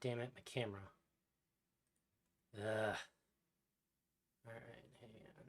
damn it, my camera. Ugh. Alright, hang on.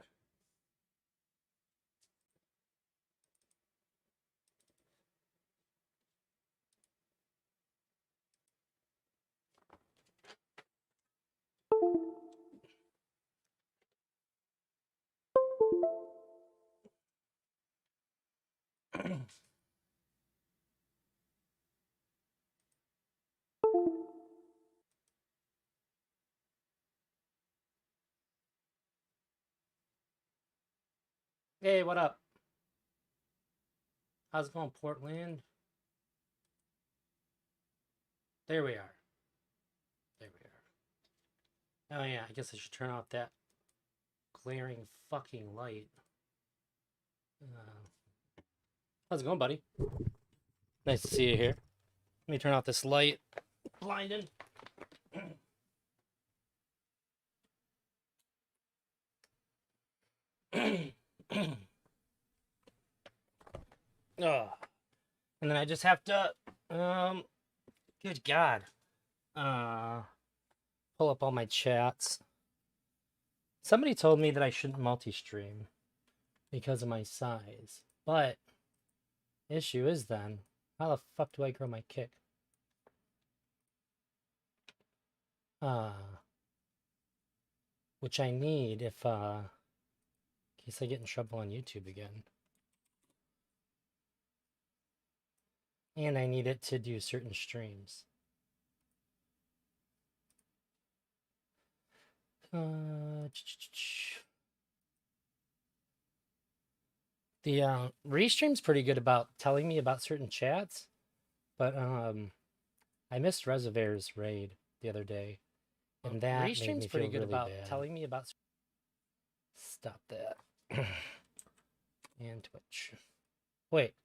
Hey, what up? How's it going, Portland? There we are. There we are. Oh yeah, I guess I should turn off that glaring fucking light. How's it going, buddy? Nice to see you here. Let me turn off this light. Blinding. Oh. And then I just have to, good God, pull up all my chats. Somebody told me that I shouldn't multi-stream because of my size, but issue is then, how the fuck do I grow my kick? Which I need if, in case I get in trouble on YouTube again. And I need it to do certain streams. The restream's pretty good about telling me about certain chats, but I missed Reservoir's raid the other day, and that made me feel really bad. Telling me about. Stop that. And Twitch. Wait.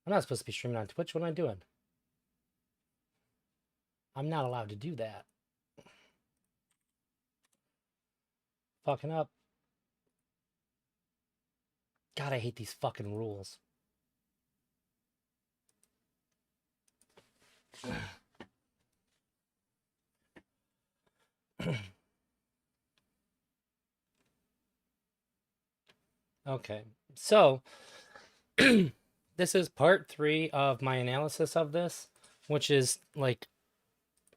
I'm not supposed to be streaming on Twitch. What am I doing? I'm not allowed to do that. Fucking up. God, I hate these fucking rules. Okay, so this is part 3 of my analysis of this, which is like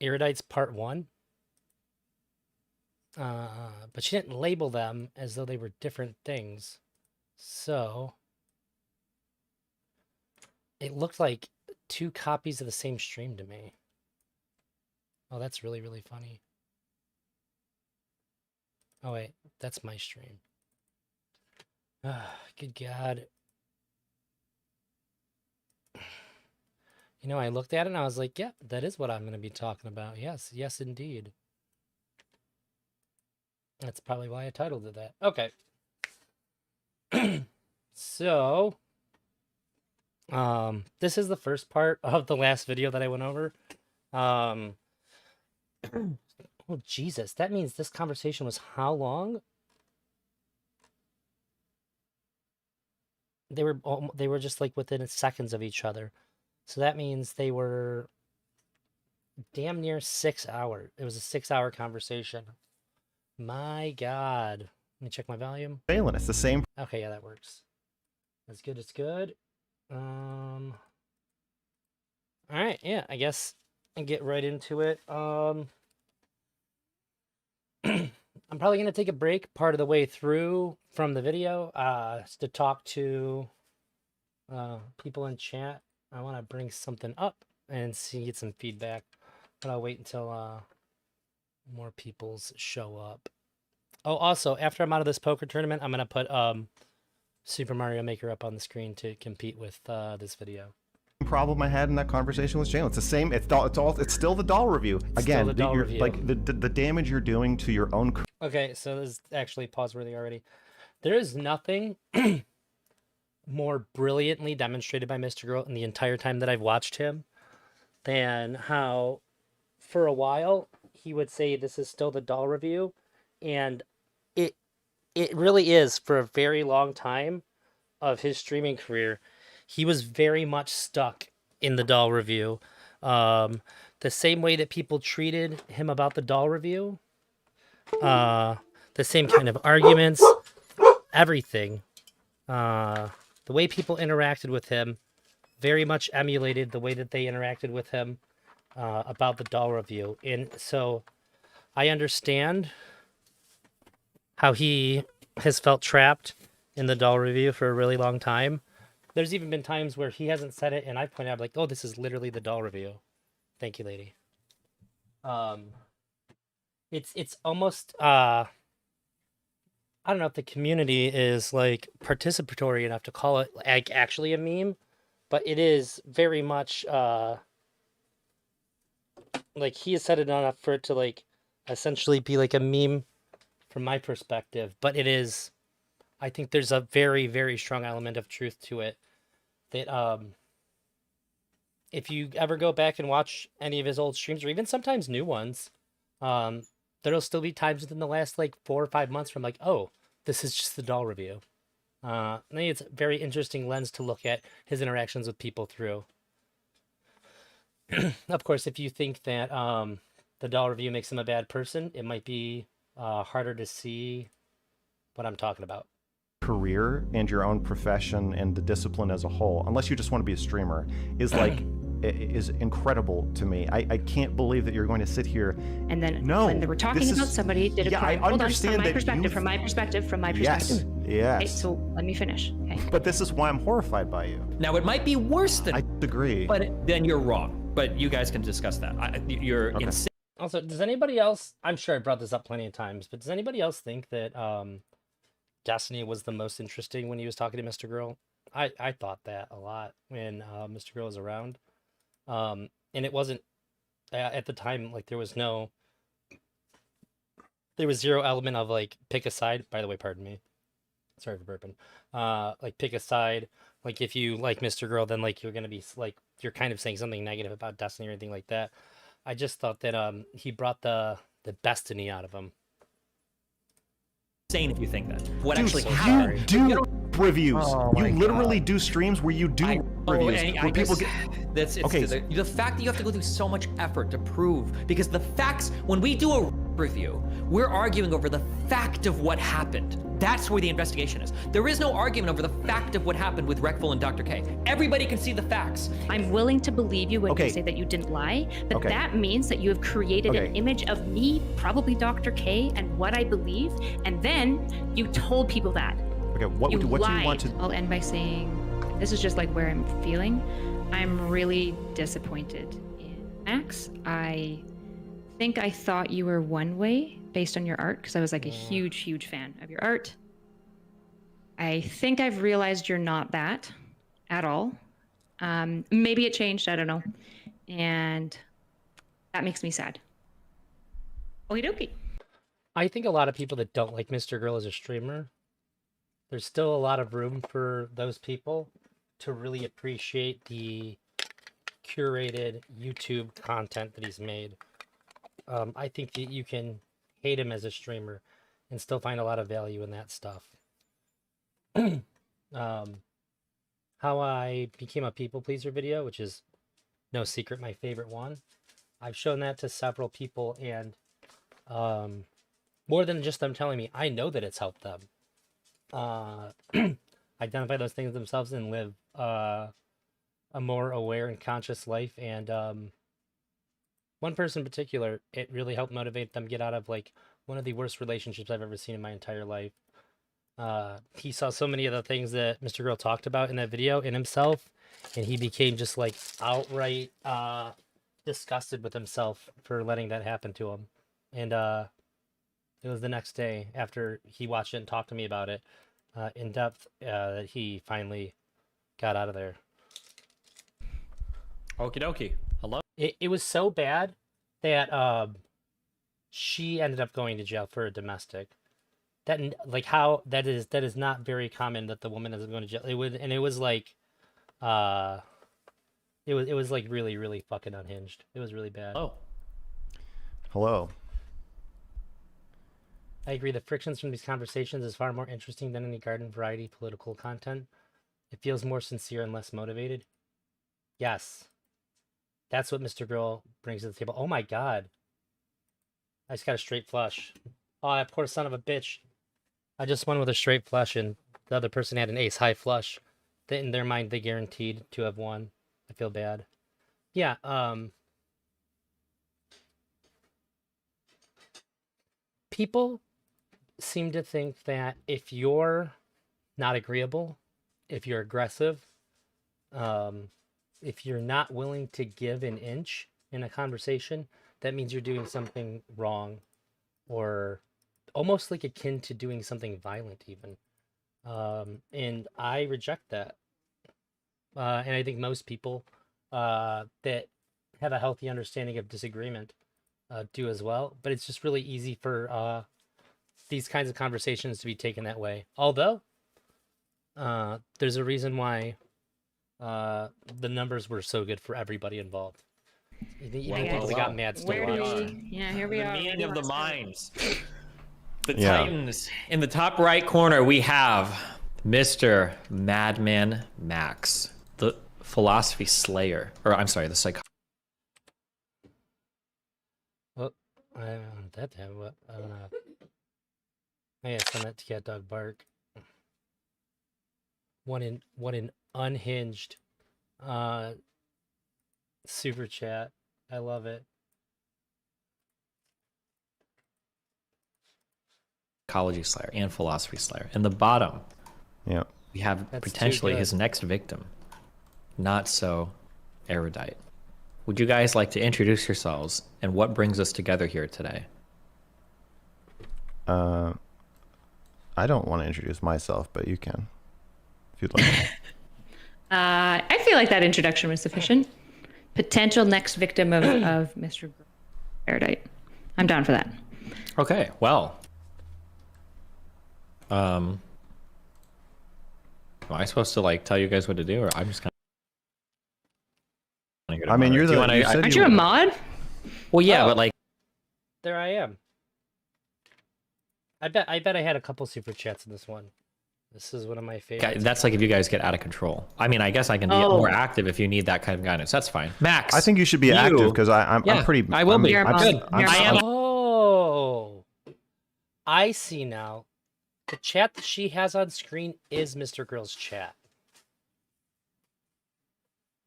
Erudite's part 1. But she didn't label them as though they were different things. So it looked like 2 copies of the same stream to me. Oh, that's really, really funny. Oh, wait, that's my stream. Good God. You know, I looked at it and I was like, yep, that is what I'm going to be talking about. Yes, yes, indeed. That's probably why I titled it that. Okay. So, this is the first part of the last video that I went over. Oh, Jesus. That means this conversation was how long? They were just like within seconds of each other. So that means they were damn near 6 hours. It was a 6-hour conversation. My God. Let me check my volume. Phelan, it's the same. Okay, yeah, that works. That's good. It's good. All right, yeah, I guess I get right into it. I'm probably gonna take a break part of the way through from the video to talk to people in chat. I want to bring something up and get some feedback, but I'll wait until more people's show up. Oh, also, after I'm out of this poker tournament, I'm gonna put Super Mario Maker up on the screen to compete with this video. Problem I had in that conversation with Jalen. It's the same. It's still the doll review. Again, like the damage you're doing to your own. Okay, so this is actually pause-worthy already. There is nothing more brilliantly demonstrated by Mrgirl in the entire time that I've watched him than how, for a while, he would say this is still the doll review, and it really is. For a very long time of his streaming career, he was very much stuck in the doll review. The same way that people treated him about the doll review, the same kind of arguments, everything. The way people interacted with him very much emulated the way that they interacted with him about the doll review. And so I understand how he has felt trapped in the doll review for a really long time. There's even been times where he hasn't said it, and I point out, like, oh, this is literally the doll review. Thank you, lady. It's almost I don't know if the community is like participatory enough to call it like actually a meme, but it is very much like he has said it enough for it to like essentially be like a meme from my perspective. But it is, I think there's a very, very strong element of truth to it that if you ever go back and watch any of his old streams or even sometimes new ones, there'll still be times within the last like 4 or 5 months from like, oh, this is just the doll review. I think it's a very interesting lens to look at his interactions with people through. Of course, if you think that the doll review makes him a bad person, it might be harder to see what I'm talking about. Career and your own profession and the discipline as a whole, unless you just want to be a streamer, is like is incredible to me. I can't believe that you're going to sit here. And then when they were talking about somebody did a crime. I understand from my perspective. Yes. Okay, so let me finish. Okay. But this is why I'm horrified by you. Now it might be worse than I agree. But then you're wrong. But you guys can discuss that. You're okay. insane. Also, does anybody else? I'm sure I brought this up plenty of times, but does anybody else think that Destiny was the most interesting when he was talking to Mrgirl? I thought that a lot when Mrgirl was around. And it wasn't at the time, like there was zero element of like pick a side. By the way, pardon me. Sorry for burping. Like pick a side. Like if you like Mrgirl, then like you're gonna be like you're kind of saying something negative about Destiny or anything like that. I just thought that he brought the destiny out of him. Insane if you think that. What Dude, actually you happened? do reviews. Oh you literally do streams where you do reviews. Where people get... Okay. The fact that you have to go through so much effort to prove, because the facts, when we do a review, we're arguing over the fact of what happened. That's where the investigation is. There is no argument over the fact of what happened with Reckful and Dr. K. Everybody can see the facts. I'm willing to believe you when you say that you didn't lie, but that means that you have created an image of me, probably Dr. K, and what I believe, and then you told people that. Okay, what do you want to... I'll end by saying, this is just like where I'm feeling. I'm really disappointed in Max. I think I thought you were one way based on your art, because I was like a huge fan of your art. I think I've realized you're not that at all. Maybe it changed, I don't know. And that makes me sad. Okie dokie. I think a lot of people that don't like Mrgirl as a streamer, there's still a lot of room for those people to really appreciate the curated YouTube content that he's made. I think that you can hate him as a streamer and still find a lot of value in that stuff. How I became a people pleaser video, which is no secret my favorite one. I've shown that to several people, and more than just them telling me, I know that it's helped them identify those things themselves and live a more aware and conscious life. And one person in particular, it really helped motivate them get out of like one of the worst relationships I've ever seen in my entire life. He saw so many of the things that Mrgirl talked about in that video in himself, and he became just like outright disgusted with himself for letting that happen to him. And it was the next day after he watched it and talked to me about it in depth that he finally got out of there. Okie dokie. Hello? It was so bad that she ended up going to jail for a domestic. That like how that is not very common that the woman isn't going to jail. It was like it was like really fucking unhinged. It was really bad. Oh. Hello. I agree. The frictions from these conversations is far more interesting than any garden variety political content. It feels more sincere and less motivated. Yes. That's what Mr. Girl brings to the table. Oh my god. I just got a straight flush. Oh, that poor son of a bitch. I just won with a straight flush, and the other person had an ace high flush. In their mind, they guaranteed to have won. I feel bad. Yeah, people seem to think that if you're not agreeable, if you're aggressive, um, if you're not willing to give an inch in a conversation, that means you're doing something wrong, or almost like akin to doing something violent, even. And I reject that. And I think most people that have a healthy understanding of disagreement do as well. But it's just really easy for these kinds of conversations to be taken that way. Although there's a reason why the numbers were so good for everybody involved. Even people that got mad still Where do watched. we? Yeah, here we The are. meeting of the minds. The Yeah. Titans. In the top right corner, we have Mr. Madman Max, the philosophy slayer. Or, I'm sorry, the Well, I don't know that time. What I don't know. I gotta send that to Cat Dog Bark. What an unhinged super chat. I love it. psychology slayer and philosophy slayer. In the bottom, Yeah. we have That's too potentially good. his next victim. Not so erudite. Would you guys like to introduce yourselves and what brings us together here today? I don't want to introduce myself, but you can, if you'd like. I feel like that introduction was sufficient. Potential next victim of Mr. Erudite. I'm down for that. Okay, well. Am I supposed to like tell you guys what to do, or I'm just kind of? I mean, you're the. You said Aren't you a mod? Well, yeah, Oh. but like, There I am. I bet I had a couple super chats in this one. This is one of my favorites. that's like if you guys get out of control. I mean, I guess I can be Oh. more active if you need that kind of guidance. That's fine. Max, I think you should be active because I'm Yeah, pretty. I will I'm, be. You're a I'm, mod. Good. You're a I am. mod. Oh, I see now. The chat that she has on screen is Mr. Girl's chat.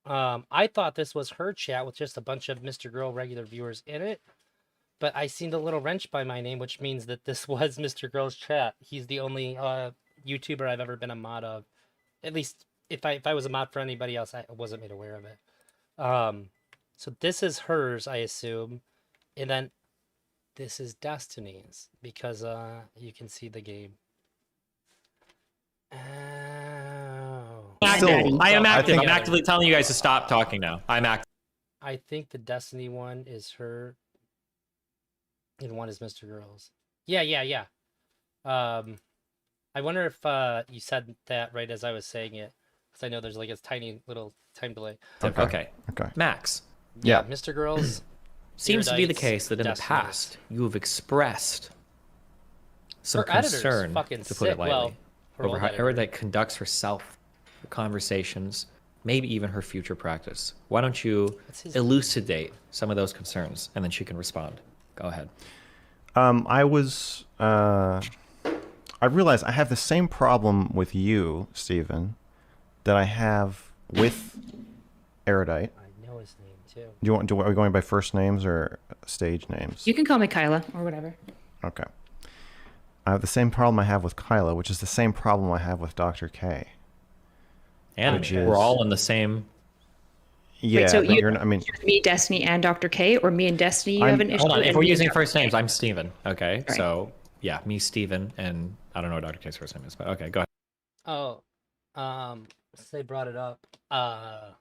I thought this was her chat with just a bunch of Mr. Girl regular viewers in it, but I seen the little wrench by my name, which means that this was Mr. Girl's chat. He's the only YouTuber I've ever been a mod of. At least if I was a mod for anybody else, I wasn't made aware of it. So this is hers, I assume, and then this is Destiny's because you can see the game. Oh. Still, I am I active. think- I'm actively telling you guys to stop talking now. I'm active. I think the Destiny one is her, and one is Mr. Girl's. Yeah. I wonder if you said that right as I was saying it, because I know there's like a tiny little time delay. Okay. Okay. Max, Yeah. Mr. Girl's seems to be the Erudites, case that in the Destinies. past you have expressed some Her editor's concern, fucking to put it sick. lightly, Well, her over old how editor. Erudite conducts herself, her conversations, maybe even her future practice. Why don't you What's his- elucidate some of those concerns, and then she can respond. Go ahead. I was. I realized I have the same problem with you, Stephen, that I have with Erudite. I know his name too. Are we going by first names or stage names? You can call me Kyla or whatever. Okay. I have the same problem I have with Kyla, which is the same problem I have with Dr. K. And Which we're is- all in the same. Yeah, so but you- you're not, I mean, Me, Destiny, and Dr. K, or me and Destiny, you I'm- have an issue. Hold on. If and we're me and using Dr. first K? names, I'm Steven. Okay. Right. So, yeah, me, Steven, and I don't know what Dr. K's first name is, but okay, go ahead. Oh, since they brought it up, out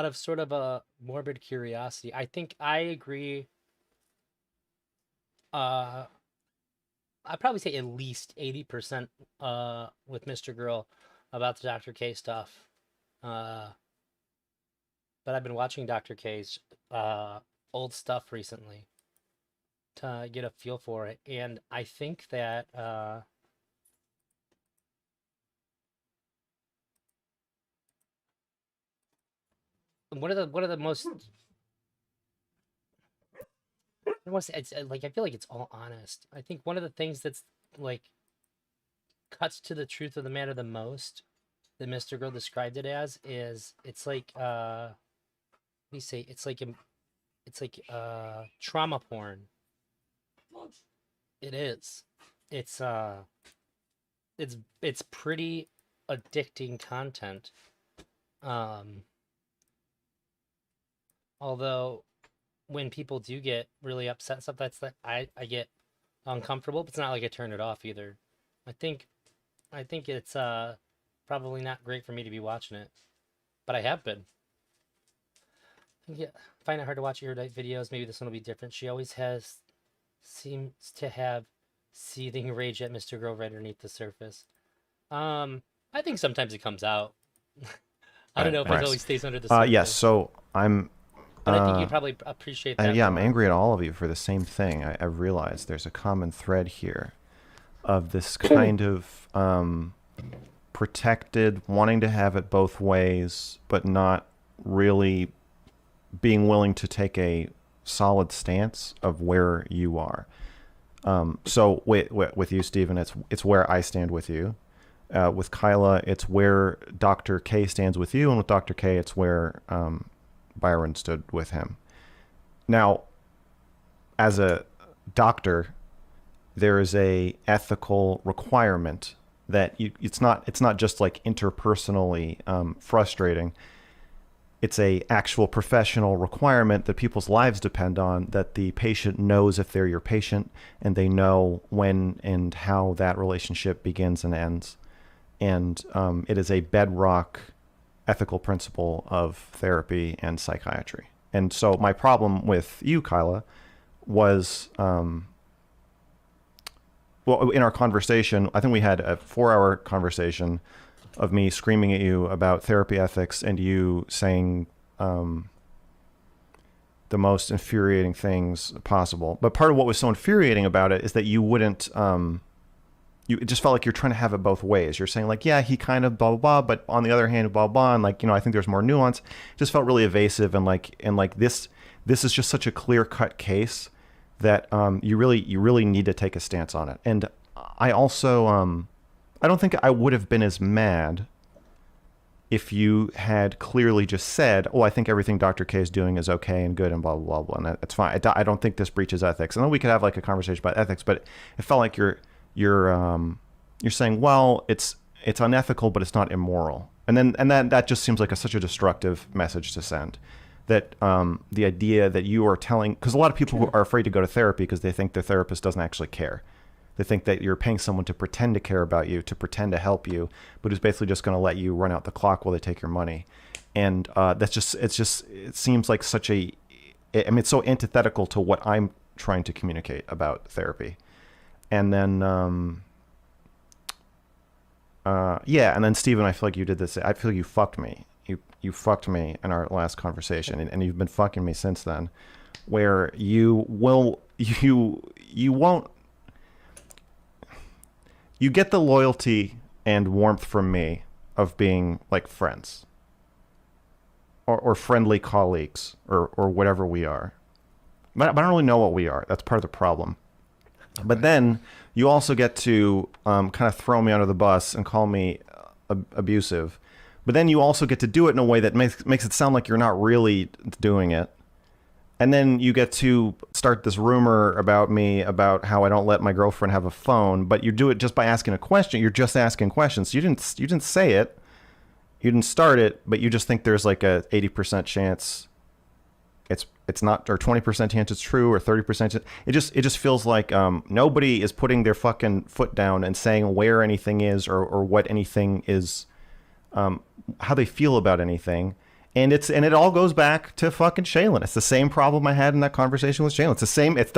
of sort of a morbid curiosity, I think I agree. I'd probably say at least 80% with Mr. Girl about the Dr. K stuff. But I've been watching Dr. K's old stuff recently to get a feel for it, and I think that one of the most I want to say it's like I feel like it's all honest. I think one of the things that's like cuts to the truth of the matter the most that Mr. Girl described it as is it's like let me say it's like trauma porn. It is. It's it's pretty addicting content. Um although when people do get really upset and stuff, that's that I get uncomfortable, but it's not like I turn it off either. I think I think it's probably not great for me to be watching it, but I have been. Yeah, I find it hard to watch Erudite videos. Maybe this one will be different. She always seems to have seething rage at Mr. Girl right underneath the surface. I think sometimes it comes out. I don't know if it always stays under the surface. Yes, so I'm but I think you probably appreciate that. yeah, I'm more. angry at all of you for the same thing. I realized there's a common thread here of this kind of protected, wanting to have it both ways, but not really being willing to take a solid stance of where you are. So with you, Stephen, it's where I stand with you. With Kyla, it's where Dr. K stands with you, and with Dr. K, it's where Byron stood with him. Now, as a doctor, there is a ethical requirement that it's not just like interpersonally frustrating. It's a actual professional requirement that people's lives depend on, that the patient knows if they're your patient, and they know when and how that relationship begins and ends. And it is a bedrock ethical principle of therapy and psychiatry. And so my problem with you, Kyla, was, well, in our conversation, I think we had a 4-hour conversation of me screaming at you about therapy ethics and you saying the most infuriating things possible. But part of what was so infuriating about it is that you wouldn't, it just felt like you're trying to have it both ways. You're saying like, yeah, he kind of blah, blah, blah, but on the other hand, blah, blah, and like, I think there's more nuance. It just felt really evasive, and this is just such a clear-cut case that you really need to take a stance on it. And I also, I don't think I would have been as mad if you had clearly just said, oh, I think everything Dr. K is doing is okay and good and blah, blah, blah, blah, and that's fine. I don't think this breaches ethics. And then we could have like a conversation about ethics, but it felt like you're saying, well, it's unethical, but it's not immoral. And then that just seems like such a destructive message to send. That the idea that you are telling, because a lot of people who are afraid to go to therapy because they think their therapist doesn't actually care. They think that you're paying someone to pretend to care about you, to pretend to help you, but who's basically just going to let you run out the clock while they take your money. And it seems like it's so antithetical to what I'm trying to communicate about therapy. And then, and then Stephen, I feel like you did this. I feel like you fucked me. You fucked me in our last conversation, and you've been fucking me since then, where you won't, you get the loyalty and warmth from me of being like friends or friendly colleagues or whatever we are. But I don't really know what we are. That's part of the problem. But then you also get to kind of throw me under the bus and call me abusive. But then you also get to do it in a way that makes it sound like you're not really doing it. And then you get to start this rumor about me, about how I don't let my girlfriend have a phone. But you do it just by asking a question. You're just asking questions. You didn't say it. You didn't start it. But you just think there's like a 80% chance it's not, or 20% chance it's true, or 30%. It just feels like nobody is putting their fucking foot down and saying where anything is or what anything is, how they feel about anything. And it all goes back to fucking Shaylin. It's the same problem I had in that conversation with Shaylin. It's the same. It's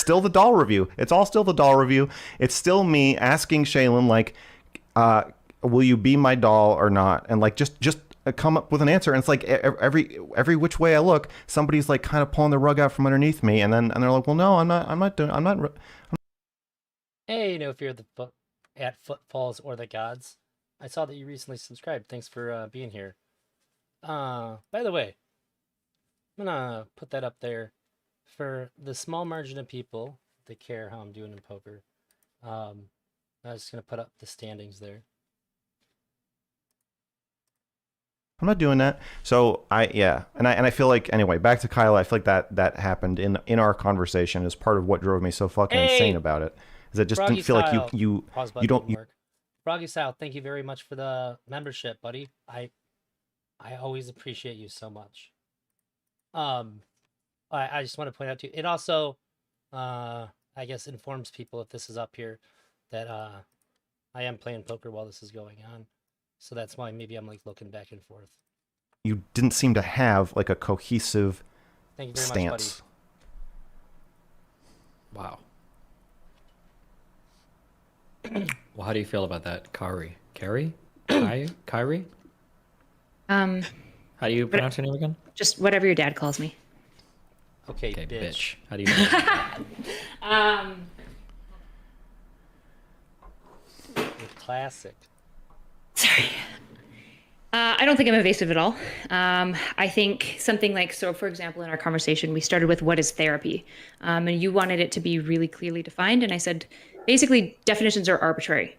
still the doll review. It's all still the doll review. It's still me asking Shaylin like, will you be my doll or not? And like just come up with an answer. And it's like every which way I look, somebody's like kind of pulling the rug out from underneath me, and they're like, well, no, I'm not. Hey, no fear at Footfalls or the Gods. I saw that you recently subscribed. Thanks for being here. By the way, I'm gonna put that up there for the small margin of people that care how I'm doing in poker. I was just gonna put up the standings there. I'm not doing that. So I feel like anyway, back to Kyla. I feel like that happened in our conversation as part of what drove me so fucking insane about it. Is I just Froggy didn't feel Style. like you Pause button you don't didn't work. Froggy Style, thank you very much for the membership, buddy. I always appreciate you so much. I just want to point out to you, it also I guess informs people if this is up here that I am playing poker while this is going on. So that's why maybe I'm like looking back and forth. you didn't seem to have like a cohesive Thank you very stance. much, Wow. Well, how do you feel about that, Kari? Carrie? Kyrie? How do you pronounce your name again? Just whatever your dad calls me. buddy. Okay, Okay, bitch. bitch. How do you feel about that? Classic. Sorry. I don't think I'm evasive at all. I think something like, so for example, in our conversation, we started with what is therapy? And you wanted it to be really clearly defined. And I said, basically, definitions are arbitrary.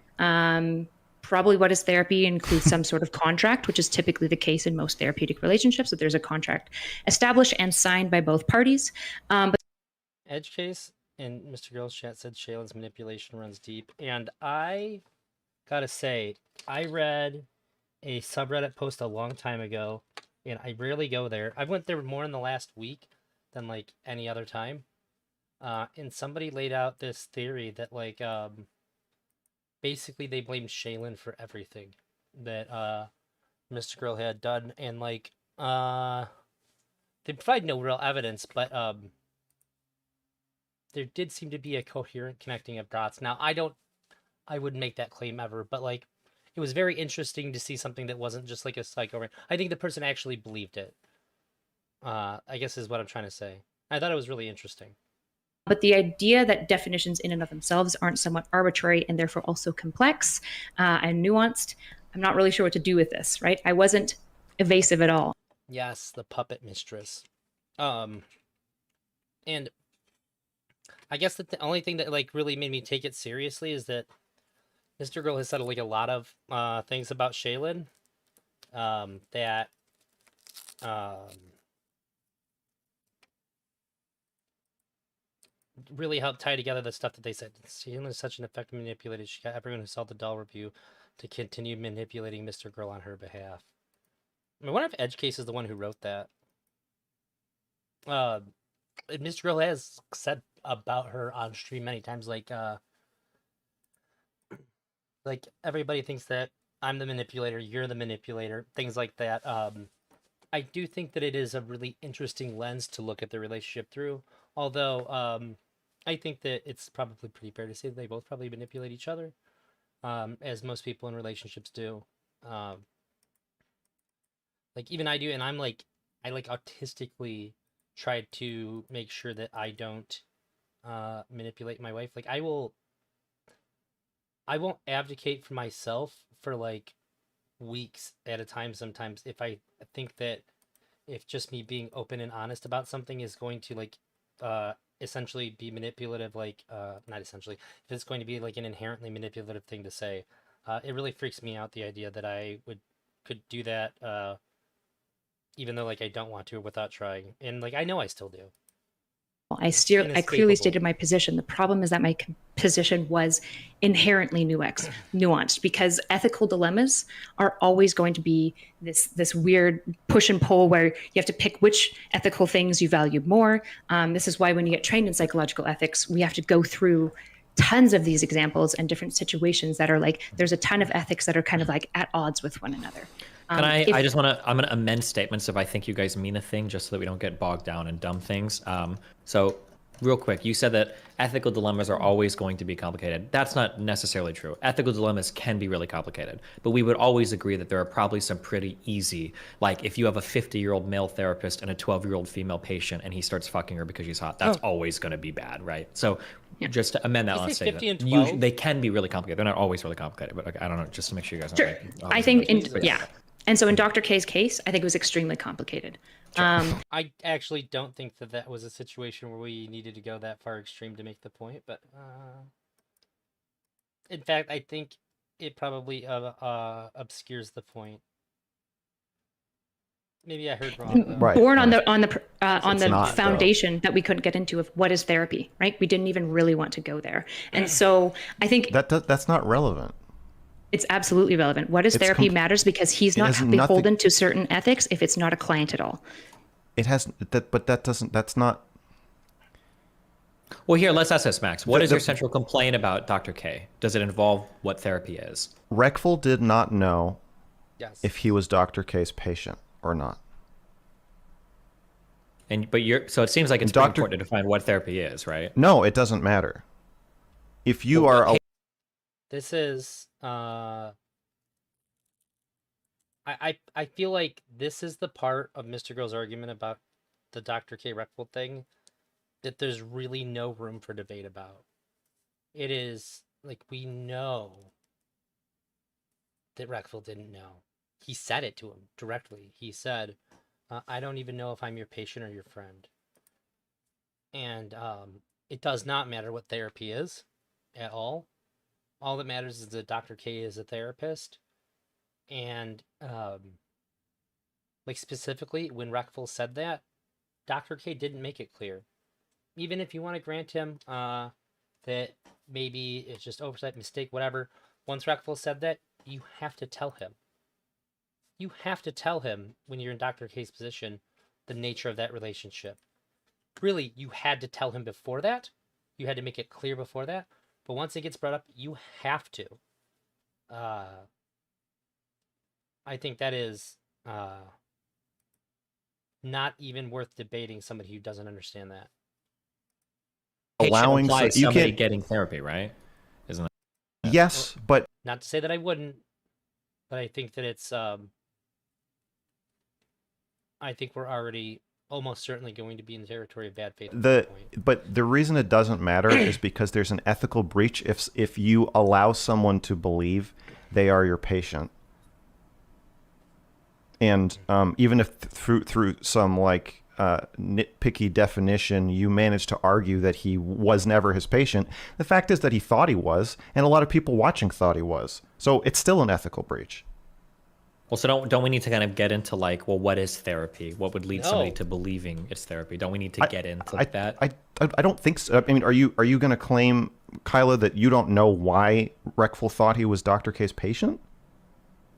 Probably what is therapy includes some sort of contract, which is typically the case in most therapeutic relationships, that there's a contract established and signed by both parties. But Edge case in Mr. Girl's chat said Shaylin's manipulation runs deep. And I gotta say, I read a subreddit post a long time ago, and I rarely go there. I went there more in the last week than like any other time. And somebody laid out this theory that like basically they blamed Shaylin for everything that Mr. Girl had done, and like they provide no real evidence, but there did seem to be a coherent connecting of dots. Now I wouldn't make that claim ever, but like it was very interesting to see something that wasn't just like a psycho. I think the person actually believed it. I guess is what I'm trying to say. I thought it was really interesting. But the idea that definitions in and of themselves aren't somewhat arbitrary and therefore also complex and nuanced, I'm not really sure what to do with this, right? I wasn't evasive at all. Yes, the puppet mistress. And I guess that the only thing that like really made me take it seriously is that Mr. Girl has said like a lot of things about Shaylin that really helped tie together the stuff that they said. Shaylin is such an effective manipulator. She got everyone who saw the doll review to continue manipulating Mr. Girl on her behalf. I wonder if Edge Case is the one who wrote that. Mr. Girl has said about her on stream many times, like everybody thinks that I'm the manipulator, you're the manipulator, things like that. I do think that it is a really interesting lens to look at the relationship through, although I think that it's probably pretty fair to say that they both probably manipulate each other, as most people in relationships do. Like even I do, and I like autistically try to make sure that I don't manipulate my wife. Like I won't advocate for myself for like weeks at a time sometimes if I think that if just me being open and honest about something is going to like essentially be manipulative, like not essentially, if it's going to be like an inherently manipulative thing to say, it really freaks me out, the idea that I could do that even though like I don't want to without trying, and like I know I still do. I clearly stated my position. The problem is that my position was inherently nuanced, because ethical dilemmas are always going to be this weird push and pull where you have to pick which ethical things you value more. This is why when you get trained in psychological ethics, we have to go through tons of these examples and different situations that are like, there's a ton of ethics that are kind of like at odds with one another. I'm going to amend statements if I think you guys mean a thing, just so that we don't get bogged down in dumb things. So real quick, you said that ethical dilemmas are always going to be complicated. That's not necessarily true. Ethical dilemmas can be really complicated, but we would always agree that there are probably some pretty easy, like if you have a 50-year-old male therapist and a 12-year-old female patient and he starts fucking her because she's hot, that's always going to be bad, right? So just to amend that last statement, 50 and 12? they can be really complicated. They're not always really complicated, but I don't know, just to make sure you guys know. Sure. I think, And so in Dr. K's case, I think it was extremely complicated. I actually don't think that that was a situation where we needed to go that far extreme to make the point, but in fact, I think it probably obscures the point. Maybe I heard wrong. Though. Right. Born on right. the not, foundation that we couldn't get into of what is therapy, right? We didn't even really want to go there. And so I think That's not relevant. it's absolutely relevant. What is It's therapy matters because he's not has nothing- beholden to certain ethics if it's not a client at all. It has that, but that doesn't. That's not. Well, here, let's ask this, Max. What is The- your central complaint about Dr. K? Does it involve what therapy is? Reckful did not know Yes. if he was Dr. K's patient or not. So it seems like it's Dr. pretty important to define what therapy is, right? No, it doesn't matter. If you Well, are a This is I feel like this is the part of Mrgirl's argument about the Dr. K. Reckful thing that there's really no room for debate about. It is like we know that Reckful didn't know. He said it to him directly. He said, I don't even know if I'm your patient or your friend. And it does not matter what therapy is at all. All that matters is that Dr. K is a therapist. And like specifically when Reckful said that, Dr. K didn't make it clear. Even if you want to grant him that maybe it's just oversight, mistake, whatever, once Reckful said that, you have to tell him. You have to tell him when you're in Dr. K's position the nature of that relationship. Really, you had to tell him before that. You had to make it clear before that. But once it gets brought up, you have to. I think that is not even worth debating somebody who doesn't understand that. allowing implies you somebody can't. getting therapy, right? Isn't that? Yes, but Not to say that I wouldn't, but I think that it's I think we're already almost certainly going to be in the territory of bad faith at this point. but the reason it doesn't matter is because there's an ethical breach if you allow someone to believe they are your patient. And even if through some like nitpicky definition you manage to argue that he was never his patient, the fact is that he thought he was, and a lot of people watching thought he was. So it's still an ethical breach. Well, so don't we need to kind of get into like, well, what is therapy? What would lead somebody No. to believing it's therapy? Don't we need to get into that? I don't think so. I mean, are you going to claim, Kyla, that you don't know why Reckful thought he was Dr. K's patient?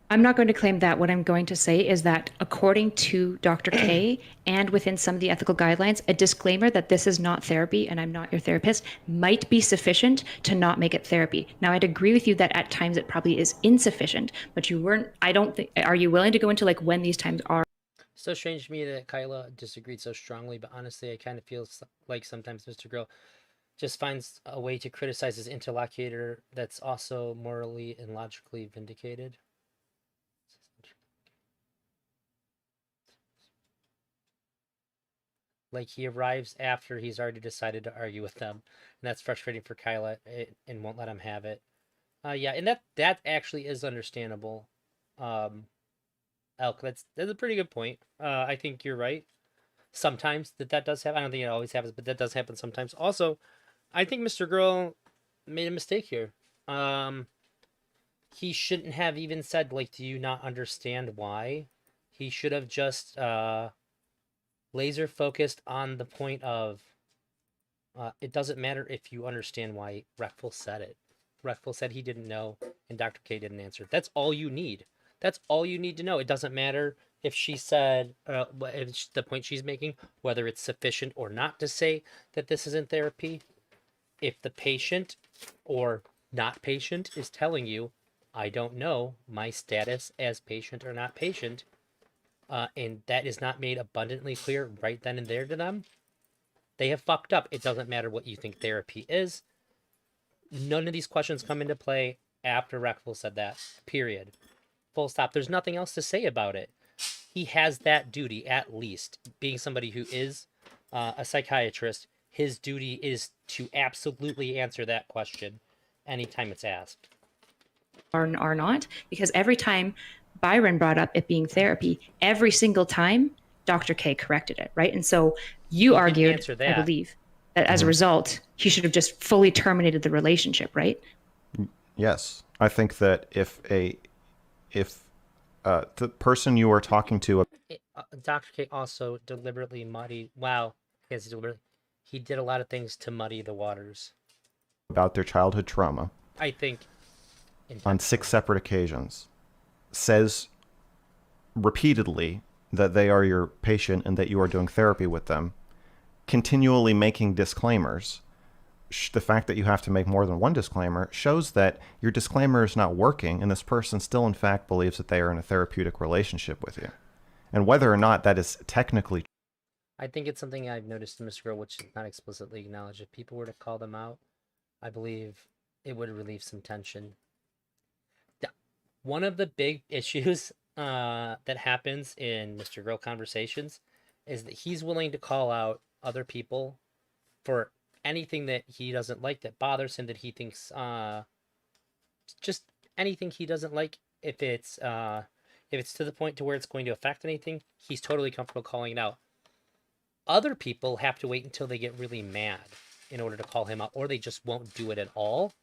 I'm not going to claim that. What I'm going to say is that according to Dr. K and within some of the ethical guidelines, a disclaimer that this is not therapy and I'm not your therapist might be sufficient to not make it therapy. Now, I'd agree with you that at times it probably is insufficient, but you weren't, I don't think, are you willing to go into like when these times are? So strange to me that Kyla disagreed so strongly, but honestly, I kind of feel like sometimes Mrgirl just finds a way to criticize his interlocutor that's also morally and logically vindicated. Like he arrives after he's already decided to argue with them, and that's frustrating for Kyla and won't let him have it. Yeah, and that actually is understandable. Elk, that's a pretty good point. I think you're right. Sometimes that does happen. I don't think it always happens, but that does happen sometimes. Also, I think Mrgirl made a mistake here. He shouldn't have even said, like, do you not understand why? He should have just laser focused on the point of it doesn't matter if you understand why Reckful said it. Reckful said he didn't know, and Dr. K didn't answer. That's all you need. That's all you need to know. It doesn't matter if she said, if the point she's making, whether it's sufficient or not to say that this isn't therapy. If the patient or not patient is telling you, I don't know my status as patient or not patient, and that is not made abundantly clear right then and there to them, they have fucked up. It doesn't matter what you think therapy is. None of these questions come into play after Reckful said that, period. Full stop. There's nothing else to say about it. He has that duty, at least. Being somebody who is a psychiatrist, his duty is to absolutely answer that question anytime it's asked. Are not, because every time Byron brought up it being therapy, every single time Dr. K corrected it, right? And so you He didn't argued, answer I that. believe, that as a result, he should have just fully terminated the relationship, right? Yes, I think that if the person you are talking to Dr. K also deliberately muddied. Wow, yes, he did a lot of things to muddy the waters. about their childhood trauma I think on 6 separate occasions says repeatedly that they are your patient and that you are doing therapy with them, continually making disclaimers. The fact that you have to make more than one disclaimer shows that your disclaimer is not working, and this person still, in fact, believes that they are in a therapeutic relationship with you. And whether or not that is technically, I think it's something I've noticed in Mrgirl, which is not explicitly acknowledged. If people were to call them out, I believe it would relieve some tension. One of the big issues that happens in Mrgirl conversations is that he's willing to call out other people for anything that he doesn't like, that bothers him, that he thinks just anything he doesn't like. If it's to the point to where it's going to affect anything, he's totally comfortable calling it out. Other people have to wait until they get really mad in order to call him out, or they just won't do it at all.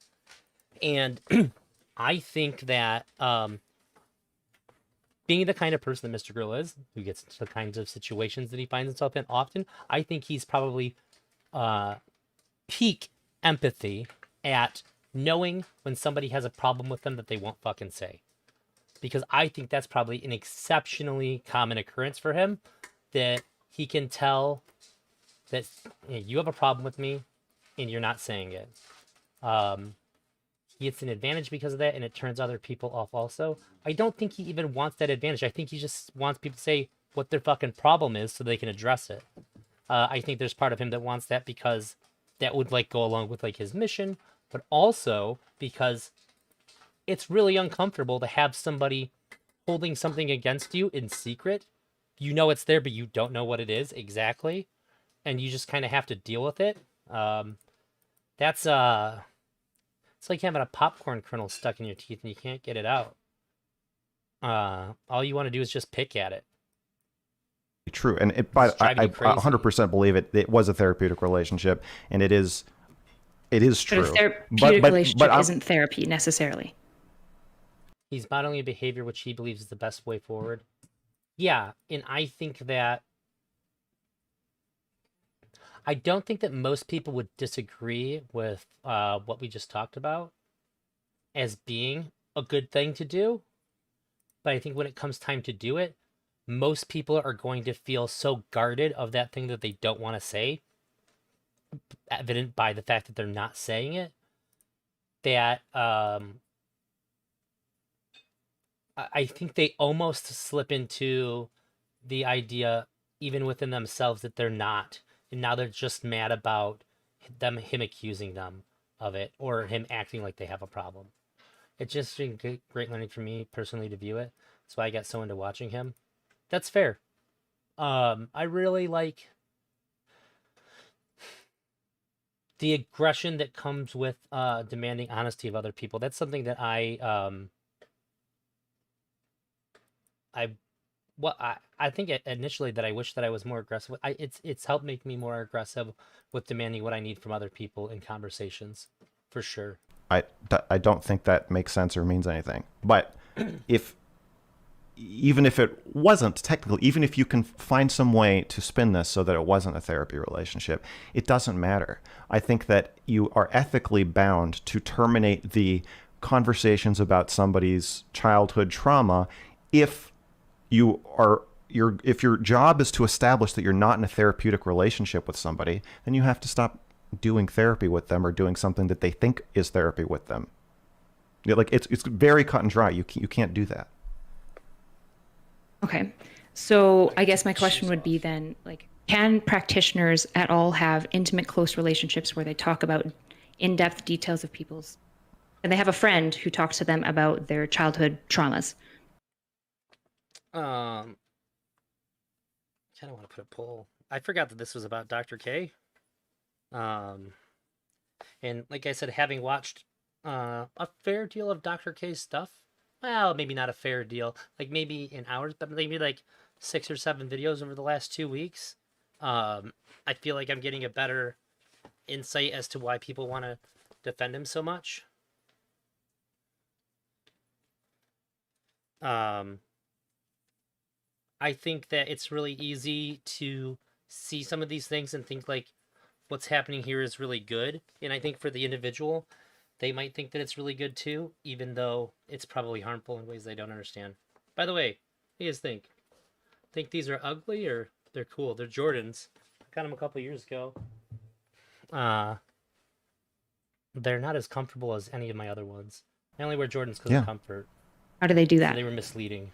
And I think that being the kind of person that Mrgirl is, who gets into the kinds of situations that he finds himself in often, I think he's probably peak empathy at knowing when somebody has a problem with them that they won't fucking say. Because I think that's probably an exceptionally common occurrence for him, that he can tell that, hey, you have a problem with me and you're not saying it. He gets an advantage because of that, and it turns other people off also. I don't think he even wants that advantage. I think he just wants people to say what their fucking problem is so they can address it. I think there's part of him that wants that because that would like go along with like his mission, but also because it's really uncomfortable to have somebody holding something against you in secret. You know it's there, but you don't know what it is exactly, and you just kind of have to deal with it. That's it's like having a popcorn kernel stuck in your teeth and you can't get it out. All you want to do is just pick at it. true. And I It's driving you crazy. 100% believe it. It was a therapeutic relationship, and it is But true. a therapeutic relationship I'm- isn't therapy necessarily. He's modeling a behavior which he believes is the best way forward. Yeah, and I think that I don't think that most people would disagree with what we just talked about as being a good thing to do. But I think when it comes time to do it, most people are going to feel so guarded of that thing that they don't want to say, evident by the fact that they're not saying it, that I think they almost slip into the idea, even within themselves, that they're not. And now they're just mad about him accusing them of it, or him acting like they have a problem. It's just been great learning for me personally to view it. That's why I got so into watching him. That's fair. I really like the aggression that comes with demanding honesty of other people. That's something that I think initially that I wish that I was more aggressive with. It's helped make me more aggressive with demanding what I need from other people in conversations, for sure. I don't think that makes sense or means anything. But even if it wasn't technically, even if you can find some way to spin this so that it wasn't a therapy relationship, it doesn't matter. I think that you are ethically bound to terminate the conversations about somebody's childhood trauma if if your job is to establish that you're not in a therapeutic relationship with somebody, then you have to stop doing therapy with them or doing something that they think is therapy with them. Like it's very cut and dry. You can't do that. Okay. So I guess my question would be then, like, can practitioners at all have intimate, close relationships where they talk about in-depth details of people's, and they have a friend who talks to them about their childhood traumas? I kind of want to put a poll. I forgot that this was about Dr. K. And like I said, having watched a fair deal of Dr. K's stuff, well, maybe not a fair deal, like maybe in hours, but maybe like 6 or 7 videos over the last 2 weeks. I feel like I'm getting a better insight as to why people want to defend him so much. I think that it's really easy to see some of these things and think like what's happening here is really good. And I think for the individual, they might think that it's really good too, even though it's probably harmful in ways they don't understand. By the way, what do you guys think? Think these are ugly or they're cool? They're Jordans. I got them a couple years ago. They're not as comfortable as any of my other ones. I only wear Jordans because Yeah. of comfort. How do they do So that? they were misleading.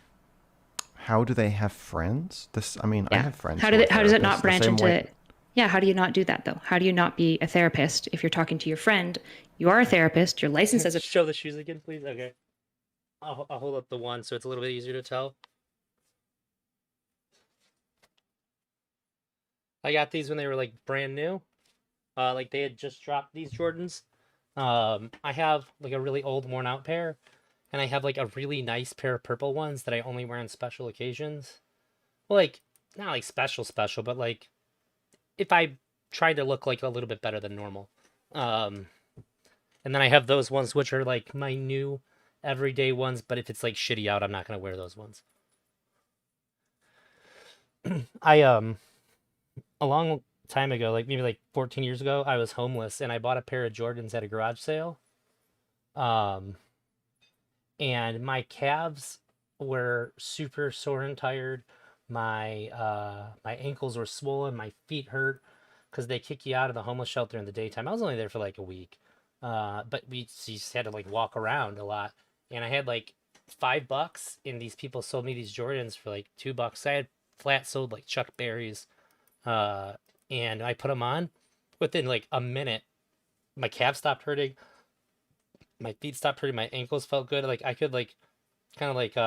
How do they have friends? I mean, I Yeah. have friends. How who do are how does it therapists not the branch same into way- Yeah, how do you not do that though? How do you not be a therapist if you're talking to your friend? You are a therapist, you're licensed as a Show the shoes again, please. Okay. I'll hold up the one so it's a little bit easier to tell. I got these when they were like brand new. Like they had just dropped these Jordans. I have like a really old worn out pair, and I have like a really nice pair of purple ones that I only wear on special occasions. Well, like not like special, but like if I tried to look like a little bit better than normal. And then I have those ones which are like my new everyday ones, but if it's like shitty out, I'm not gonna wear those ones. I a long time ago, like maybe like 14 years ago, I was homeless and I bought a pair of Jordans at a garage sale. And my calves were super sore and tired. My ankles were swollen, my feet hurt because they kick you out of the homeless shelter in the daytime. I was only there for like a week. But we just had to like walk around a lot. And I had like $5 and these people sold me these Jordans for like $2. I had flat sold like Chuck Berries. And I put them on. Within like a minute, my calves stopped hurting, my feet stopped hurting, my ankles felt good. Like I could like kind of like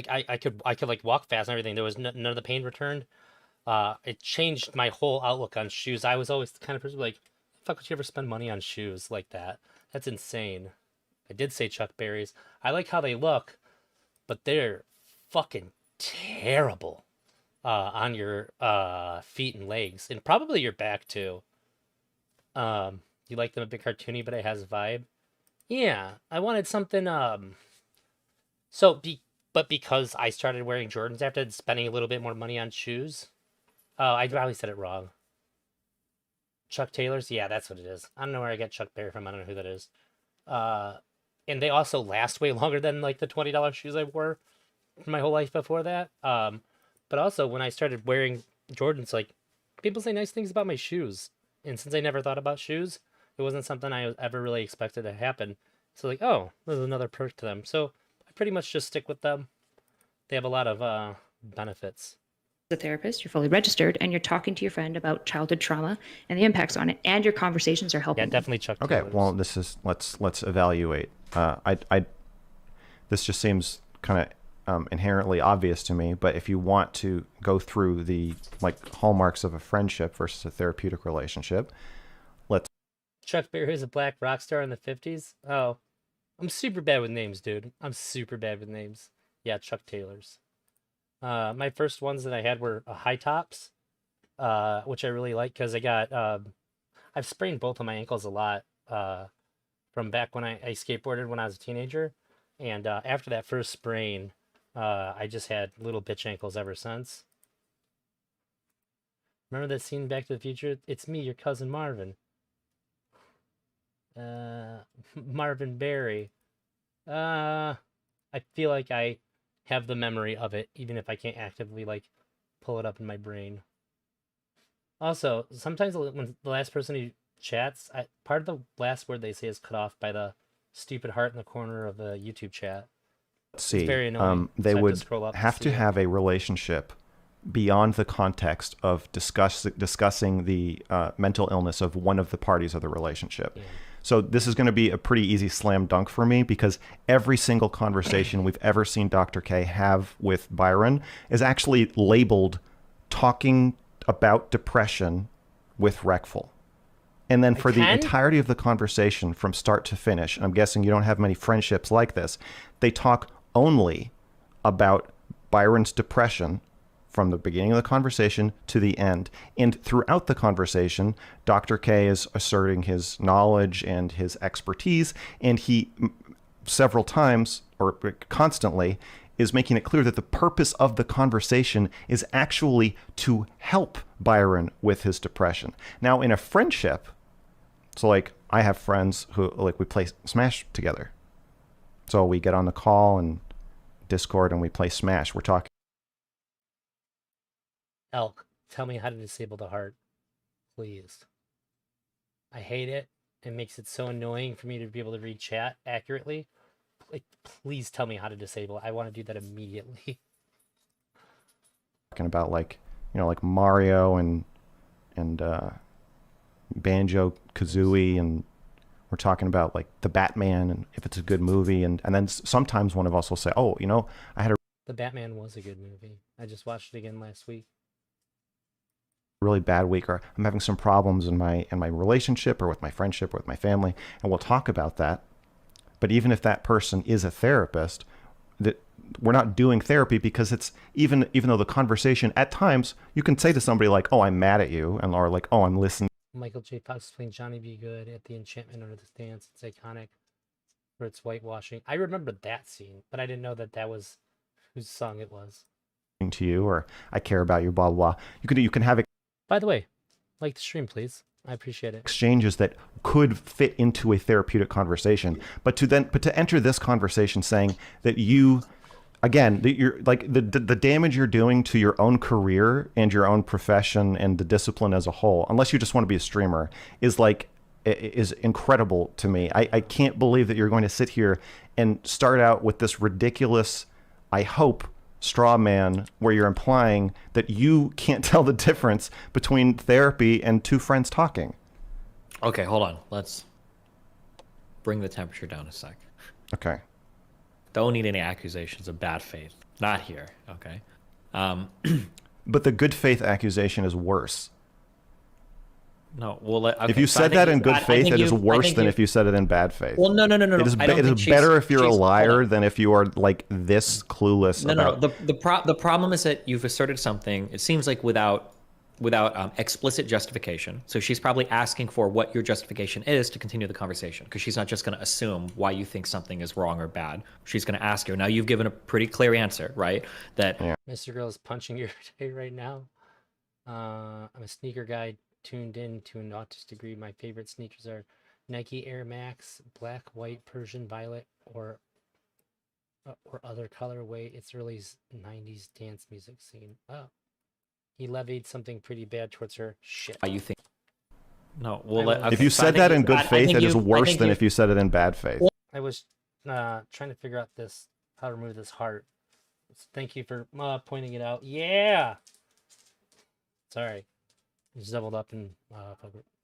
I could like walk fast and everything. There was none of the pain returned. It changed my whole outlook on shoes. I was always the kind of person like, fuck, would you ever spend money on shoes like that? That's insane. I did say Chuck Berries. I like how they look, but they're fucking terrible on your feet and legs, and probably your back too. You like them a bit cartoony, but it has a vibe. Yeah, I wanted something. But because I started wearing Jordans after spending a little bit more money on shoes. Oh, I probably said it wrong. Chuck Taylor's, yeah, that's what it is. I don't know where I get Chuck Berry from. I don't know who that is. And they also last way longer than like the $20 shoes I wore my whole life before that. But also when I started wearing Jordans, like people say nice things about my shoes, and since I never thought about shoes, it wasn't something I ever really expected to happen. So like, oh, there's another perk to them. So I pretty much just stick with them. They have a lot of benefits. a therapist, you're fully registered, and you're talking to your friend about childhood trauma and the impacts on it, and your conversations are helping. Yeah, definitely Chuck Okay, Taylor's. well, this is let's evaluate. This just seems kind of inherently obvious to me, but if you want to go through the like hallmarks of a friendship versus a therapeutic relationship, let's. Chuck Berry is a black rock star in the 50s. Oh, I'm super bad with names, dude. I'm super bad with names. Yeah, Chuck Taylor's. My first ones that I had were high tops, which I really like because I got. I've sprained both of my ankles a lot from back when I skateboarded when I was a teenager, and after that first sprain, I just had little bitch ankles ever since. Remember that scene in Back to the Future? It's me, your cousin Marvin. Marvin Berry. I feel like I have the memory of it, even if I can't actively like pull it up in my brain. Also, sometimes when the last person who chats, part of the last word they say is cut off by the stupid heart in the corner of the YouTube chat. See, very annoying, they so I have to would scroll up to have to see it. have a relationship beyond the context of discussing the mental illness of one of the parties of the relationship. Yeah. So this is going to be a pretty easy slam dunk for me because every single conversation we've ever seen Dr. K have with Byron is actually labeled talking about depression with Reckful. And then I for the can? entirety of the conversation from start to finish, and I'm guessing you don't have many friendships like this, they talk only about Byron's depression from the beginning of the conversation to the end. And throughout the conversation, Dr. K is asserting his knowledge and his expertise, and he several times or constantly is making it clear that the purpose of the conversation is actually to help Byron with his depression. Now, in a friendship, so like I have friends who like we play Smash together. So we get on the call and Discord and we play Smash. We're talking. Elk, tell me how to disable the heart, please. I hate it. It makes it so annoying for me to be able to read chat accurately. Like, please tell me how to disable it. I want to do that immediately. Talking about like, you know, like Mario and Banjo Kazooie, and we're talking about like the Batman and if it's a good movie, and then sometimes one of us will say, oh, you know, I had a The Batman was a good movie. I just watched it again last week. really bad week, or I'm having some problems in my relationship or with my friendship or with my family, and we'll talk about that. But even if that person is a therapist, that we're not doing therapy, because it's even though the conversation at times you can say to somebody like, oh, I'm mad at you, and or like, oh, I'm listening. Michael J. Fox playing Johnny B. Good at the Enchantment Under the Dance. It's iconic for its whitewashing. I remember that scene, but I didn't know that was whose song it was. To you, or I care about you, blah blah blah. You can have By the way, like the stream, please. I appreciate it. exchanges that could fit into a therapeutic conversation, but to enter this conversation saying that you, again, that you're like the damage you're doing to your own career and your own profession and the discipline as a whole, unless you just want to be a streamer, is incredible to me. I can't believe that you're going to sit here and start out with this ridiculous, I hope, straw man where you're implying that you can't tell the difference between therapy and two friends talking. Okay, hold on. Let's bring the temperature down a sec. Okay. Don't need any accusations of bad faith. Not here, okay? But the good faith accusation is worse. No, well, okay, If you so I said think that in good faith, it is worse than if you said it in bad faith. Well, no. It is, I don't it think is she's- better if you're a she's- hold liar on. than if you are like this clueless No. about. The problem is that you've asserted something. It seems like without explicit justification. So she's probably asking for what your justification is to continue the conversation, because she's not just going to assume why you think something is wrong or bad. She's going to ask you. Now you've given a pretty clear answer, right? That Mr. Girl is punching your day right now. I'm a sneaker guy tuned in to an autistic degree. My favorite sneakers are Nike Air Max, black, white, Persian violet, or other colorway. It's really 90s dance music scene. Oh, he levied something pretty bad towards her. Shit. why you think. No, well, I will- If you so I said think that in you- good I faith, think it is you- I worse think than you- if you said it in bad faith. I was trying to figure out how to remove this heart. Thank you for pointing it out. Yeah. Sorry. Just doubled up in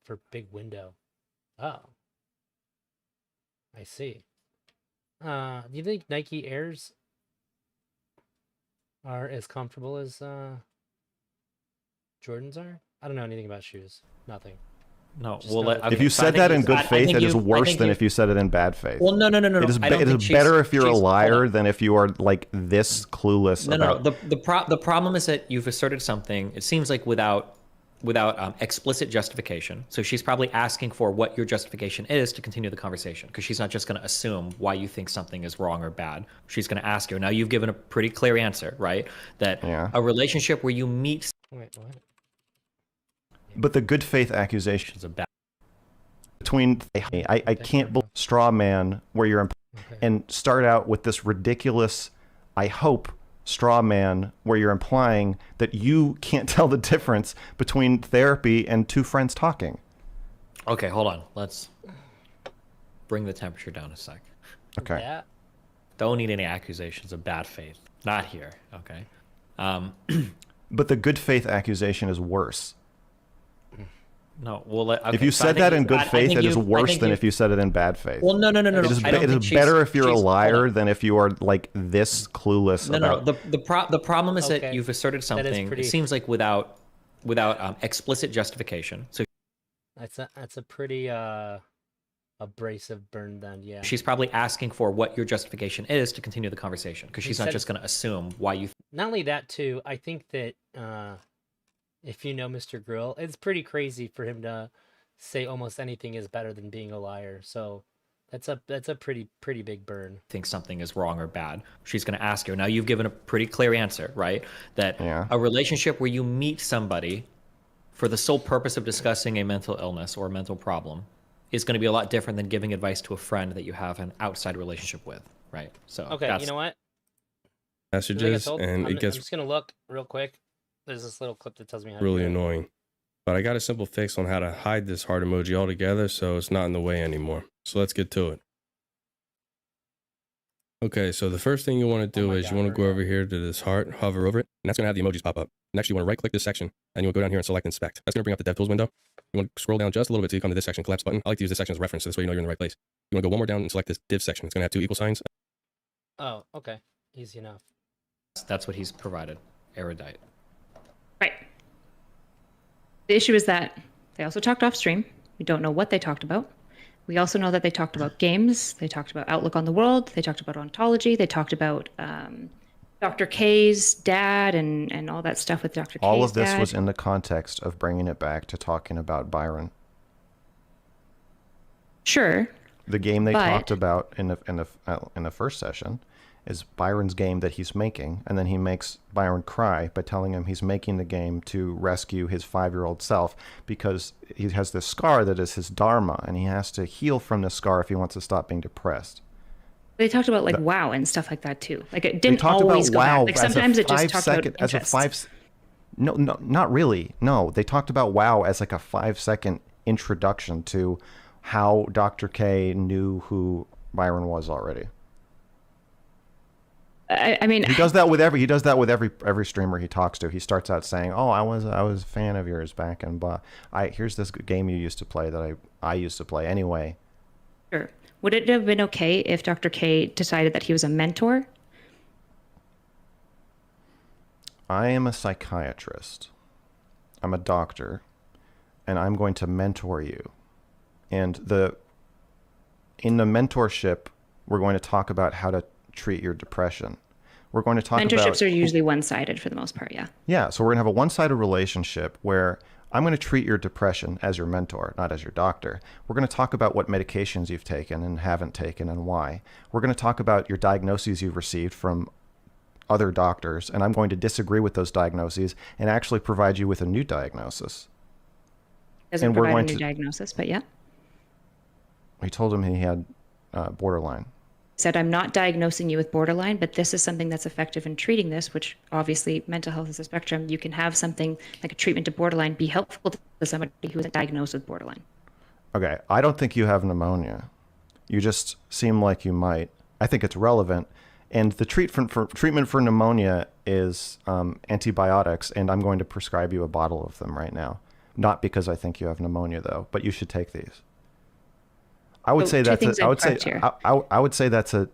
for big window. Oh. I see. Do you think Nike Airs are as comfortable as Jordans are? I don't know anything about shoes. Nothing. No, Just well, know- okay, If you so I said think that in you- good I faith, think it is you- I worse think than you- if you said it in bad faith. Well, no. It is, I don't it think is she's- better if you're a she's- hold liar on. than if you are like this clueless No. about. The problem is that you've asserted something. It seems like without explicit justification. So she's probably asking for what your justification is to continue the conversation, because she's not just going to assume why you think something is wrong or bad. She's going to ask you. Now you've given a pretty clear answer, right? That a relationship where you meet Wait, what? But the good faith accusation is a bad. between I can't believe straw man where you're Okay. and start out with this ridiculous, I hope, straw man where you're implying that you can't tell the difference between therapy and two friends talking. Okay, hold on. Let's bring the temperature down a sec. Okay. Yeah. Don't need any accusations of bad faith. Not here, okay? But the good faith accusation is worse. No, well, okay, If you so I said think that you- in good I faith, think it is you- I worse think than you- if you said it in bad faith. Well, no. It is, I don't it think is she's- better if you're a she's- hold liar on. than if you are like this clueless No. about. The problem is that Okay. you've asserted That is something. pretty- It seems like without explicit justification. So That's a pretty abrasive burn then, yeah. She's probably asking for what your justification is to continue the conversation, because He she's not said just going to assume why you. Not only that too, I think that if you know Mrgirl, it's pretty crazy for him to say almost anything is better than being a liar. So that's a pretty big burn. Think something is wrong or bad. She's going to ask you. Now you've given a pretty clear answer, right? That Yeah. a relationship where you meet somebody for the sole purpose of discussing a mental illness or a mental problem is going to be a lot different than giving advice to a friend that you have an outside relationship with, right? So Okay, you know what? Messages, and I'm it gets just gonna look real quick. There's this little clip that tells me how to really do it. annoying. But I got a simple fix on how to hide this heart emoji altogether so it's not in the way anymore. So let's get to it. Okay, so the first thing you want to do is you want to go over here to this heart, hover over it, and that's going to have the emojis pop up. Next, you want to right click this section, and you want to go down here and select inspect. That's going to bring up the DevTools window. You want to scroll down just a little bit till you come to this section, collapse button. I like to use this section as a reference, so this way you know you're in the right place. You want to go one more down and select this div section. It's going to have 2 equal signs. Oh, okay. Easy enough. That's what he's provided, Erudite. Right. The issue is that they also talked off stream. We don't know what they talked about. We also know that they talked about games. They talked about outlook on the world. They talked about ontology. They talked about Dr. K's dad and all that stuff with Dr. K's All of this dad. was in the context of bringing it back to talking about Byron. Sure. The game they But- talked about in the first session is Byron's game that he's making, and then he makes Byron cry by telling him he's making the game to rescue his 5-year-old self because he has this scar that is his dharma, and he has to heal from the scar if he wants to stop being depressed. They talked about like WoW and stuff like that too. Like it They didn't talked always about go WoW back. Like as a sometimes it just talked 5-second, about as a interests. no, not really. No, they talked about WoW as like a 5-second introduction to how Dr. K knew who Byron was already. I mean, He does that with every streamer he talks to. He starts out saying, "Oh, I was a fan of yours back in blah. Here's this game you used to play that I used to play anyway." sure. Would it have been okay if Dr. K decided that he was a mentor? I am a psychiatrist. I'm a doctor, and I'm going to mentor you. And in the mentorship, we're going to talk about how to treat your depression. We're going to talk about Mentorships are usually one-sided for the most part, yeah. Yeah, so we're going to have a one-sided relationship where I'm going to treat your depression as your mentor, not as your doctor. We're going to talk about what medications you've taken and haven't taken and why. We're going to talk about your diagnoses you've received from other doctors, and I'm going to disagree with those diagnoses and actually provide you with a new diagnosis. Doesn't And we're provide a going new to- diagnosis, but yeah. He told him he had borderline. Said, I'm not diagnosing you with borderline, but this is something that's effective in treating this, which obviously mental health is a spectrum. You can have something like a treatment to borderline be helpful to somebody who isn't diagnosed with borderline. Okay, I don't think you have pneumonia. You just seem like you might. I think it's relevant. And the treatment for pneumonia is antibiotics, and I'm going to prescribe you a bottle of them right now. Not because I think you have pneumonia, though, but you should take these. I would So say two that's things I would say I'd correct here. I would say that's a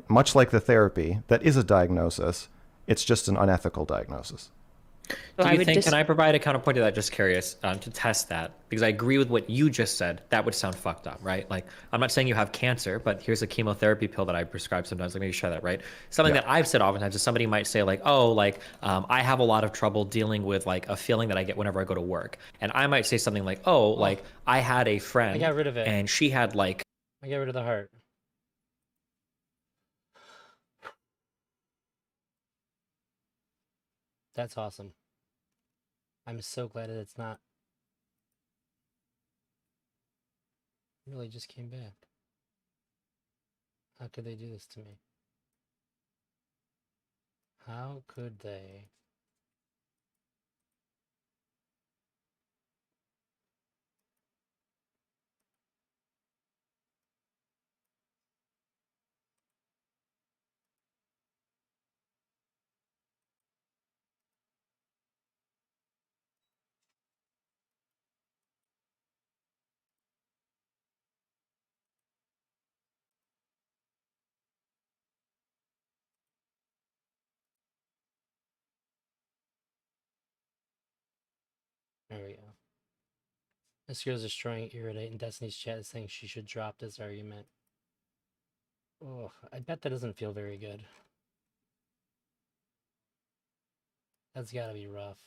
much like the therapy that is a diagnosis. It's just an unethical diagnosis. So Do I you would think, just, can I provide a counterpoint to that? Just curious to test that, because I agree with what you just said. That would sound fucked up, right? Like, I'm not saying you have cancer, but here's a chemotherapy pill that I prescribe sometimes. Let me try that, right? Something Yeah. that I've said oftentimes is somebody might say like, oh, like, I have a lot of trouble dealing with like a feeling that I get whenever I go to work. And I might say something like, oh, like I had a friend I got rid of it. and she had like, I get rid of the heart. That's awesome. I'm so glad that it's not. It really just came back. How could they do this to me? How could they? There we go. This girl's destroying Erudite, and Destiny's chat is saying she should drop this argument. Oh, I bet that doesn't feel very good. That's gotta be rough.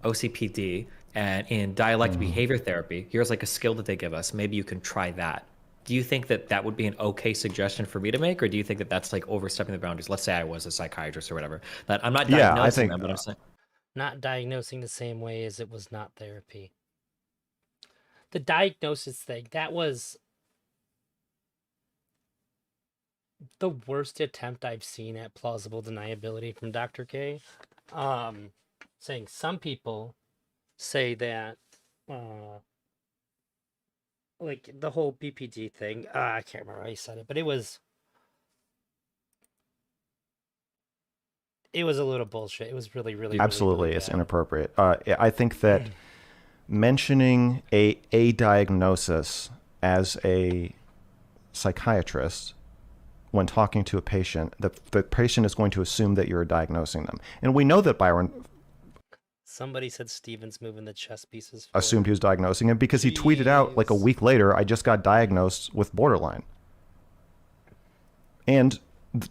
OCPD and in dialectic behavior therapy, here's like a skill that they give us. Maybe you can try that. Do you think that that would be an okay suggestion for me to make, or do you think that that's like overstepping the boundaries? Let's say I was a psychiatrist or whatever. That I'm not diagnosing Yeah, I think them, but I'm saying Not diagnosing the same way as it was not therapy. The diagnosis thing, that was the worst attempt I've seen at plausible deniability from Dr. K. Saying some people say that, like the whole BPD thing, I can't remember how he said it, but it was a little bullshit. It was really absolutely really it's bad. inappropriate. I think that mentioning a diagnosis as a psychiatrist when talking to a patient, the patient is going to assume that you're diagnosing them. And we know that Byron Somebody said Steven's moving the chess pieces forward. assumed he was diagnosing him because he tweeted out like a Jeez. week later, I just got diagnosed with borderline. And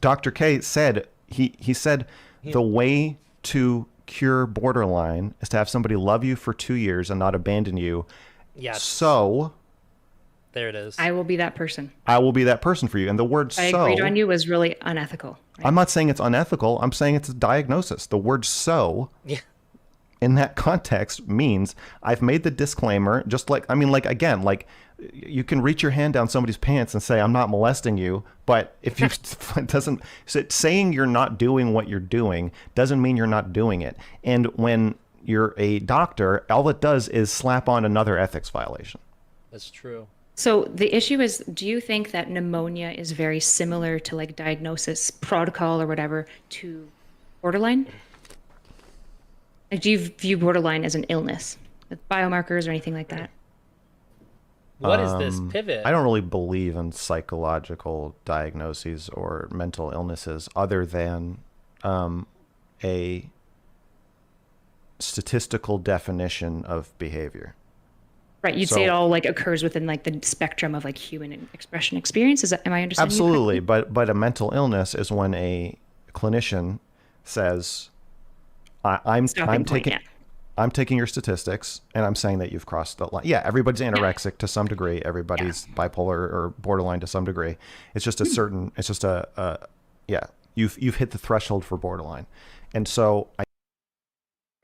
Dr. K said, he said the way to cure borderline is to have somebody love you for 2 years and not abandon you. Yes. So There it is. I will be that person. I will be that person for you. And the word I so, agreed on you was really unethical. Right? I'm not saying it's unethical. I'm saying it's a diagnosis. The word so Yeah. in that context means I've made the disclaimer, just like, I mean, like, again, like you can reach your hand down somebody's pants and say, I'm not molesting you. But if you, it doesn't, saying you're not doing what you're doing doesn't mean you're not doing it. And when you're a doctor, all it does is slap on another ethics violation. That's true. So the issue is, do you think that pneumonia is very similar to like diagnosis protocol or whatever to borderline? Like, do you view borderline as an illness with biomarkers or anything like that? What is this pivot? I don't really believe in psychological diagnoses or mental illnesses other than a statistical definition of behavior. Right, you'd So- say it all like occurs within like the spectrum of like human expression experience. Is that, am I understanding you Absolutely, correctly? but a mental illness is when a clinician says, I'm Stopping point, taking yeah. I'm taking your statistics and I'm saying that you've crossed the line. Yeah, everybody's anorexic to some degree. Everybody's bipolar or borderline to some degree. It's just a certain. It's just yeah. You've hit the threshold for borderline, and so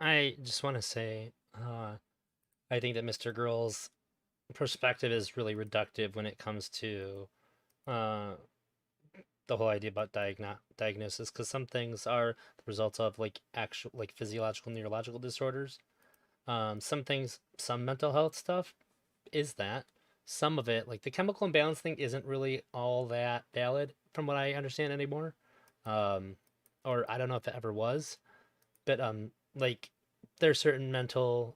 I just want to say, I think that Mrgirl's perspective is really reductive when it comes to the whole idea about diagnosis, because some things are the results of like actual like physiological neurological disorders. Some things, some mental health stuff is that. Some of it, like the chemical imbalance thing, isn't really all that valid from what I understand anymore. Or I don't know if it ever was, but like there's certain mental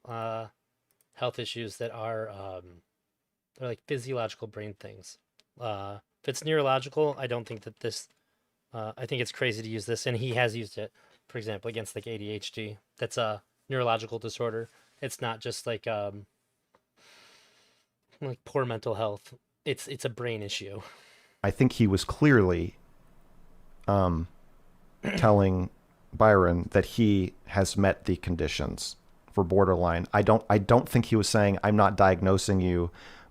health issues that are they're like physiological brain things. If it's neurological, I don't think that this. I think it's crazy to use this, and he has used it, for example, against like ADHD. That's a neurological disorder. It's not just like poor mental health. It's a brain issue. I think he was clearly telling Byron that he has met the conditions for borderline. I don't think he was saying I'm not diagnosing you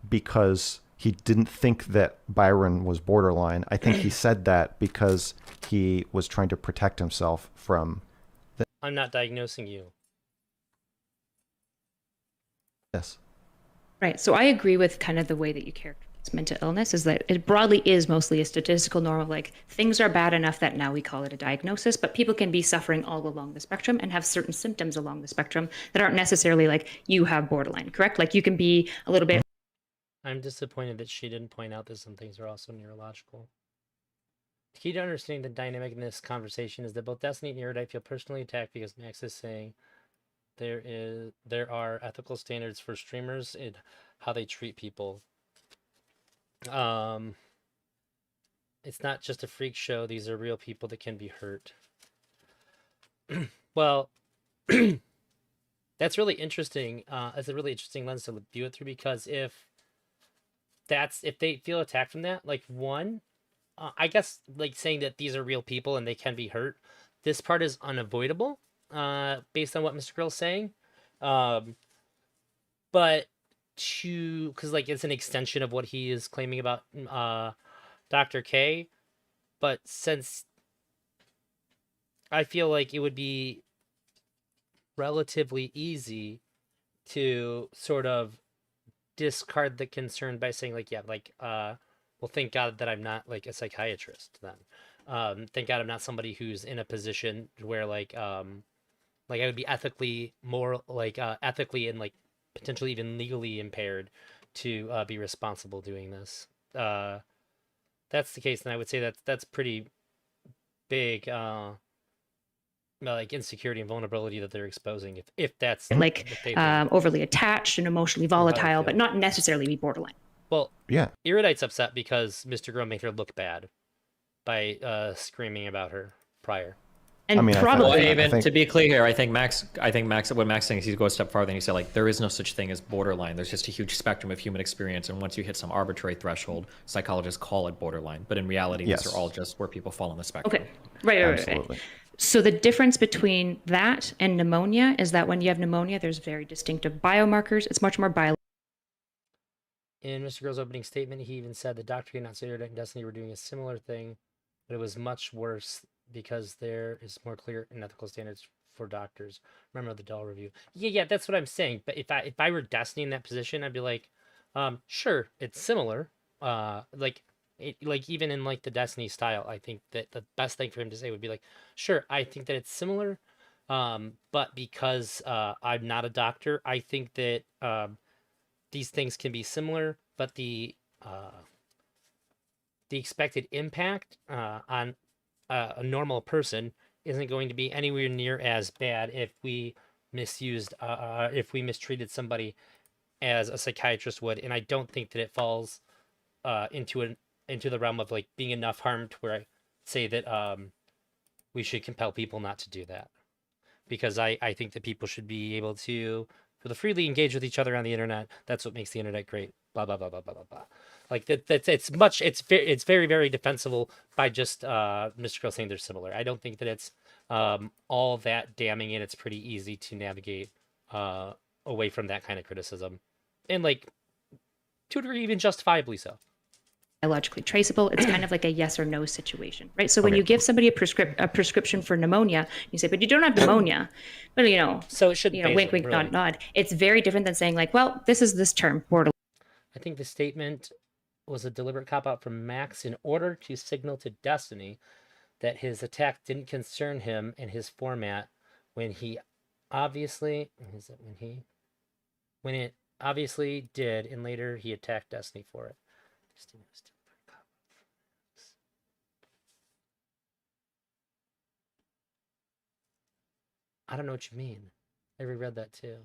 because he didn't think that Byron was borderline. I think he said that because he was trying to protect himself from I'm not diagnosing you. this. Right. So I agree with kind of the way that you characterize mental illness is that it broadly is mostly a statistical normal, like things are bad enough that now we call it a diagnosis, but people can be suffering all along the spectrum and have certain symptoms along the spectrum that aren't necessarily like you have borderline, correct? Like you can be a little bit. I'm disappointed that she didn't point out that some things are also neurological. The key to understanding the dynamic in this conversation is that both Destiny and Erudite feel personally attacked because Max is saying there are ethical standards for streamers in how they treat people. It's not just a freak show. These are real people that can be hurt. Well, That's really interesting. It's a really interesting lens to view it through, because if they feel attacked from that, like, one, I guess, like, saying that these are real people and they can be hurt, this part is unavoidable, based on what Mr. Grill's saying. Um, but because, like, it's an extension of what he is claiming about Dr. K, but since I feel like it would be relatively easy to sort of discard the concern by saying, like, yeah, like, well, thank God that I'm not, like, a psychiatrist then. Thank God I'm not somebody who's in a position where, like, I would be ethically more, like, ethically and, like, potentially even legally impaired to be responsible doing this. That's the case, then I would say that's pretty big, like, insecurity and vulnerability that they're exposing, if that's like if they think. overly attached and emotionally how they volatile, but feel. not necessarily be borderline. Well, Yeah. Erudite's upset because Mr. Girl made her look bad by screaming about her prior. And I mean, I think- probably Well, I even think- to be clear here, I think Max, what Max is saying is he goes a step farther and he said, like, there is no such thing as borderline. There's just a huge spectrum of human experience, and once you hit some arbitrary threshold, psychologists call it borderline. But in reality, Yes. these are all just where people fall on the spectrum. okay, right. Absolutely. So the difference between that and pneumonia is that when you have pneumonia, there's very distinctive biomarkers. It's much more biological. In Mr. Girl's opening statement, he even said that Dr. K, not Erudite, and Destiny were doing a similar thing, but it was much worse because there is more clear and ethical standards for doctors. Remember the doll review? Yeah, that's what I'm saying. But if I were Destiny in that position, I'd be like, sure, it's similar. Like, like, even in, like, the Destiny style, I think that the best thing for him to say would be like, sure, I think that it's similar, but because I'm not a doctor, I think that these things can be similar, but the expected impact on a normal person isn't going to be anywhere near as bad if we mistreated somebody as a psychiatrist would. And I don't think that it falls into the realm of, like, being enough harm to where I say that we should compel people not to do that, because I think that people should be able to freely engage with each other on the internet. That's what makes the internet great. Blah blah blah blah blah blah blah. Like, it's very, very defensible by just Mr. Girl saying they're similar. I don't think that it's all that damning, and it's pretty easy to navigate away from that kind of criticism, and, like, to a degree even justifiably so. Biologically traceable. It's kind of like a yes or no situation, right? So when Okay. you give somebody a prescription for pneumonia, you say, but you don't have pneumonia. But So it should, wink, wink, nod, nod. It's very different than saying, like, well, this is this term, borderline. I think the statement was a deliberate cop-out from Max in order to signal to Destiny that his attack didn't concern him and his format when it obviously did, and later he attacked Destiny for it. I don't know what you mean. I reread that too.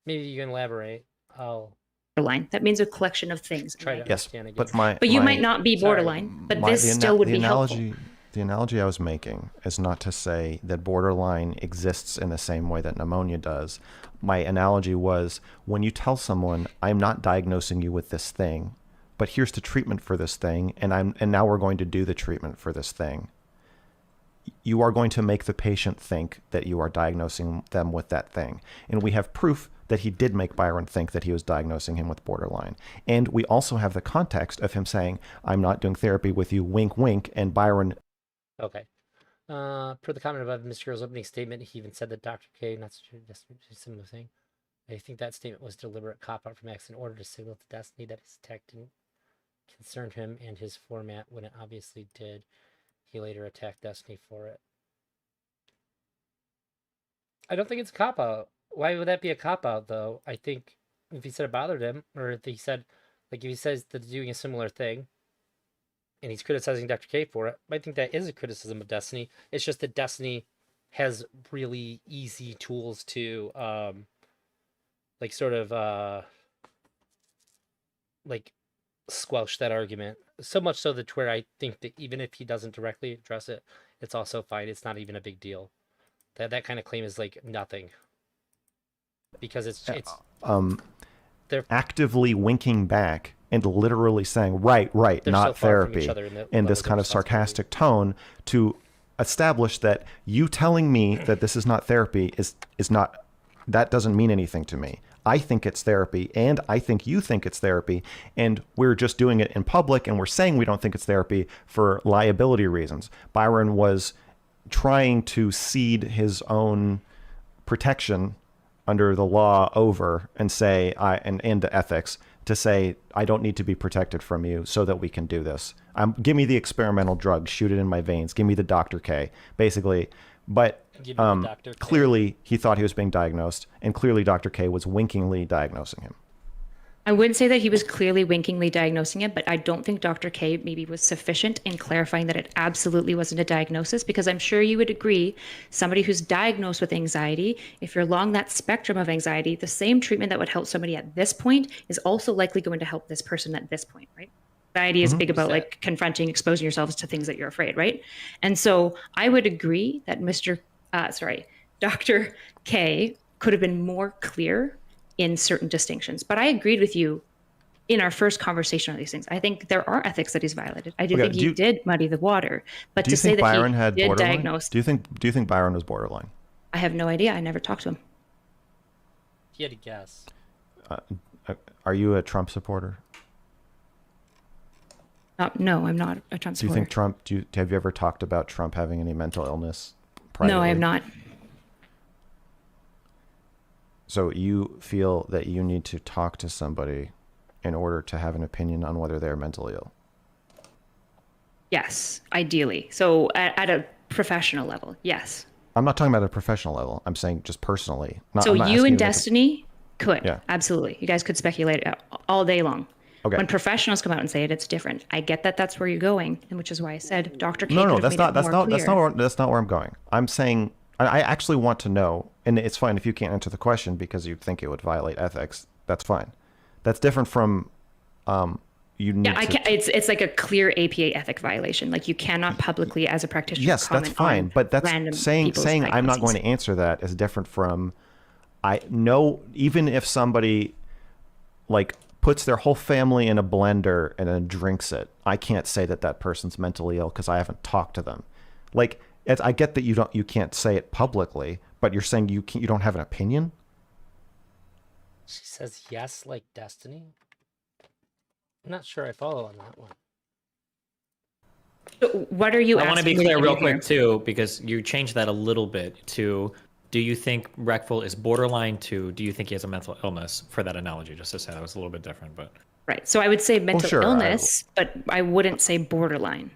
Maybe you can elaborate. I'll Borderline. That means a collection of things. try to Yes, understand again. but you my- might not be Sorry. borderline, but my- this the ana- still would the be analogy, helpful. The analogy I was making is not to say that borderline exists in the same way that pneumonia does. My analogy was, when you tell someone, I'm not diagnosing you with this thing, but here's the treatment for this thing, and now we're going to do the treatment for this thing. You are going to make the patient think that you are diagnosing them with that thing. And we have proof that he did make Byron think that he was diagnosing him with borderline. And we also have the context of him saying, I'm not doing therapy with you, wink, wink, and Byron... Okay. Per the comment above Mr. Girl's opening statement, he even said that Dr. K, not a similar thing. I think that statement was deliberate cop-out from Max in order to signal to Destiny that his attack didn't concern him and his format when it obviously did. He later attacked Destiny for it. I don't think it's a cop-out. Why would that be a cop-out, though? I think if he said it bothered him, or if he said, like, if he says that they're doing a similar thing, and he's criticizing Dr. K for it, I think that is a criticism of Destiny. It's just that Destiny has really easy tools to, like, sort of, like, squelch that argument. So much so that where I think that even if he doesn't directly address it, it's also fine. It's not even a big deal. That kind of claim is like nothing. Because it's they're actively winking back and literally saying, right, They're not so far from each therapy, other in the in levels this of kind of responsibility. sarcastic tone to establish that you telling me that this is not therapy is not, that doesn't mean anything to me. I think it's therapy, and I think you think it's therapy, and we're just doing it in public, and we're saying we don't think it's therapy for liability reasons. Byron was trying to cede his own protection under the law over and say, and into ethics, to say, I don't need to be protected from you so that we can do this. Give me the experimental drug, shoot it in my veins, give me the Dr. K, basically. But Give me the Dr. K. clearly he thought he was being diagnosed, and clearly Dr. K was winkingly diagnosing him. I wouldn't say that he was clearly winkingly diagnosing it, but I don't think Dr. K maybe was sufficient in clarifying that it absolutely wasn't a diagnosis, because I'm sure you would agree, somebody who's diagnosed with anxiety, if you're along that spectrum of anxiety, the same treatment that would help somebody at this point is also likely going to help this person at this point, right? Anxiety is big about like confronting, exposing yourselves to things that you're afraid, right? And so I would agree that Dr. K could have been more clear in certain distinctions. But I agreed with you in our first conversation on these things. I think there are ethics that he's violated. I do think he did muddy the water. But to say that Byron he had did borderline? diagnose, Do you think Byron was borderline? I have no idea. I never talked to him. He had a guess. Are you a Trump supporter? No, I'm not a Trump Do you supporter. think Trump? Have you ever talked about Trump having any mental illness privately? No, I have not. So you feel that you need to talk to somebody in order to have an opinion on whether they're mentally ill? Yes, ideally. So at a professional level, yes. I'm not talking about a professional level. I'm saying just personally. So I'm not you asking and to make Destiny could. Yeah. Absolutely. You guys could speculate all day long. Okay. When professionals come out and say it, it's different. I get that that's where you're going, and which is why I said Dr. K. No, could have that's made it more clear. that's not where I'm going. I'm saying I actually want to know, and it's fine if you can't answer the question because you think it would violate ethics. That's fine. That's different from you need Yeah, it's like a clear APA ethic violation. Like you cannot publicly, as a practitioner, Yes, that's comment fine, on but that's random saying people's I'm not going diagnoses. to answer that is different from I know, even if somebody like puts their whole family in a blender and then drinks it, I can't say that that person's mentally ill because I haven't talked to them. Like I get that you can't say it publicly, but you're saying you don't have an opinion. She says yes, like Destiny. I'm not sure I follow on that one. So what are you I want to be asking clear me real here? quick too, because you changed that a little bit to, do you think Mrgirl is borderline, to do you think he has a mental illness, for that analogy, just to say that was a little bit different, but. Right. So I would say mental sure, illness, but I wouldn't say borderline.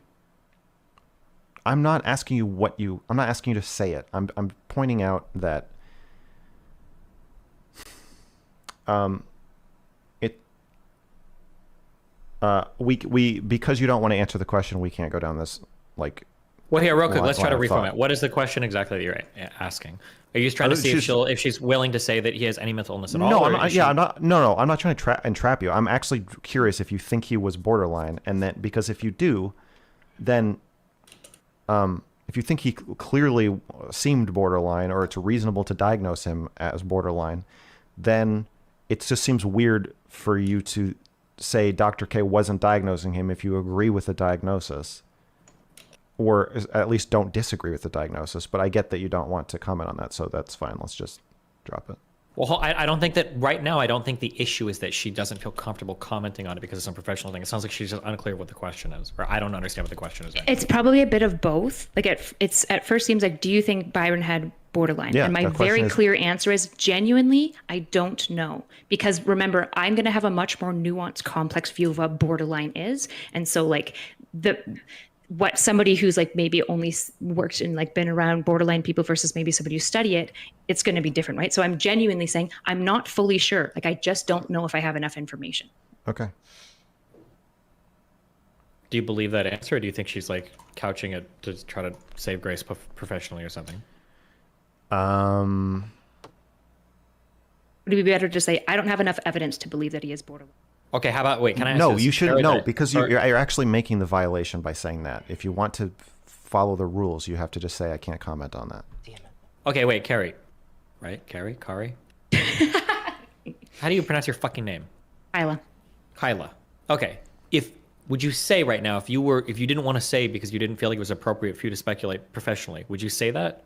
I'm not asking you I'm not asking you to say it. I'm pointing out that we because you don't want to answer the question, we can't go down this like. Well, here, real quick, let's try to line of reform thought. it. What is the question exactly that you're asking? Are you just trying to see if she's willing to say that he has any mental illness at all? No, or I'm not, is she- I'm not. No, I'm not trying to entrap you. I'm actually curious if you think he was borderline, and then because if you do, then, if you think he clearly seemed borderline, or it's reasonable to diagnose him as borderline, then it just seems weird for you to say Dr. K wasn't diagnosing him if you agree with the diagnosis, or at least don't disagree with the diagnosis. But I get that you don't want to comment on that, so that's fine. Let's just drop it. Well, I don't think that right now, I don't think the issue is that she doesn't feel comfortable commenting on it because it's a professional thing. It sounds like she's just unclear what the question is, or I don't understand what the question is. It's probably a bit of both. Like it's at first seems like, do you think Byron had borderline? Yeah, and my the question very is- clear answer is genuinely, I don't know. Because remember, I'm going to have a much more nuanced, complex view of what borderline is. And so like what somebody who's like maybe only worked in like been around borderline people versus maybe somebody who study it, it's going to be different, right? So I'm genuinely saying I'm not fully sure. Like I just don't know if I have enough information. Okay. Do you believe that answer, or do you think she's like couching it to try to save grace professionally or something? Would it be better to say I don't have enough evidence to believe that he is borderline? Okay, how about, wait, can I ask No, this? you should Erudite, no, because or- you're actually making the violation by saying that. If you want to follow the rules, you have to just say I can't comment on that. Damn it. Okay, wait, Carrie. Right? Carrie? Kari? How do you pronounce your fucking name? Kyla. Kyla. Okay. Would you say right now, if you didn't want to say because you didn't feel like it was appropriate for you to speculate professionally, would you say that?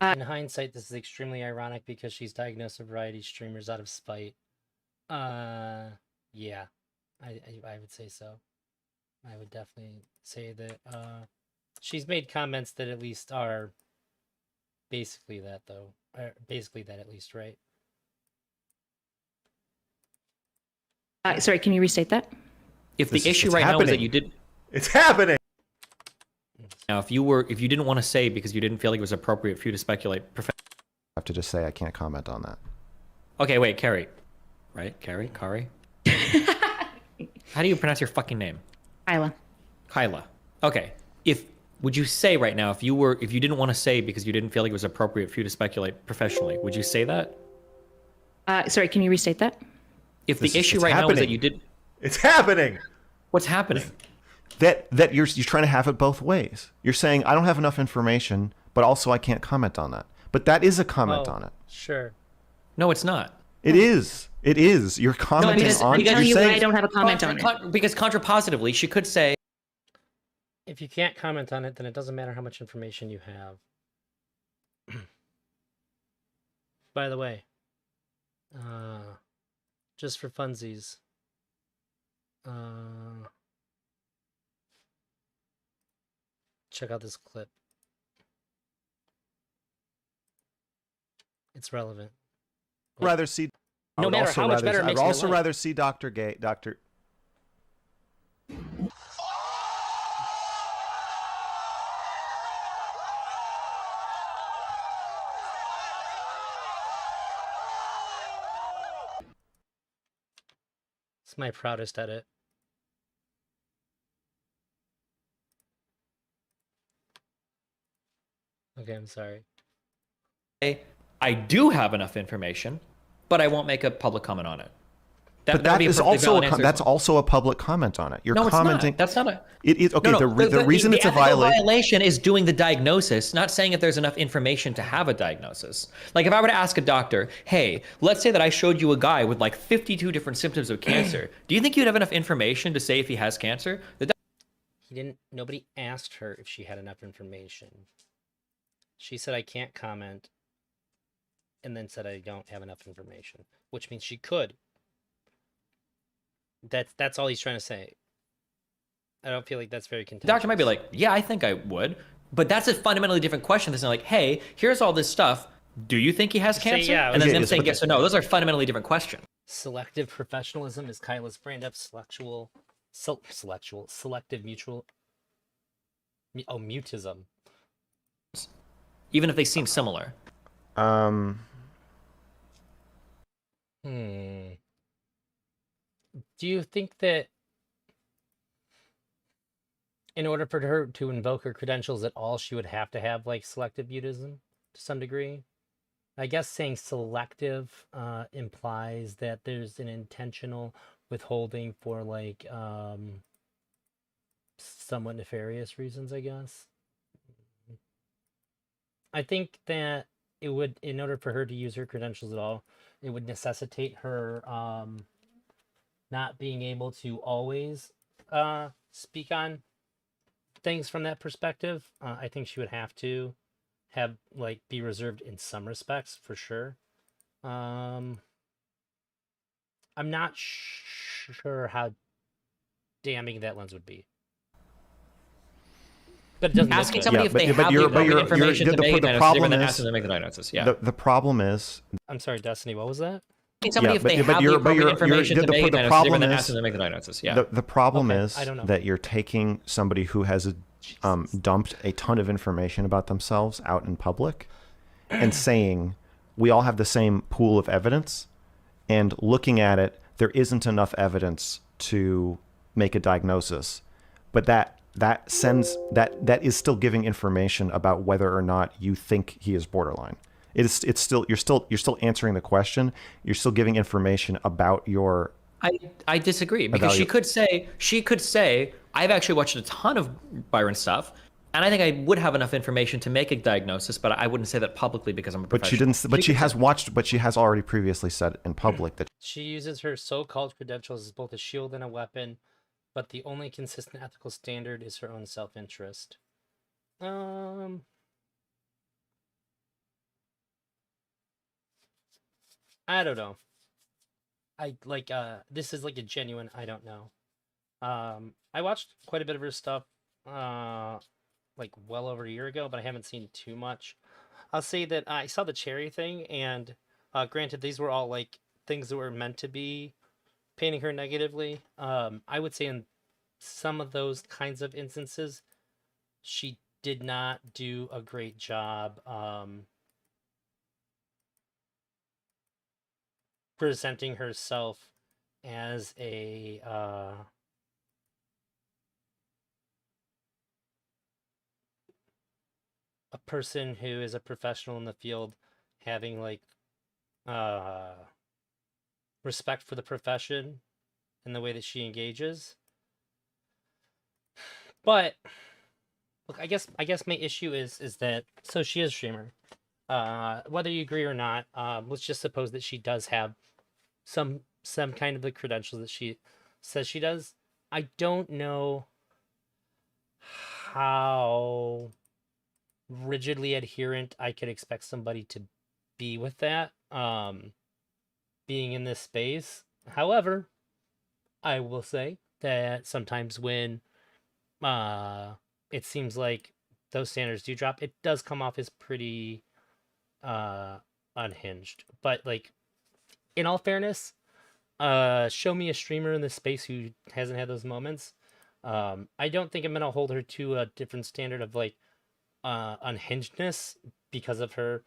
In hindsight, this is extremely ironic because she's diagnosed with variety streamers out of spite. Yeah, I would say so. I would definitely say that she's made comments that at least are basically that, though. Basically that at least, right? Sorry, can you restate that? If the It's issue right now is that happening. you did It's happening. now, if you didn't want to say because you didn't feel like it was appropriate for you to speculate I have to just say I can't comment on that. Okay, wait, Carrie. Right? Carrie? Kari? How do you pronounce your fucking name? Kyla. Kyla. Okay. Would you say right now, if you didn't want to say because you didn't feel like it was appropriate for you to speculate professionally, would you say that? Sorry, can you restate that? If the It's issue right now is that happening. you did, It's happening. what's happening? That you're trying to have it both ways. You're saying I don't have enough information, but also I can't comment on that. But that is a comment on it. Sure. No, it's not. It is. It is. You're commenting because on. I'm You're telling you saying why I don't have a comment on it. Because contrapositively, she could say, If you can't comment on it, then it doesn't matter how much information you have. By the way, just for funsies, check out this clip. It's relevant. I'd rather see. No matter how much better it I'd makes your also life. rather see Dr. Gay. Dr. It's my proudest edit. Okay, I'm sorry. I do have enough information, but I won't make a public comment on it. But that would be a is perfectly also valid answer. that's also a public comment on it. You're No, it's commenting. not. That's not a. It is okay. No, no, The reason it's a ethical violation. violation is doing the diagnosis, not saying if there's enough information to have a diagnosis. Like if I were to ask a doctor, hey, let's say that I showed you a guy with like 52 different symptoms of cancer. Do you think you'd have enough information to say if he has cancer? Nobody asked her if she had enough information. She said, I can't comment, and then said, I don't have enough information, which means she could. That's all he's trying to say. I don't feel like that's very contentious. The doctor might be like, yeah, I think I would. But that's a fundamentally different question than saying like, hey, here's all this stuff. Do you think he has Say cancer? yeah, and then okay, them yes, saying but- yes or no. Those are fundamentally different questions. Selective professionalism is Kyla's brand of selective mutual. Oh, mutism. Even if they seem similar. Do you think that in order for her to invoke her credentials at all, she would have to have like selective mutism to some degree? I guess saying selective implies that there's an intentional withholding for like somewhat nefarious reasons, I guess. I think that it would, in order for her to use her credentials at all, it would necessitate her not being able to always speak on things from that perspective. I think she would have to have like be reserved in some respects for sure. I'm not sure how damning that lens would be. But it doesn't look Asking good. somebody Yeah, if they but have the you're- appropriate you're- information the to make a diagnosis is problem different than is- asking them to make the diagnosis. Yeah. The problem is I'm sorry, Destiny, what was that? Asking somebody yeah, if they but have the you're- appropriate information to the- make a the diagnosis is problem different than is- asking them to make the diagnosis. Yeah. the problem Okay, is I don't know. that you're taking somebody who has dumped a ton of information about themselves out in public and saying we all have the same pool of evidence, and looking at it, there isn't enough evidence to make a diagnosis, but that is still giving information about whether or not you think he is borderline. It's still you're still answering the question. You're still giving information about your. I disagree because she could say I've actually watched a ton of Byron stuff. And I think I would have enough information to make a diagnosis, but I wouldn't say that publicly because I'm a But she professional. didn't. But she has watched. But she has already previously said in public that She uses her so-called credentials as both a shield and a weapon, but the only consistent ethical standard is her own self-interest. I don't know. This is like a genuine I don't know. I watched quite a bit of her stuff like well over a year ago, but I haven't seen too much. I'll say that I saw the cherry thing, and granted, these were all like things that were meant to be painting her negatively. I would say in some of those kinds of instances, she did not do a great job presenting herself as a person who is a professional in the field, having like respect for the profession and the way that she engages. But look, I guess my issue is that so she is a streamer. Whether you agree or not, let's just suppose that she does have some kind of the credentials that she says she does. I don't know how rigidly adherent I could expect somebody to be with that, being in this space. However, I will say that sometimes when it seems like those standards do drop, it does come off as pretty unhinged. But like, in all fairness, show me a streamer in this space who hasn't had those moments. I don't think I'm gonna hold her to a different standard of like unhingedness because of her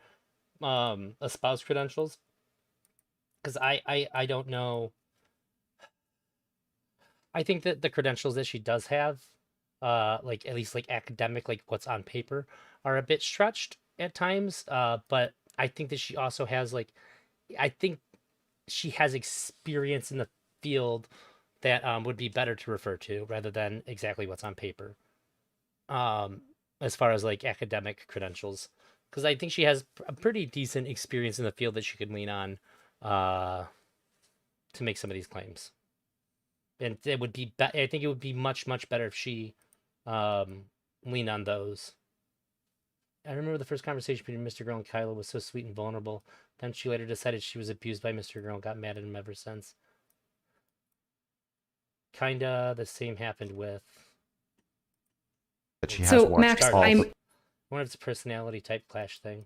espoused credentials, because I don't know. I think that the credentials that she does have, like at least like academic, like what's on paper, are a bit stretched at times. But I think that she also has like, I think she has experience in the field that would be better to refer to rather than exactly what's on paper. As far as like academic credentials, because I think she has a pretty decent experience in the field that she could lean on to make some of these claims. And it would be, I think it would be much better if she leaned on those. I remember the first conversation between Mrgirl and Kyla was so sweet and vulnerable. Then she later decided she was abused by Mrgirl and got mad at him ever since. Kinda the same happened with. she has So, watched Max, all. I'm One of its personality type clash thing.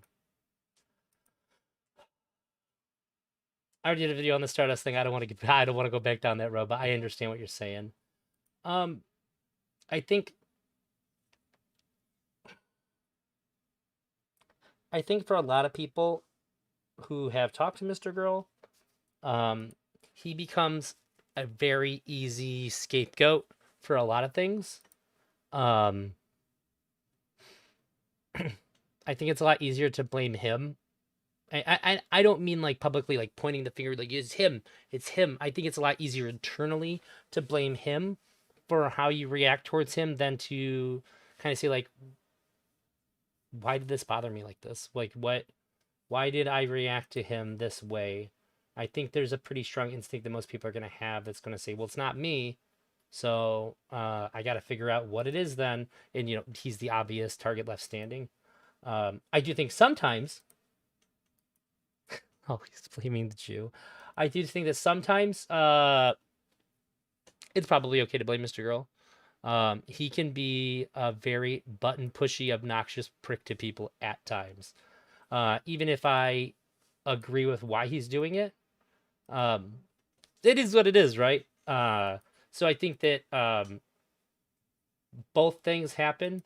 I already did a video on the Stardust thing. I don't want to go back down that road, but I understand what you're saying. I think for a lot of people who have talked to Mrgirl, he becomes a very easy scapegoat for a lot of things. I think it's a lot easier to blame him. I don't mean like publicly, like pointing the finger, like it's him. I think it's a lot easier internally to blame him for how you react towards him than to kind of say like, why did this bother me like this? Like why did I react to him this way? I think there's a pretty strong instinct that most people are going to have that's going to say, well, it's not me. So I got to figure out what it is then. And, you know, he's the obvious target left standing. I do think sometimes, oh, he's blaming the Jew. I do think that sometimes it's probably okay to blame Mrgirl. He can be a very button pushy, obnoxious prick to people at times. Even if I agree with why he's doing it, it is what it is, right? So I think that both things happen,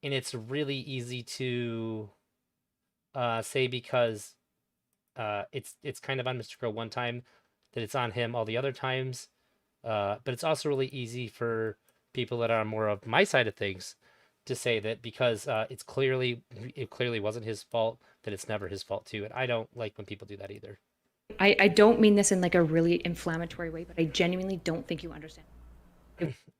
and it's really easy to say because it's kind of on Mrgirl one time that it's on him all the other times. But it's also really easy for people that are more of my side of things to say that because it clearly wasn't his fault, that it's never his fault too. And I don't like when people do that either. I don't mean this in like a really inflammatory way, but I genuinely don't think you understand.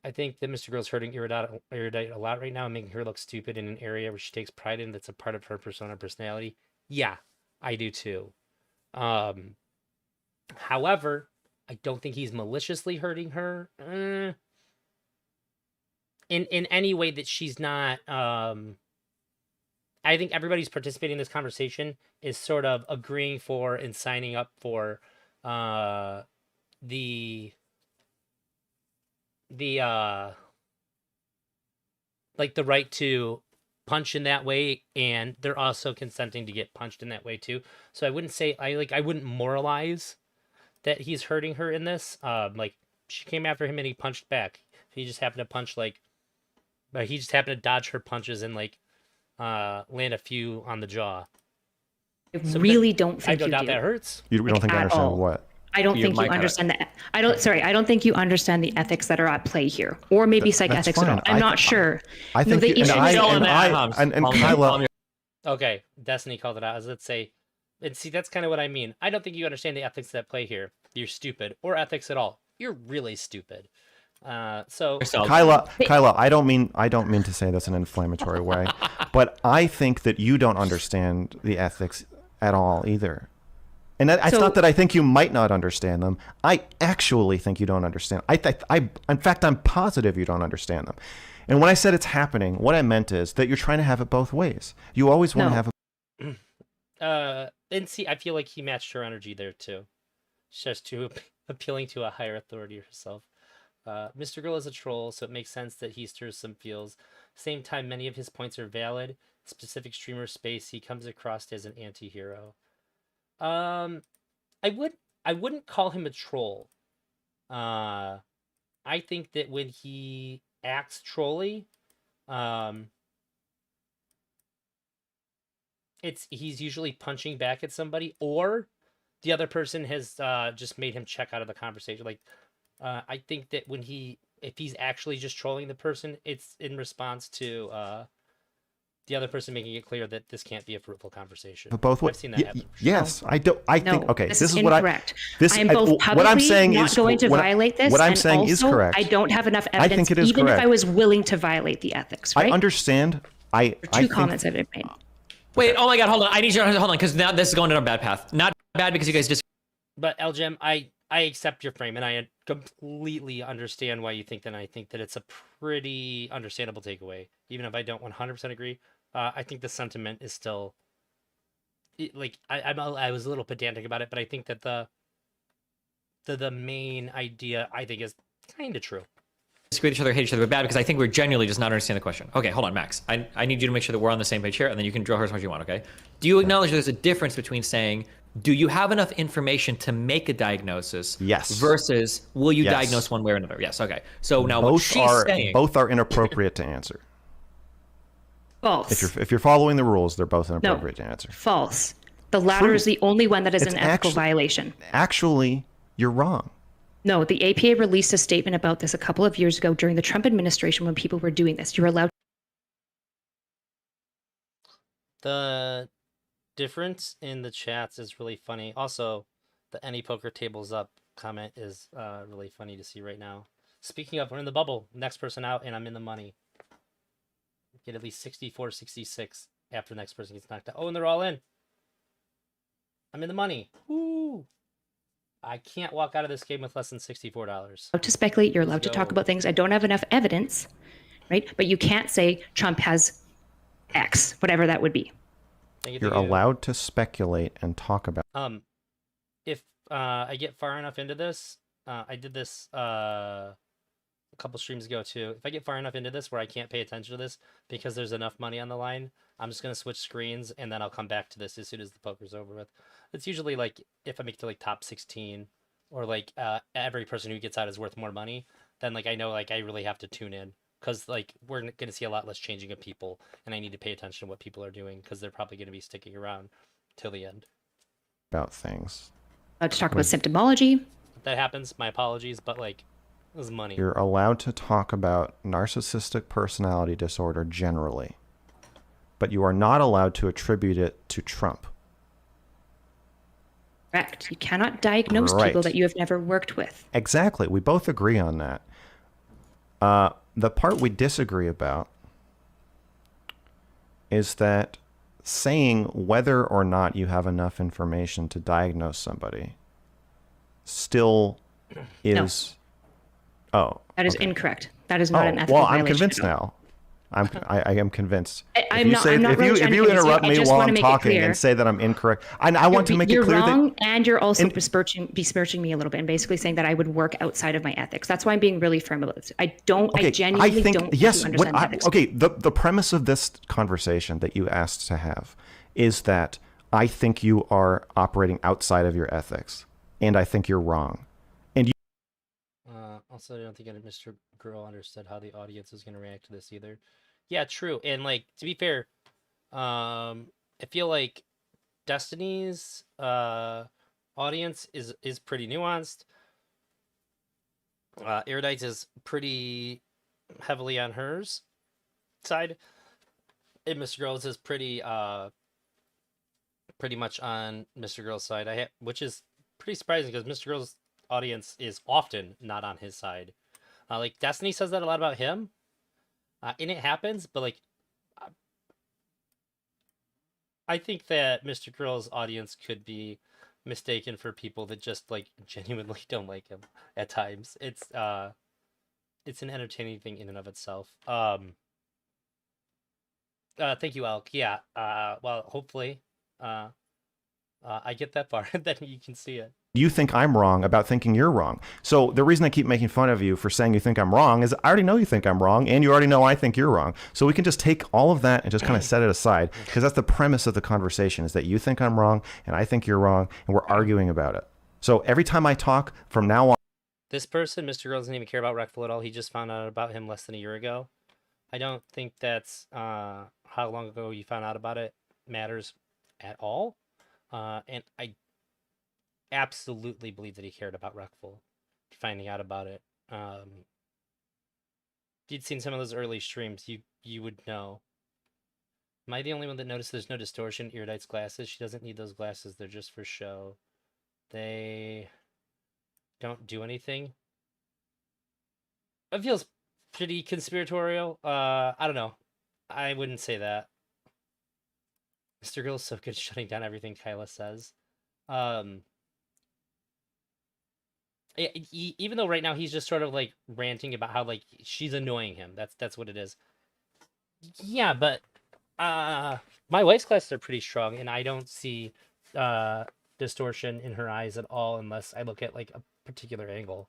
I think that Mr. Girl's hurting Erudite a lot right now and making her look stupid in an area where she takes pride in. That's a part of her persona and personality. Yeah, I do too. However, I don't think he's maliciously hurting her in any way that she's not. I think everybody's participating in this conversation is sort of agreeing for and signing up for the like the right to punch in that way, and they're also consenting to get punched in that way too. So I wouldn't say I wouldn't moralize that he's hurting her in this. Like she came after him and he punched back. He just happened to punch but he just happened to dodge her punches and land a few on the jaw. I really don't I think don't you doubt do. that hurts. You don't think I at understand all. what? I don't think you understand that. I don't think you understand the ethics that are at play here, or maybe psych That's ethics at all. fine. I'm not sure. I think the you, and issue I, is- and Kyla, Okay, Destiny called it out. Let's say, and see, that's kind of what I mean. I don't think you understand the ethics that play here. You're stupid, or ethics at all. You're really stupid. So Kyla, I don't mean to say this in an inflammatory way, but I think that you don't understand the ethics at all either. And it's not that I think you might not understand them. I actually think you don't understand. In fact, I'm positive you don't understand them. And when I said it's happening, what I meant is that you're trying to have it both ways. You always want to have a. And see, I feel like he matched her energy there too. She's just too appealing to a higher authority herself. Mr. Girl is a troll, so it makes sense that he stirs some feels. Same time, many of his points are valid. Specific streamer space, he comes across as an anti-hero. I wouldn't call him a troll. I think that when he acts trolly, he's usually punching back at somebody, or the other person has just made him check out of the conversation. Like, I think that if he's actually just trolling the person, it's in response to the other person making it clear that this can't be a fruitful conversation. But both ways. I've seen that happen. Yes, I don't. I think. Okay, this is is what incorrect. I am both publicly what I'm saying not is going to violate this. What I'm and saying also, is correct. I don't have enough evidence. I think it is even correct. if I was willing to violate the ethics. Right? I understand. I Two comments I've made. Wait, oh my god, hold on. I need you to hold on, because now this is going down a bad path. Not bad because you guys just. But LGM, I accept your frame, and I completely understand why you think that. And I think that it's a pretty understandable takeaway, even if I don't 100% agree. I think the sentiment is still, I was a little pedantic about it, but I think that the main idea I think is kind of true. Disagree with each other, hate each other, but bad because I think we're genuinely just not understanding the question. Okay, hold on, Max. I need you to make sure that we're on the same page here, and then you can drill her as much as you want, okay? Do you acknowledge there's a difference between saying, do you have enough information to make a diagnosis? Yes. Versus, will you Yes. diagnose one way or another? Yes, okay. So now what she's saying... Both are inappropriate to answer. False. If you're following the rules, they're both inappropriate to answer. False. The latter True. is the only one that is It's an ethical actually- violation. Actually, you're wrong. No, the APA released a statement about this a couple of years ago during the Trump administration when people were doing this. You're allowed. The difference in the chats is really funny. Also, the any poker tables up comment is really funny to see right now. Speaking of, we're in the bubble. Next person out, and I'm in the money. Get at least 64, 66 after the next person gets knocked out. Oh, and they're all in. I'm in the money. Woo! I can't walk out of this game with less than $64. To speculate, you're allowed to Let's talk go. about things. I don't have enough evidence, right? But you can't say Trump has X, whatever that would be. Thank you, You're thank you. allowed to speculate and talk about. If I get far enough into this, I did this a couple streams ago too. If I get far enough into this where I can't pay attention to this because there's enough money on the line, I'm just gonna switch screens and then I'll come back to this as soon as the poker's over with. It's usually like if I make it to like top 16 or like every person who gets out is worth more money, then like I know like I really have to tune in because like we're gonna see a lot less changing of people and I need to pay attention to what people are doing because they're probably gonna be sticking around till the end. Things. Allowed to talk about symptomology. If that happens, my apologies, but like it was money. You're allowed to talk about narcissistic personality disorder generally, but you are not allowed to attribute it to Trump. Correct. You cannot diagnose Right. people that you have never worked with. Exactly. We both agree on that. The part we disagree about is that saying whether or not you have enough information to diagnose somebody still is... Oh. That is okay. incorrect. That is not an ethical well, violation. I'm convinced at all. now. I am convinced. I'm not really trying to if you convince interrupt I me just while wanna I'm make it talking clear. and say that I'm incorrect, I want to make it You're clear wrong, that... and you're also besmirching me a little bit and basically saying that I would work outside of my ethics. That's why I'm being really firm about this. I genuinely don't think you understand ethics. Okay, the premise of this conversation that you asked to have is that I think you are operating outside of your ethics, and I think you're wrong. And you... Also, I don't think Mr. Girl understood how the audience was going to react to this either. Yeah, true. And like, to be fair, I feel like Destiny's audience is pretty nuanced. Erudite is pretty heavily on hers side, and Mr. Girl's is pretty much on Mr. Girl's side. Which is pretty surprising because Mr. Girl's audience is often not on his side. Like Destiny says that a lot about him, and it happens. But like, I think that Mr. Girl's audience could be mistaken for people that just like genuinely don't like him at times. It's an entertaining thing in and of itself. Thank you, Elk. Yeah. Well, hopefully, I get that far, then you can see it. You think I'm wrong about thinking you're wrong. So the reason I keep making fun of you for saying you think I'm wrong is I already know you think I'm wrong, and you already know I think you're wrong. So we can just take all of that and just kind of set it aside, because that's the premise of the conversation, is that you think I'm wrong and I think you're wrong, and we're arguing about it. So every time I talk from now on... This person, Mr. Girl, doesn't even care about Reckful at all. He just found out about him less than a year ago. I don't think that's how long ago you found out about it matters at all. And I absolutely believe that he cared about Reckful, finding out about it. If you'd seen some of those early streams, you would know. Am I the only one that noticed there's no distortion in Erudite's glasses? She doesn't need those glasses. They're just for show. They don't do anything. It feels pretty conspiratorial. I don't know. I wouldn't say that. Mr. Girl's so good at shutting down everything Kyla says. Even though right now he's just sort of like ranting about how like she's annoying him. That's what it is. Yeah, but my wife's glasses are pretty strong, and I don't see distortion in her eyes at all unless I look at like a particular angle.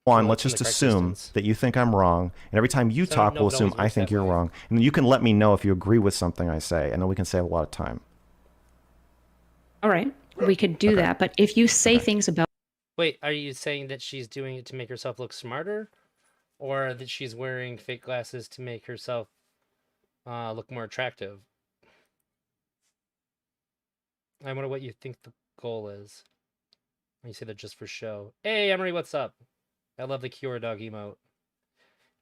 One, let's just assume that you think I'm wrong, and every time you talk, we'll assume I think you're wrong, and then you can let me know if you agree with something I say, and then we can save a lot of time. All right, we could do that, but if you say things about... Wait, are you saying that she's doing it to make herself look smarter, or that she's wearing fake glasses to make herself look more attractive? I wonder what you think the goal is. When you say they're just for show. Hey, Emery, what's up? I love the Cure Dog emote.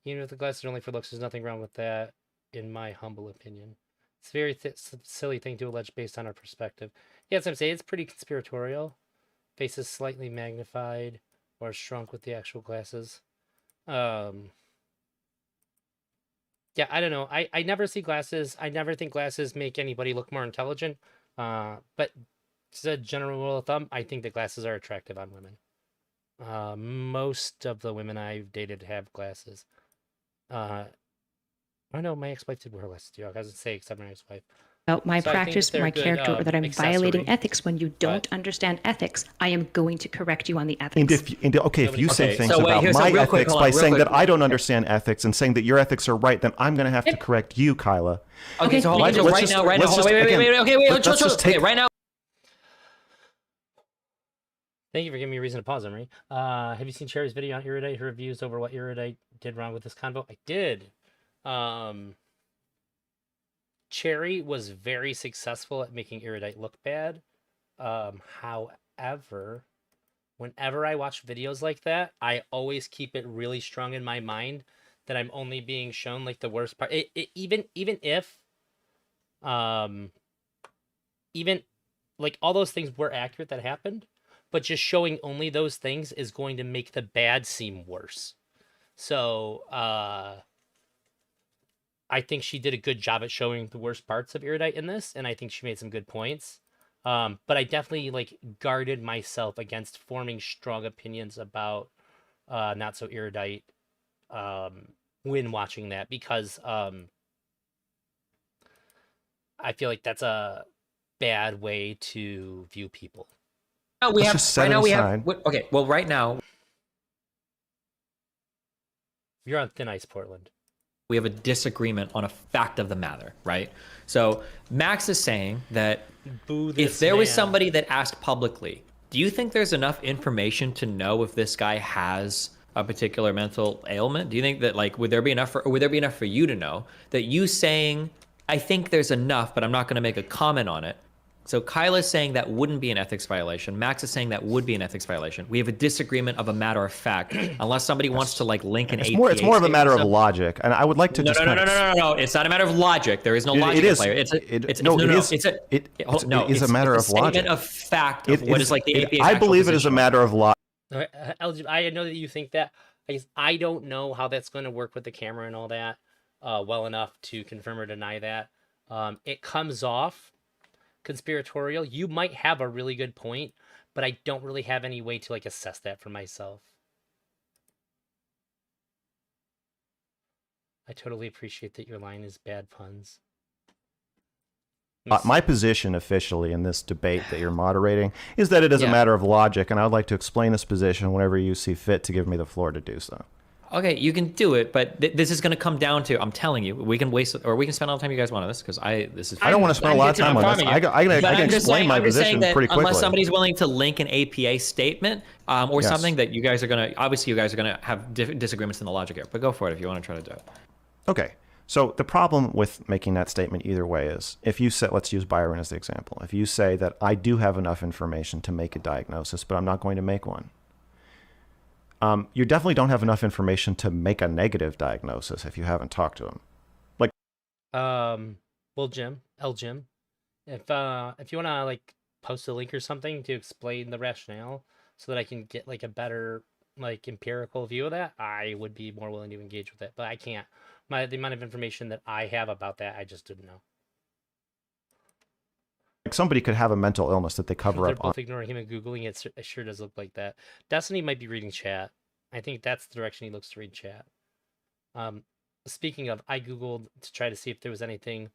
Even if the glasses are only for looks, there's nothing wrong with that, in my humble opinion. It's a very silly thing to allege based on our perspective. Yeah, that's what I'm saying. It's pretty conspiratorial. Face is slightly magnified or shrunk with the actual glasses. Yeah, I don't know. I never see glasses. I never think glasses make anybody look more intelligent. But as a general rule of thumb, I think that glasses are attractive on women. Most of the women I've dated have glasses. I know my ex-wife did wear glasses too. I wasn't say except my ex-wife. About my So I think practice, that they're my good, character, or that I'm violating accessory. ethics. When you don't understand ethics, I am going to correct you on the ethics. And if you say things so wait, about here's my a real quick, ethics hold by on, real saying quick. that I don't understand ethics and saying that your ethics are right, then I'm going to have to correct you, Kyla. Okay, so hold on. Let's So right just- now, right let's now, just- wait, again, okay, wait, let's chill. just take- Okay, right now. Thank you for giving me a reason to pause, Emery. Have you seen Cherry's video on Erudite? Her reviews over what Erudite did wrong with this convo? I did. Cherry was very successful at making Erudite look bad. However, whenever I watch videos like that, I always keep it really strong in my mind that I'm only being shown like the worst part. Even if even like all those things were accurate that happened, but just showing only those things is going to make the bad seem worse. So I think she did a good job at showing the worst parts of Erudite in this, and I think she made some good points. But I definitely like guarded myself against forming strong opinions about not so Erudite when watching that, because I feel like that's a bad way to view people. We Let's have just set right it now we aside. have okay. Well, right now You're on thin ice, Portland. we have a disagreement on a fact of the matter, right? So Max is saying that Boo if this there was man. somebody that asked publicly, do you think there's enough information to know if this guy has a particular mental ailment? Do you think that like would there be enough for you to know that you saying I think there's enough, but I'm not going to make a comment on it? So Kyla's saying that wouldn't be an ethics violation. Max is saying that would be an ethics violation. We have a disagreement of a matter of fact, unless somebody wants to like link an It's APA more of a matter of statement. logic, and I would like to No, just no, no, kind no, of no, no, no. It's not a matter of logic. There is no It- logic it is. at play. It is a It's matter a of logic. statement of fact of what is like the APA's I actual believe it is a position. matter of logic. I know that you think that. I guess I don't know how that's going to work with the camera and all that well enough to confirm or deny that. It comes off conspiratorial. You might have a really good point, but I don't really have any way to like assess that for myself. I totally appreciate that your line is bad puns. My position officially in this debate that you're moderating is that it is a Yeah. matter of logic, and I would like to explain this position whenever you see fit to give me the floor to do so. Okay, you can do it, but this is going to come down to, I'm telling you, we can waste, or we can spend all the time you guys want on this, because this is. I don't want to spend a lot of time on this. I can explain my position pretty quickly. Unless somebody's willing to link an APA statement or Yes. something that you guys are going to, obviously you guys are going to have disagreements in the logic here, but go for it if you want to try to do it. Okay. So the problem with making that statement either way is, if you say, let's use Byron as the example. If you say that I do have enough information to make a diagnosis, but I'm not going to make one, you definitely don't have enough information to make a negative diagnosis if you haven't talked to him. Like, well, Jim, if you want to like post a link or something to explain the rationale so that I can get like a better like empirical view of that, I would be more willing to engage with it, but I can't. The amount of information that I have about that, I just didn't know. somebody could have a mental illness that they cover They're up on. both ignoring him and Googling it. It sure does look like that. Destiny might be reading chat. I think that's the direction he looks to read chat. Speaking of, I Googled to try to see if there was anything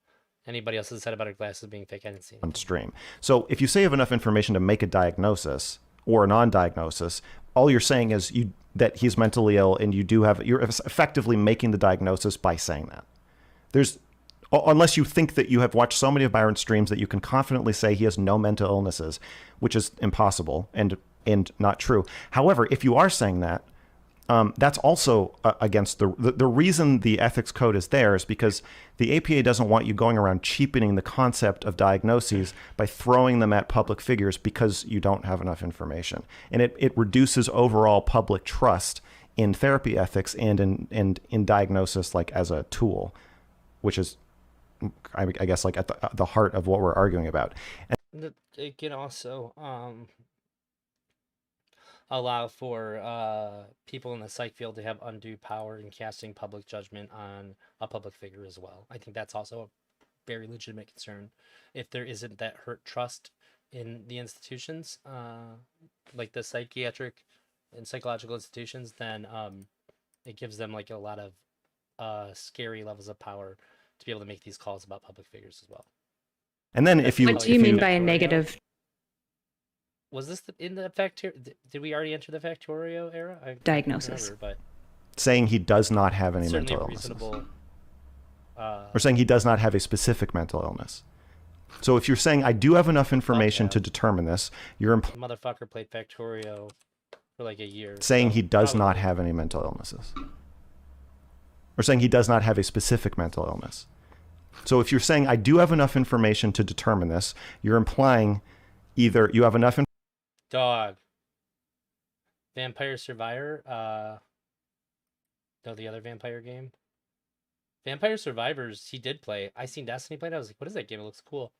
anybody else has said about her glasses being fake. I didn't see anything. On stream. So if you say you have enough information to make a diagnosis or a non-diagnosis, all you're saying is that he's mentally ill, and you're effectively making the diagnosis by saying that. Unless you think that you have watched so many of Byron's streams that you can confidently say he has no mental illnesses, which is impossible and not true. However, if you are saying that, that's also against the reason the ethics code is there is because the APA doesn't want you going around cheapening the concept of diagnoses by throwing them at public figures because you don't have enough information. And it reduces overall public trust in therapy ethics and in diagnosis like as a tool, which is, I guess, like at the heart of what we're arguing about. And it can also allow for people in the psych field to have undue power in casting public judgment on a public figure as well. I think that's also a very legitimate concern. If there isn't that hurt trust in the institutions, like the psychiatric and psychological institutions, then it gives them like a lot of scary levels of power to be able to make these calls about public figures as well. And then if you, What do you mean by a negative? Was this in the Factorio? Did we already enter the Factorio era? I Diagnosis. remember, but saying he does not have any certainly mental a illnesses. reasonable. Or saying he does not have a specific mental illness. So if you're saying I do have enough information Okay. to determine this, you're Motherfucker played Factorio for like a year. saying so he does not probably. have any mental illnesses. Or saying he does not have a specific mental illness. So if you're saying I do have enough information to determine this, you're implying either you have enough Dog. Vampire Survivor. No, the other vampire game. Vampire Survivors. He did play. I seen Destiny play it. I was like, what is that game? It looks cool.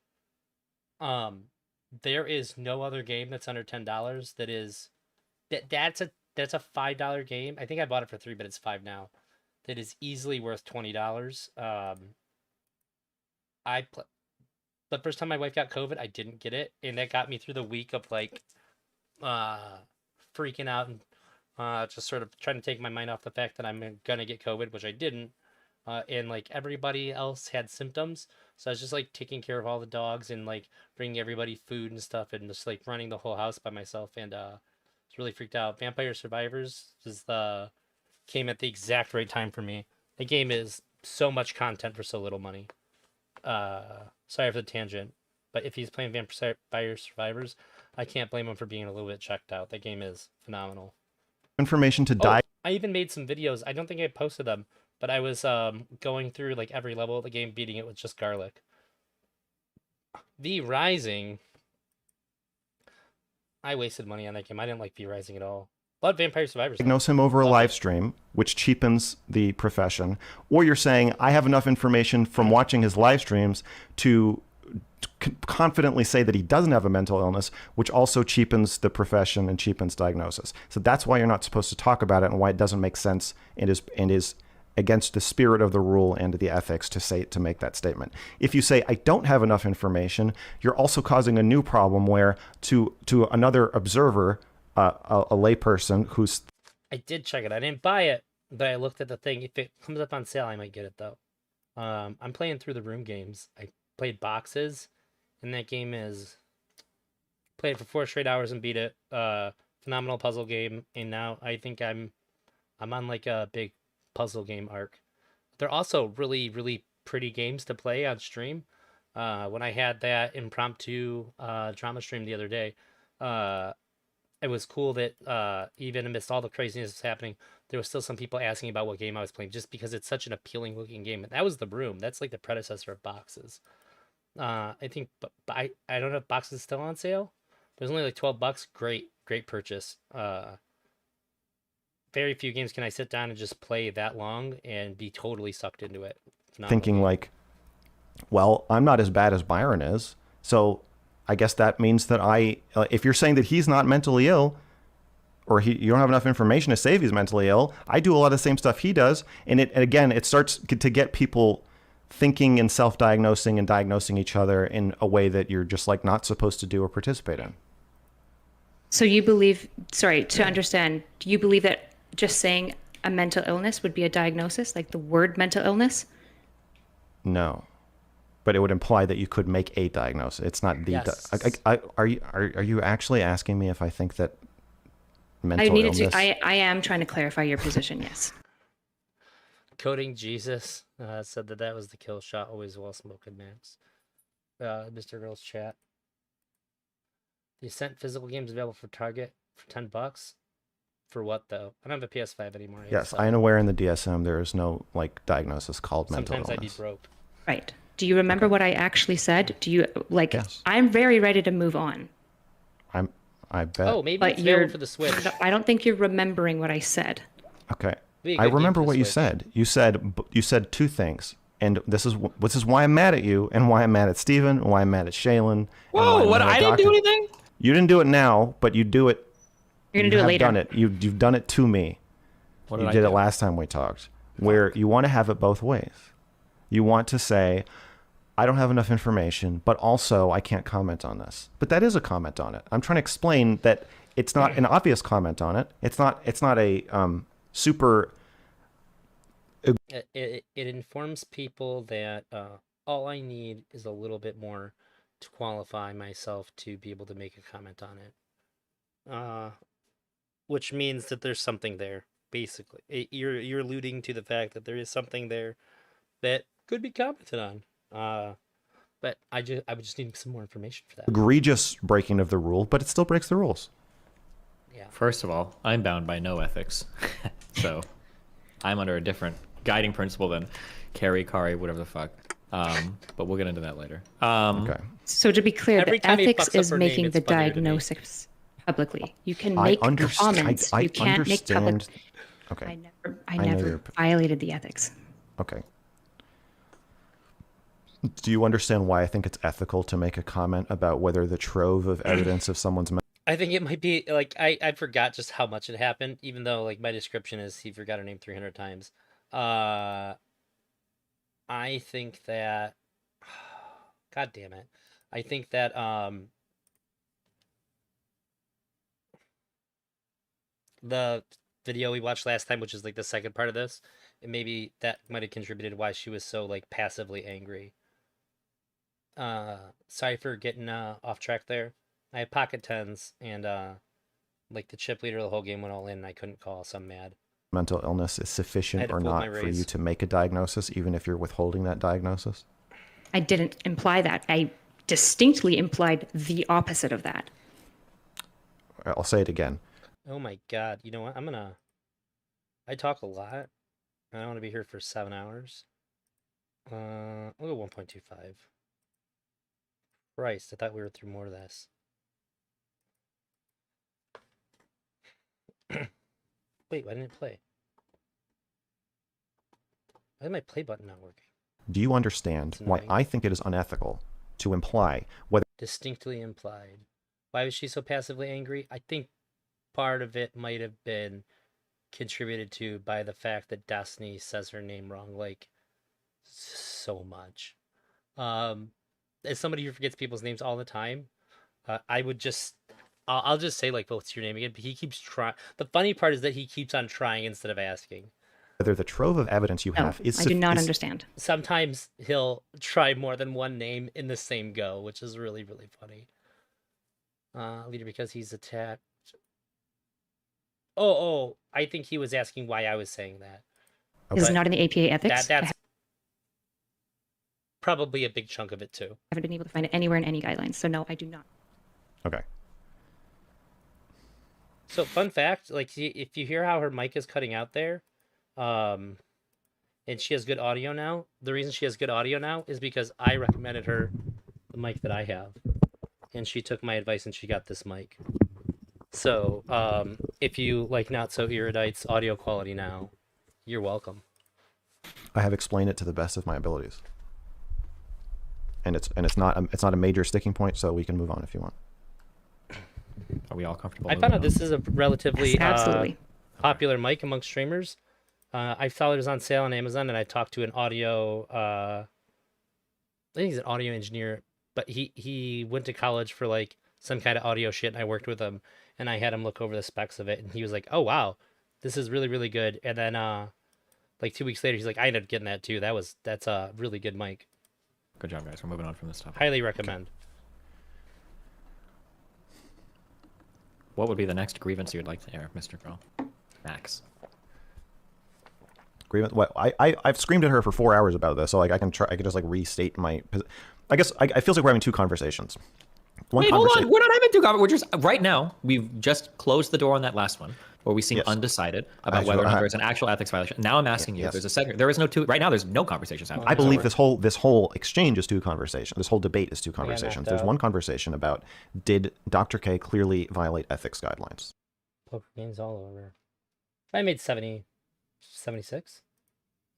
There is no other game that's under $10 that is that's a that's a $5 game. I think I bought it for $3, but it's $5 now. That is easily worth $20. The first time my wife got COVID, I didn't get it, and that got me through the week of like freaking out and just sort of trying to take my mind off the fact that I'm gonna get COVID, which I didn't. And like everybody else had symptoms, so I was just like taking care of all the dogs and like bringing everybody food and stuff, and just like running the whole house by myself, and was really freaked out. Vampire Survivors came at the exact right time for me. The game is so much content for so little money. Sorry for the tangent, but if he's playing Vampire Survivors, I can't blame him for being a little bit checked out. That game is phenomenal. Information to die. I even made some videos. I don't think I posted them, but I was going through like every level of the game, beating it with just garlic. V Rising, I wasted money on that game. I didn't like V Rising at all. But Vampire Survivors. Diagnose him over a live stream, which cheapens the profession. Or you're saying, I have enough information from watching his live streams to confidently say that he doesn't have a mental illness, which also cheapens the profession and cheapens diagnosis. So that's why you're not supposed to talk about it, and why it doesn't make sense and is against the spirit of the rule and the ethics to make that statement. If you say, I don't have enough information, you're also causing a new problem where to another observer, a layperson who's... I did check it. I didn't buy it, but I looked at the thing. If it comes up on sale, I might get it, though. I'm playing through the room games. I played Boxes, and that game is... Played it for 4 straight hours and beat it. Phenomenal puzzle game, and now I think I'm on like a big puzzle game arc. They're also really, really pretty games to play on stream. When I had that impromptu drama stream the other day, it was cool that even amidst all the craziness that's happening, there was still some people asking about what game I was playing, just because it's such an appealing looking game. And that was The Room. That's like the predecessor of Boxes. I think, but I don't know if Boxes is still on sale. There's only like $12. Great purchase. Very few games can I sit down and just play that long and be totally sucked into it. Thinking like, well, I'm not as bad as Byron is, so I guess that means that if you're saying that he's not mentally ill, or you don't have enough information to say if he's mentally ill, I do a lot of the same stuff he does, and it starts to get people thinking and self-diagnosing and diagnosing each other in a way that you're just like not supposed to do or participate in. So you believe, sorry, to understand, do you believe that just saying a mental illness would be a diagnosis, like the word mental illness? No, but it would imply that you could make a diagnosis. It's not the. Yes. Are you actually asking me if I think that mental illness? I am trying to clarify your position. Yes. Coding Jesus said that was the kill shot, always while smoking Max. Mrgirl's chat. The Ascent physical games available for Target for $10. For what though? I don't have a PS5 anymore. Yes, I am aware in the DSM there is no like diagnosis called mental illness. Sometimes I'd be broke. Right. Do you remember what I actually said? Do you like? Yes. I'm very ready to move on. I bet. Oh, maybe it's available for the Switch. I don't think you're remembering what I said. Okay. I remember what you said. You said two things, and this is why I'm mad at you, and why I'm mad at Steven, and why I'm mad at Shaylin. Whoa! What? I didn't do anything. You didn't do it now, but you do it. You're gonna do it later. Done it. You've done it to me. What did you I did do? it last time we talked, where you want to have it both ways. You want to say, I don't have enough information, but also I can't comment on this. But that is a comment on it. I'm trying to explain that it's not an obvious comment on it. It's not a super. It informs people that all I need is a little bit more to qualify myself to be able to make a comment on it. Which means that there's something there, basically. You're alluding to the fact that there is something there that could be commented on. But I would just need some more information for that. Egregious breaking of the rule, but it still breaks the rules. Yeah. First of all, I'm bound by no ethics, so I'm under a different guiding principle than Carrie, Kari, whatever the fuck. But we'll get into that later. Okay. So to be clear, Every the time he ethics fucks up is her name, making it's the funnier to me. diagnosis publicly. You can make comments. You can't make public. Okay. I never violated the ethics. Okay. Do you understand why I think it's ethical to make a comment about whether the trove of evidence of someone's I think it might be like I forgot just how much it happened, even though like my description is he forgot her name 300 times. I think that God damn it. I think that the video we watched last time, which is like the second part of this, and maybe that might have contributed why she was so like passively angry. Sorry for getting off track there. I had pocket tens and like the chip leader of the whole game went all in and I couldn't call, so I'm mad. Mental illness is sufficient to or pull my not for you raise. to make a diagnosis, even if you're withholding that diagnosis? I didn't imply that. I distinctly implied the opposite of that. I'll say it again. Oh my god, you know what? I talk a lot. And I want to be here for 7 hours. I'll go 1.25. Christ, I thought we were through more of this. Wait, why didn't it play? Why is my play button not working? Do you understand It's why annoying. I think it is unethical to imply whether Distinctly implied. Why was she so passively angry? I think part of it might have been contributed to by the fact that Destiny says her name wrong, like, so much. As somebody who forgets people's names all the time, I would just... I'll just say, like, what's your name again? But he keeps trying. The funny part is that he keeps on trying instead of asking. the trove of evidence you No, have is I do not is- understand. Sometimes he'll try more than one name in the same go, which is really, really funny. Leader because he's attacked. Oh, I think he was asking why I was saying that. This is But not in the APA ethics. That's probably a big chunk of it too. I haven't been able to find it anywhere in any guidelines. So no, I do not. Okay. So fun fact, like if you hear how her mic is cutting out there, and she has good audio now, the reason she has good audio now is because I recommended her the mic that I have. And she took my advice and she got this mic. So, if you like Not So Erudite's audio quality now, you're welcome. I have explained it to the best of my abilities. And it's not a major sticking point, so we can move on if you want. Are we all comfortable? I found out this is a relatively Yes, absolutely. popular mic among streamers. I saw it was on sale on Amazon, and I talked to an audio. I think he's an audio engineer, but he went to college for like some kind of audio shit, and I worked with him, and I had him look over the specs of it, and he was like, "Oh wow, this is really really good." And then like 2 weeks later, he's like, "I ended up getting that too. That's a really good mic. Good job, guys. We're moving on from this topic. Highly recommend." What would be the next grievance you would like to air, Mr. Girl? Max. Grievance. What I've screamed at her for 4 hours about this, so like I can just like restate my. I guess I feels like we're having two conversations. Wait, hold on. We're not having two conversations. We're just right now. We've just closed the door on that last one, where we seem Yes. undecided about whether or not there's an actual ethics violation. Now I'm asking you. Yes. There's a second. There is no two. Right now, there's no conversations happening. I believe this whole exchange is two conversations. This whole debate is two conversations. knocked There's out. one conversation about did Dr. K clearly violate ethics guidelines? Poker games all over. I made 76.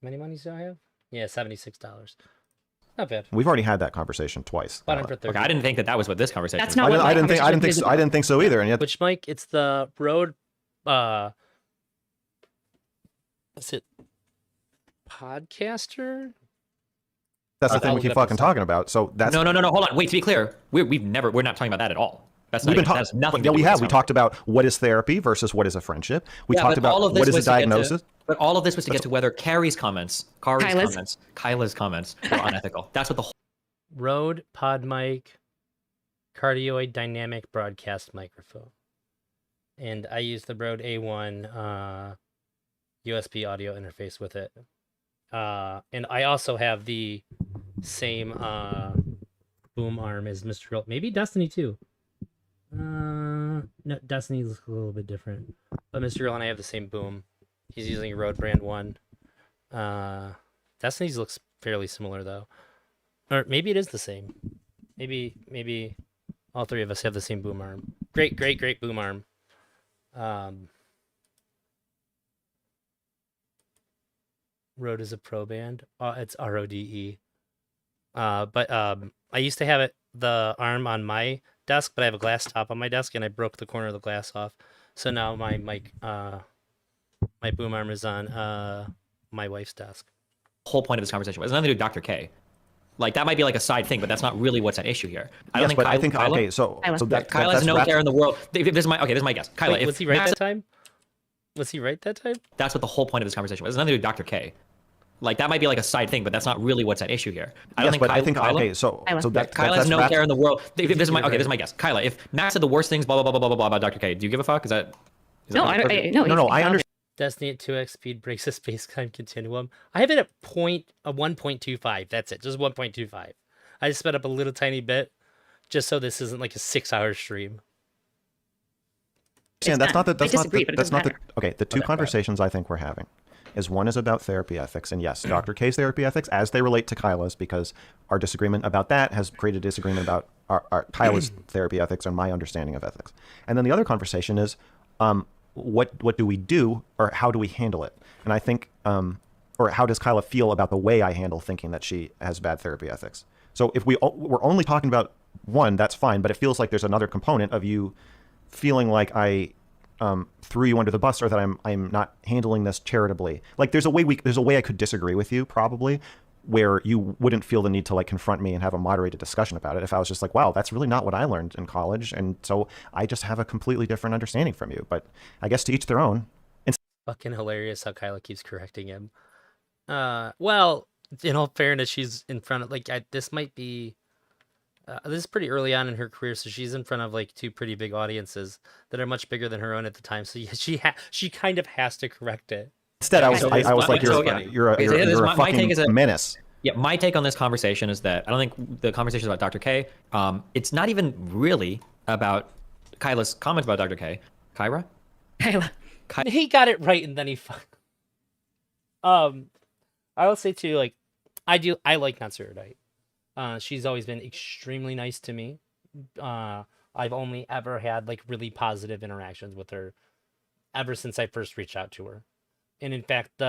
How many monies do I have? Yeah, $76. Not bad. We've already had that conversation twice. Bought him for 30. Okay, I didn't think that was what this conversation. That's was. not what I my didn't conversation think so either. And yet, Which mic? It's the Rode. Is it Podcaster? that's the I'll thing we look it keep up in a fucking second. talking about. So that's No. Hold on. Wait. To be clear, we're not talking about that at all. That's not. We've been That has talking. nothing. Yeah, to do we with have. this We talked about what is therapy versus what is a friendship. We Yeah, talked but about all of this what is a was to get to- diagnosis. But all of this was to get to whether Carrie's comments, Kyla's? Kyla's comments were unethical. That's what the whole. Rode Pod Mic, Cardioid Dynamic Broadcast Microphone. And I use the Rode A1 USB audio interface with it. And I also have the same boom arm as Mrgirl. Maybe Destiny too. No, Destiny looks a little bit different. But Mrgirl and I have the same boom. He's using Rode brand 1. Destiny's looks fairly similar though. Or maybe it is the same. Maybe all three of us have the same boom arm. Great boom arm. Rode is a pro band. It's RODE. But I used to have the arm on my desk, but I have a glass top on my desk, and I broke the corner of the glass off. So now my mic, my boom arm is on my wife's desk. The whole point of this conversation was nothing to do with Dr. K. Like that might be like a side thing, but that's not really what's at issue here. I don't Yes, think but I think Kyla, okay. So Kyla has no care in the world. This is my guess. Kyla, Wait, if was he right Max- that time? Was he right that time? That's what the whole point of this conversation was. It's nothing to do with Dr. K. Like that might be like a side thing, but that's not really what's at issue here. I don't yes, think but Kyla, I think okay. So Kyla has no care in the world. This is my guess. Kyla, if Max said the worst things, blah blah blah blah blah about Dr. K, do you give a fuck? Is that No, I don't. No, No, I understand. Destiny at 2x speed breaks the space-time continuum. I have it at 1.25. That's it, just 1.25. I just sped up a little tiny bit, just so this isn't like a 6-hour stream. That's not the. I disagree, but it That's doesn't not the. matter. Okay, the two conversations I think we're having is one is about therapy ethics, and yes, Dr. K's therapy ethics as they relate to Kyla's, because our disagreement about that has created disagreement about our Kyla's therapy ethics and my understanding of ethics. And then the other conversation is, what do we do, or how do we handle it? And I think, or how does Kyla feel about the way I handle thinking that she has bad therapy ethics? So if we're only talking about one, that's fine, but it feels like there's another component of you feeling like I threw you under the bus, or that I'm not handling this charitably. Like there's a way I could disagree with you probably, where you wouldn't feel the need to like confront me and have a moderated discussion about it if I was just like, wow, that's really not what I learned in college, and so I just have a completely different understanding from you. But I guess to each their own. Fucking hilarious how Kyla keeps correcting him. Well, in all fairness, she's in front of this might be. This is pretty early on in her career, so she's in front of like two pretty big audiences that are much bigger than her own at the time. So yeah, she kind of has to correct it. Instead, I was like, you're a fucking menace. Yeah, my take on this conversation is that I don't think the conversation is about Dr. K. It's not even really about Kyla's comments about Dr. K. Kyra? Kyla. He got it right, and then he I will say too, like, I like Not Erudite. She's always been extremely nice to me. I've only ever had like really positive interactions with her ever since I first reached out to her. And in fact,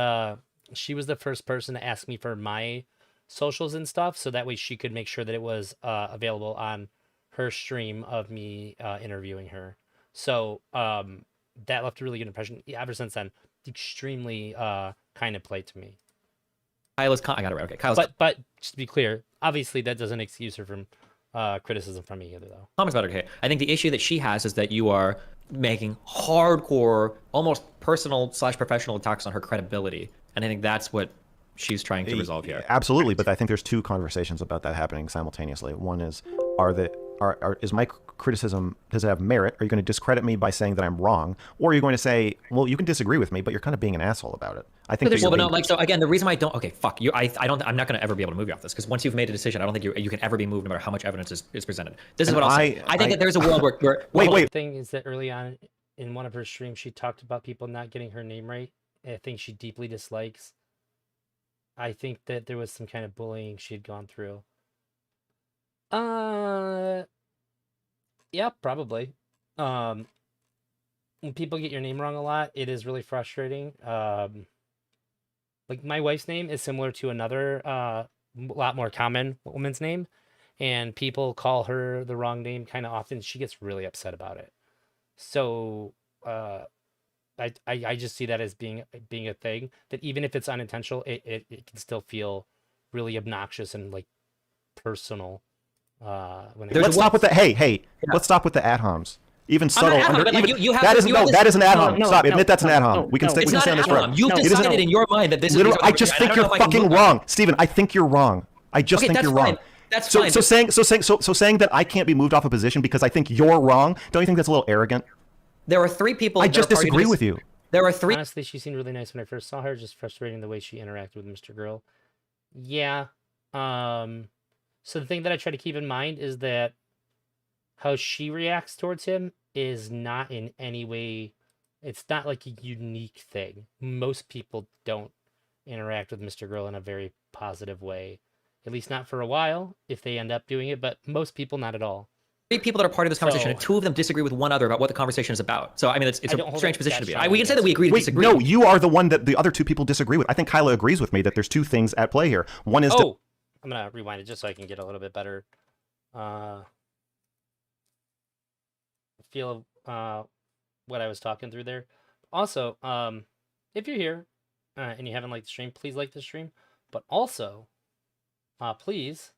she was the first person to ask me for my socials and stuff, so that way she could make sure that it was available on her stream of me interviewing her. So that left a really good impression. Ever since then, extremely kind of played to me. I got it right. Okay, Kyla's but just to be clear, obviously that doesn't excuse her from criticism from me either, though. comments about her. I think the issue that she has is that you are making hardcore, almost personal / professional attacks on her credibility, and I think that's what she's trying to resolve here. Absolutely, but I think there's two conversations about that happening simultaneously. One is, is my criticism, does it have merit? Are you going to discredit me by saying that I'm wrong, or are you going to say, well, you can disagree with me, but you're kind of being an asshole about it? I think. So again, the reason why I don't. Okay, fuck you. I'm not going to ever be able to move you off this, because once you've made a decision, I don't think you can ever be moved, no matter how much evidence is presented. This is what I'll say. I think that there's a world where wait. The thing is that early on in one of her streams, she talked about people not getting her name right. I think she deeply dislikes. I think that there was some kind of bullying she had gone through. Yeah, probably. When people get your name wrong a lot, it is really frustrating. Like my wife's name is similar to another lot more common woman's name, and people call her the wrong name kind of often. She gets really upset about it. So I just see that as being a thing, that even if it's unintentional, it can still feel really obnoxious and like personal. Let's stop with the let's stop with the ad homs. Even subtle. That is an ad hom. Stop. Admit that's an ad hom. We can stay on this forever. You've decided in your mind that this is. I just think you're fucking wrong, Steven. I think you're wrong. I just think you're wrong. That's fine. So saying that I can't be moved off a position because I think you're wrong, don't you think that's a little arrogant? There are three people. I just disagree with you. There are three. Honestly, she seemed really nice when I first saw her. Just frustrating the way she interacted with Mrgirl. Yeah. So the thing that I try to keep in mind is that how she reacts towards him is not in any way. It's not like a unique thing. Most people don't interact with Mrgirl in a very positive way. At least not for a while, if they end up doing it, but most people not at all. Three people that are part of this conversation, and two of them disagree with one other about what the conversation is about. So, I mean, it's a strange position to be in. We can say that we agree to disagree. No, you are the one that the other two people disagree with. I think Kyla agrees with me that there's two things at play here. One is... I'm going to rewind it just so I can get a little bit better. feel what I was talking through there. Also, if you're here and you haven't liked the stream, please like the stream. But also, please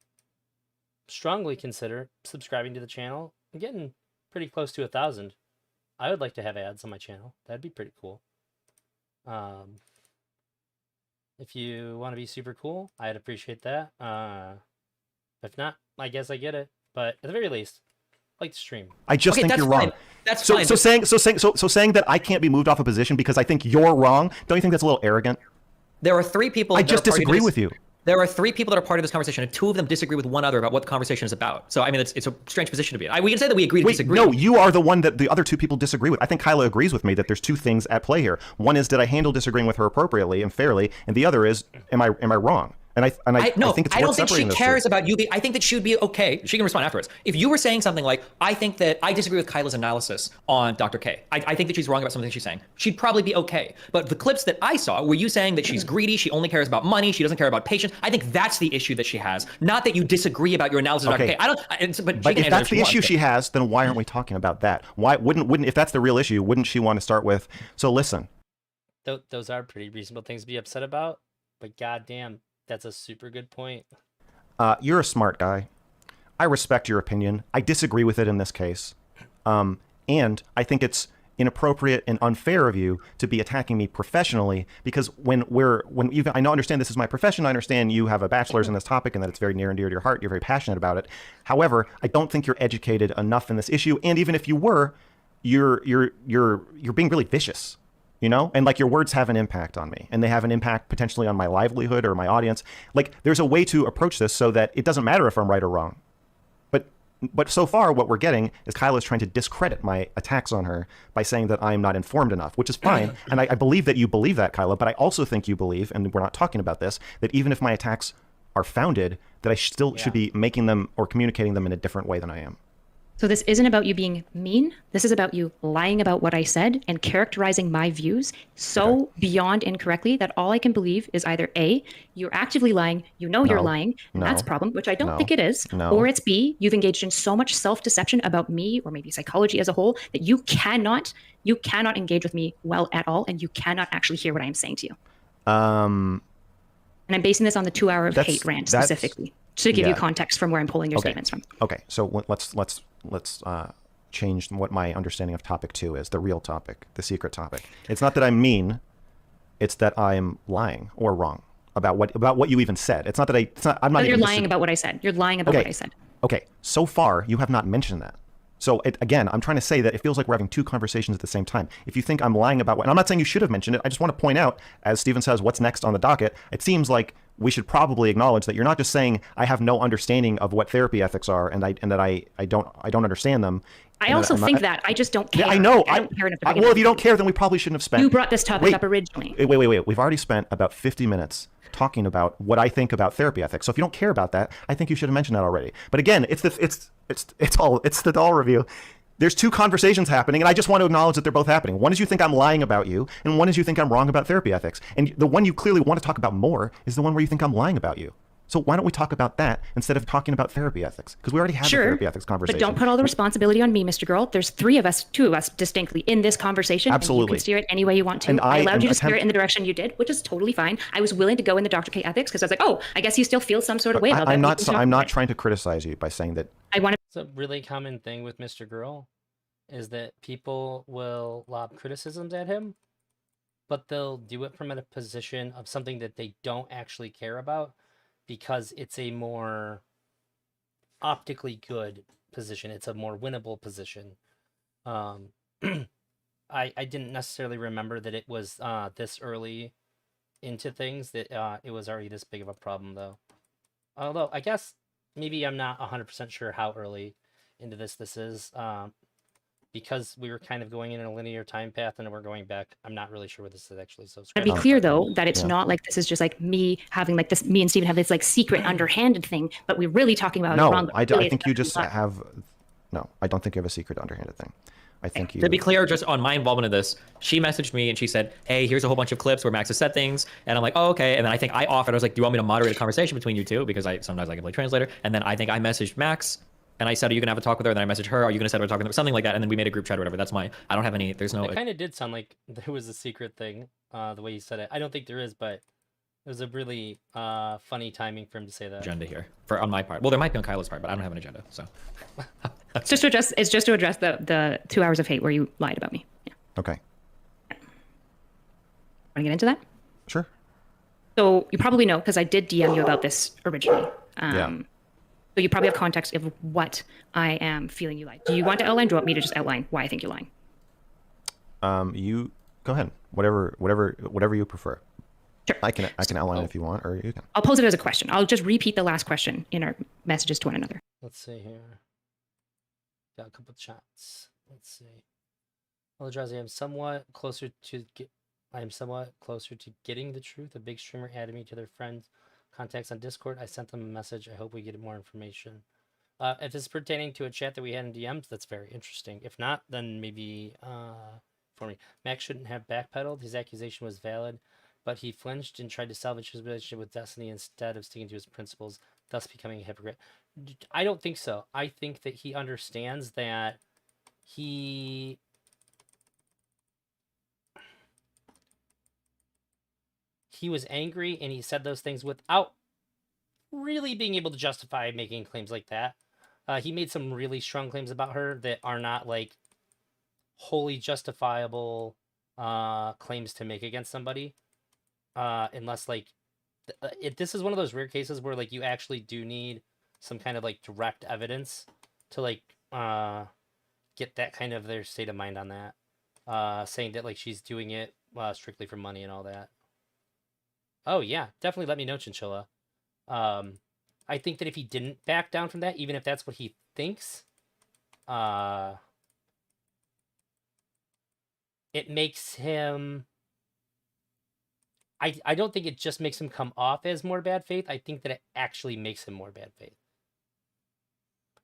strongly consider subscribing to the channel. I'm getting pretty close to 1,000. I would like to have ads on my channel. That'd be pretty cool. If you want to be super cool, I'd appreciate that. If not, I guess I get it. But at the very least, like the stream. I just think you're wrong. That's so, fine. so saying that I can't be moved off a position because I think you're wrong, don't you think that's a little arrogant? There are 3 people. I just disagree with you. There are 3 people that are part of this conversation, and 2 of them disagree with one other about what the conversation is about. So, I mean, it's a strange position to be in. We can say that we agree to disagree. No, you are the one that the other 2 people disagree with. I think Kyla agrees with me that there's 2 things at play here. One is, did I handle disagreeing with her appropriately and fairly? And the other is, am I wrong? And I think it's no, worth I don't think she separating those cares two. about you. I think that she would be okay. She can respond afterwards. If you were saying something like, I think that I disagree with Kyla's analysis on Dr. K. I think that she's wrong about something she's saying. She'd probably be okay. But the clips that I saw were you saying that she's greedy, she only cares about money, she doesn't care about patients. I think that's the issue that she has. Not that you disagree about your analysis of Dr. K. But if that's the issue she has, then why aren't we talking about that? Why wouldn't if that's the real issue, wouldn't she want to start with, so listen. Those are pretty reasonable things to be upset about, but goddamn, that's a super good point. You're a smart guy. I respect your opinion. I disagree with it in this case. And I think it's inappropriate and unfair of you to be attacking me professionally, because I understand this is my profession. I understand you have a bachelor's in this topic and that it's very near and dear to your heart. You're very passionate about it. However, I don't think you're educated enough in this issue. And even if you were, you're being really vicious. You know, and like your words have an impact on me, and they have an impact potentially on my livelihood or my audience. Like, there's a way to approach this so that it doesn't matter if I'm right or wrong. But so far, what we're getting is Kyla's trying to discredit my attacks on her by saying that I'm not informed enough, which is fine. And I believe that you believe that, Kyla, but I also think you believe, and we're not talking about this, that even if my attacks are founded, that I still should be making them or communicating them in a different way than I am. So this isn't about you being mean. This is about you lying about what I said and characterizing my views so beyond incorrectly that all I can believe is either A, you're actively lying, you know you're lying, and that's a problem, which I don't think it is, or it's B, you've engaged in so much self-deception about me or maybe psychology as a whole that you cannot engage with me well at all, and you cannot actually hear what I am saying to you. And I'm basing this on the 2-hour of hate rant specifically to give you context from where I'm pulling your statements from. Okay, so let's change what my understanding of topic 2 is, the real topic, the secret topic. It's not that I'm mean, it's that I'm lying or wrong about what you even said. It's not that I'm not. You're lying about what I said. You're lying about what I said. Okay, so far you have not mentioned that. So again, I'm trying to say that it feels like we're having 2 conversations at the same time. If you think I'm lying about and I'm not saying you should have mentioned it, I just want to point out, as Steven says, what's next on the docket, it seems like we should probably acknowledge that you're not just saying I have no understanding of what therapy ethics are and that I don't understand them. I also think that. I just don't care. Yeah, I know. I don't care enough to well, if you don't care, then we probably shouldn't have spent. You brought this topic up originally. Wait. We've already spent about 50 minutes talking about what I think about therapy ethics. So if you don't care about that, I think you should have mentioned that already. But again, it's the doll review. There's 2 conversations happening, and I just want to acknowledge that they're both happening. One is you think I'm lying about you, and one is you think I'm wrong about therapy ethics. And the one you clearly want to talk about more is the one where you think I'm lying about you. So why don't we talk about that instead of talking about therapy ethics? Because we already had the therapy ethics conversation. But don't put all the responsibility on me, Mrgirl. There's 2 of us distinctly in this conversation. Absolutely. And you can steer it any way you want to. And I allowed you to steer it in the direction you did, which is totally fine. I was willing to go in the Dr. K ethics because I was like, oh, I guess you still feel some sort of way about that. I'm not trying to criticize you by saying that. It's a really common thing with Mrgirl is that people will lob criticisms at him, but they'll do it from a position of something that they don't actually care about because it's a more optically good position. It's a more winnable position. I didn't necessarily remember that it was this early into things, that it was already this big of a problem, though. Although, I guess maybe I'm not 100% sure how early into this is. Because we were kind of going in a linear time path and we're going back, I'm not really sure where this is actually. So to be clear, though, that it's not like this is just like me having like this, me and Steven have this like secret underhanded thing, but we're really talking about no, I think you just have, no, I don't think you have a secret underhanded thing. I think you... To be clear, just on my involvement in this, she messaged me and she said, hey, here's a whole bunch of clips where Max has said things. And I'm like, oh, okay. And then I think I offered, I was like, do you want me to moderate a conversation between you two? Because sometimes I can play translator. And then I think I messaged Max And I said, are you going to have a talk with her? And then I messaged her, are you going to set up a talk with her? Something like that. And then we made a group chat or whatever. That's I don't have any, there's no It kind of did sound like there was a secret thing, the way you said it. I don't think there is, but it was a really funny timing for him to say that. agenda here on my part. Well, there might be on Kyla's part, but I don't have an agenda. So It's just to address the 2 hours of hate where you lied about me. Yeah. Okay. Want to get into that? Sure. So you probably know, because I did DM you about this originally. Yeah. So you probably have context of what I am feeling you like. Do you want to outline? Do you want me to just outline why I think you're lying? You go ahead. Whatever you prefer. Sure. I can outline it if you want, or you can. I'll pose it as a question. I'll just repeat the last question in our messages to one another. Let's see here. Got a couple chats. Let's see. Eldrazi, I am somewhat closer to getting the truth. A big streamer added me to their friends contacts on Discord. I sent them a message. I hope we get more information. If it's pertaining to a chat that we had in DMs, that's very interesting. If not, then maybe for me. Max shouldn't have backpedaled. His accusation was valid, but he flinched and tried to salvage his relationship with Destiny instead of sticking to his principles, thus becoming a hypocrite. I don't think so. I think that he understands that he was angry and he said those things without really being able to justify making claims like that. He made some really strong claims about her that are not like wholly justifiable claims to make against somebody, unless like this is one of those rare cases where like you actually do need some kind of like direct evidence to like get that kind of their state of mind on that, saying that like she's doing it strictly for money and all that. Oh yeah, definitely let me know, Chinchilla. I think that if he didn't back down from that, even if that's what he thinks, it makes him... I don't think it just makes him come off as more bad faith. I think that it actually makes him more bad faith.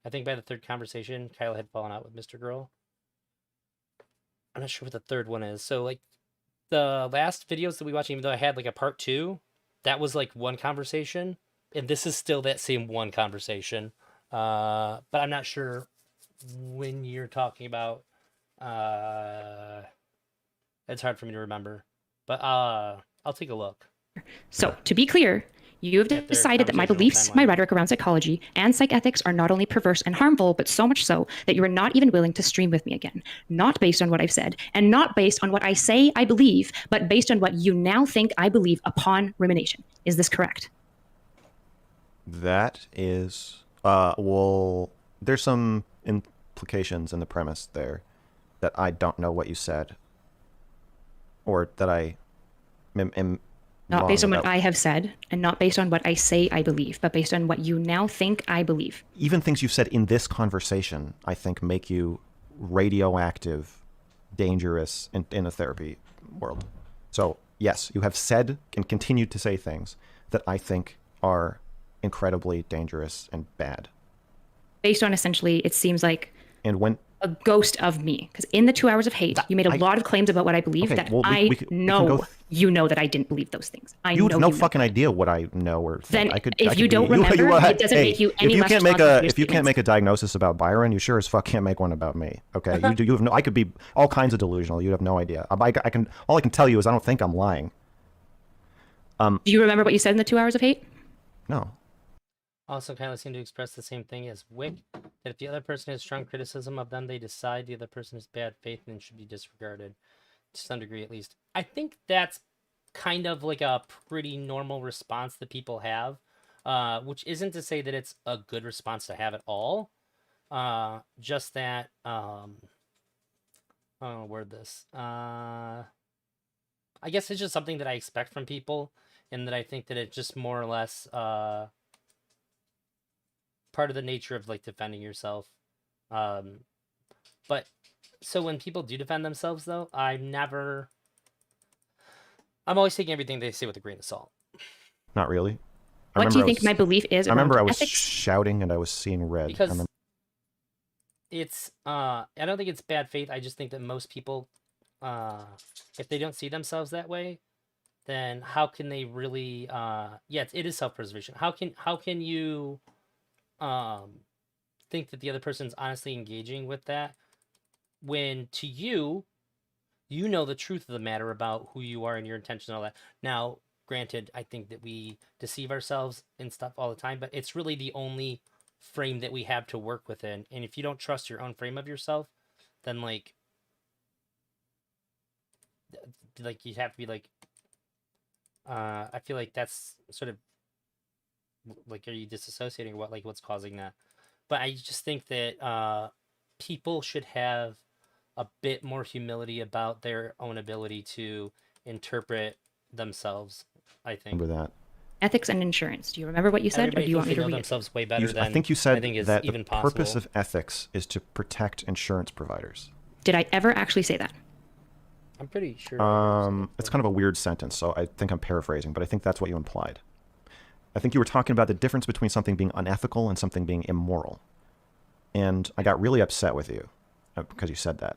I think by the third conversation, Kyle had fallen out with Mrgirl. I'm not sure what the third one is. So, like, the last videos that we watched, even though I had, like, a part 2, that was, like, one conversation. And this is still that same one conversation. But I'm not sure when you're talking about. It's hard for me to remember. But I'll take a look. So, to be clear, you have decided that my beliefs, my rhetoric around psychology, and psych ethics are not only perverse and harmful, but so much so that you are not even willing to stream with me again. Not based on what I've said, and not based on what I say I believe, but based on what you now think I believe upon rumination. Is this correct? That is... well, there's some implications in the premise there that I don't know what you said. Or that I am not based on what I have said, and not based on what I say I believe, but based on what you now think I believe. Even things you've said in this conversation, I think, make you radioactive, dangerous in a therapy world. So, yes, you have said and continued to say things that I think are incredibly dangerous and bad. Based on essentially, it seems like and when a ghost of me. Because in the 2 hours of hate, you made a lot of claims about what I believe that I know you know that I didn't believe those things. You have no fucking idea what I know or think. Then if you don't remember, it doesn't make you any less responsible. If you can't make a diagnosis about Byron, you sure as fuck can't make one about me. Okay, you have no. I could be all kinds of delusional. You have no idea. All I can tell you is I don't think I'm lying. Do you remember what you said in the 2 hours of hate? No. Also kind of seem to express the same thing as Wick, that if the other person has strong criticism of them, they decide the other person is bad faith and should be disregarded, to some degree at least. I think that's kind of like a pretty normal response that people have, which isn't to say that it's a good response to have at all. Just that, word this. I guess it's just something that I expect from people, and that I think that it just more or less... part of the nature of like defending yourself. But so when people do defend themselves though, I'm always taking everything they say with a grain of salt. Not really. What do you think my belief is? I remember I was ethics? shouting and I was seeing red. Because it's I don't think it's bad faith. I just think that most people, if they don't see themselves that way, then how can they really it is self-preservation. How can you think that the other person's honestly engaging with that when to you, you know the truth of the matter about who you are and your intention and all that. Now, granted, I think that we deceive ourselves and stuff all the time, but it's really the only frame that we have to work within. And if you don't trust your own frame of yourself, then like you have to be like, I feel like that's sort of like, are you disassociating or what? Like, what's causing that? But I just think that people should have a bit more humility about their own ability to interpret themselves. I think. Remember that. Ethics and insurance. Do you remember what you said, Everybody or do you want me thinks to they know read it? themselves way better than I think you said I think is that even the possible. purpose of ethics is to protect insurance providers. Did I ever actually say that? I'm pretty sure. It's kind of a weird sentence, so I think I'm paraphrasing, but I think that's what you implied. I think you were talking about the difference between something being unethical and something being immoral. And I got really upset with you because you said that.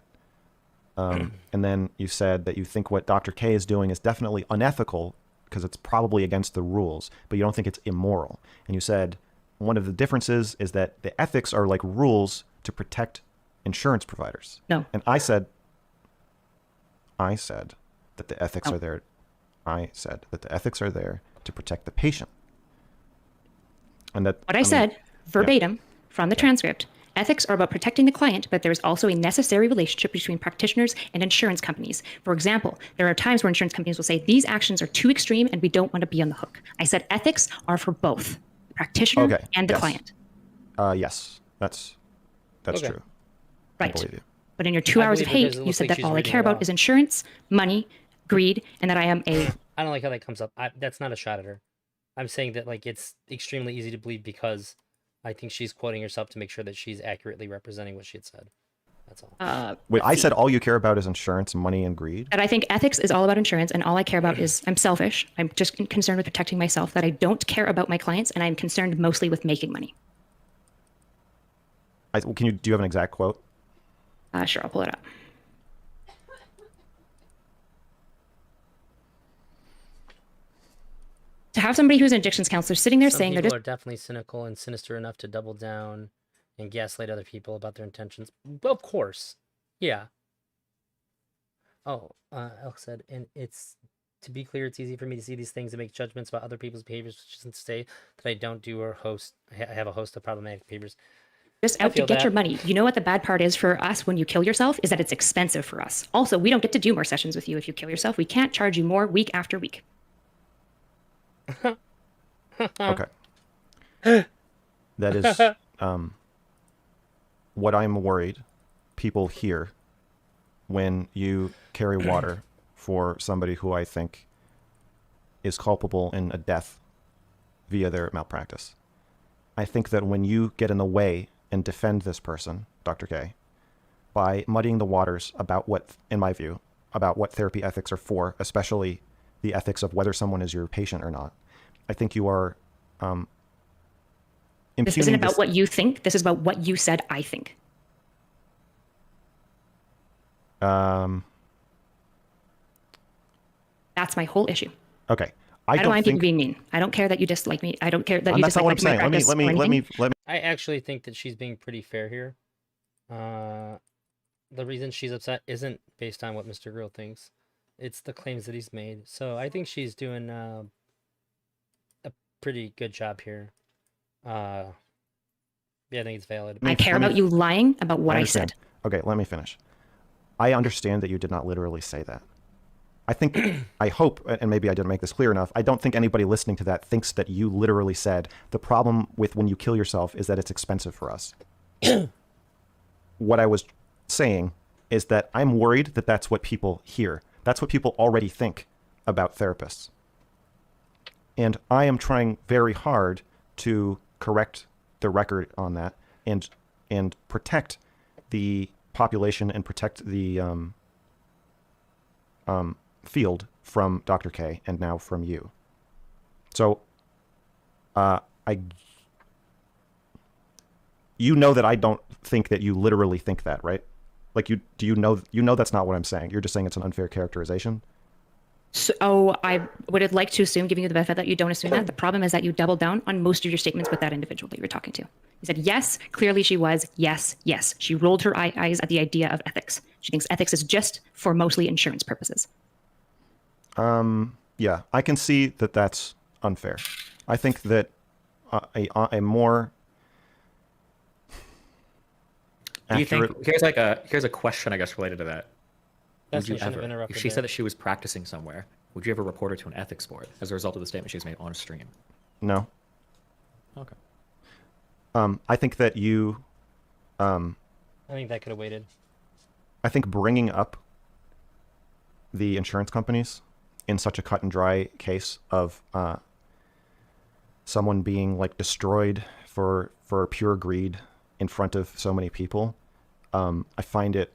And then you said that you think what Dr. K is doing is definitely unethical because it's probably against the rules, but you don't think it's immoral. And you said one of the differences is that the ethics are like rules to protect insurance providers. No. And I said that the ethics are there. I said that the ethics are there to protect the patient. And that What I said, verbatim, from the transcript, ethics are about protecting the client, but there is also a necessary relationship between practitioners and insurance companies. For example, there are times where insurance companies will say, these actions are too extreme and we don't want to be on the hook. I said ethics are for both the practitioner and the client. Yes, that's Okay. true. Right. I believe you. But in your 2 hours of believe it because hate, it you looks said like that she's all I reading care it about off. is insurance, money, greed, and that I am a... I don't like how that comes up. That's not a shot at her. I'm saying that like it's extremely easy to believe because I think she's quoting herself to make sure that she's accurately representing what she had said. That's all. Wait, I said all you care about is insurance, money, and greed? That I think ethics is all about insurance, and all I care about is I'm selfish. I'm just concerned with protecting myself, that I don't care about my clients, and I'm concerned mostly with making money. Do you have an exact quote? Sure, I'll pull it up. To have somebody who's an addictions counselor sitting there Some saying they're people just are definitely cynical and sinister enough to double down and gaslight other people about their intentions. Well, of course. Yeah. Oh, Elk said, and it's, to be clear, it's easy for me to see these things and make judgments about other people's behaviors, which isn't to say that I don't do or have a host of problematic behaviors. out to feel get that. your money. You know what the bad part is for us when you kill yourself is that it's expensive for us. Also, we don't get to do more sessions with you if you kill yourself. We can't charge you more week after week. Okay. That is what I'm worried people hear when you carry water for somebody who I think is culpable in a death via their malpractice. I think that when you get in the way and defend this person, Dr. K, by muddying the waters about what, in my view, about what therapy ethics are for, especially the ethics of whether someone is your patient or not, I think you are This isn't about what you think. This is about what you said I think. That's my whole issue. Okay. I don't mind people being mean. I don't care that you dislike me. I don't care that you that's not dislike what I'm my saying. practice or Let anything. me. I actually think that she's being pretty fair here. The reason she's upset isn't based on what Mrgirl thinks. It's the claims that he's made. So I think she's doing a pretty good job here. Yeah, I think it's valid. I care about you lying about what I said. Okay, let me finish. I understand that you did not literally say that. I think, I hope, and maybe I didn't make this clear enough, I don't think anybody listening to that thinks that you literally said, the problem with when you kill yourself is that it's expensive for us. What I was saying is that I'm worried that that's what people hear. That's what people already think about therapists. And I am trying very hard to correct the record on that and protect the population and protect the field from Dr. K and now from you. So you know that I don't think that you literally think that, right? Like you know that's not what I'm saying. You're just saying it's an unfair characterization. So I would have liked to assume, giving you the benefit that you don't assume that. The problem is that you doubled down on most of your statements with that individual that you were talking to. You said, yes, clearly she was. Yes, yes. She rolled her eyes at the idea of ethics. She thinks ethics is just for mostly insurance purposes. Yeah, I can see that that's unfair. I think that a more Do you accurate... think here's a question I guess related to that? That's Would you we shouldn't have ever, interrupted if she there. said that she was practicing somewhere, would you ever report her to an ethics board as a result of the statement she was made on stream? No. Okay. I think that you... I think that could have waited. I think bringing up the insurance companies in such a cut and dry case of someone being like destroyed for pure greed in front of so many people, I find it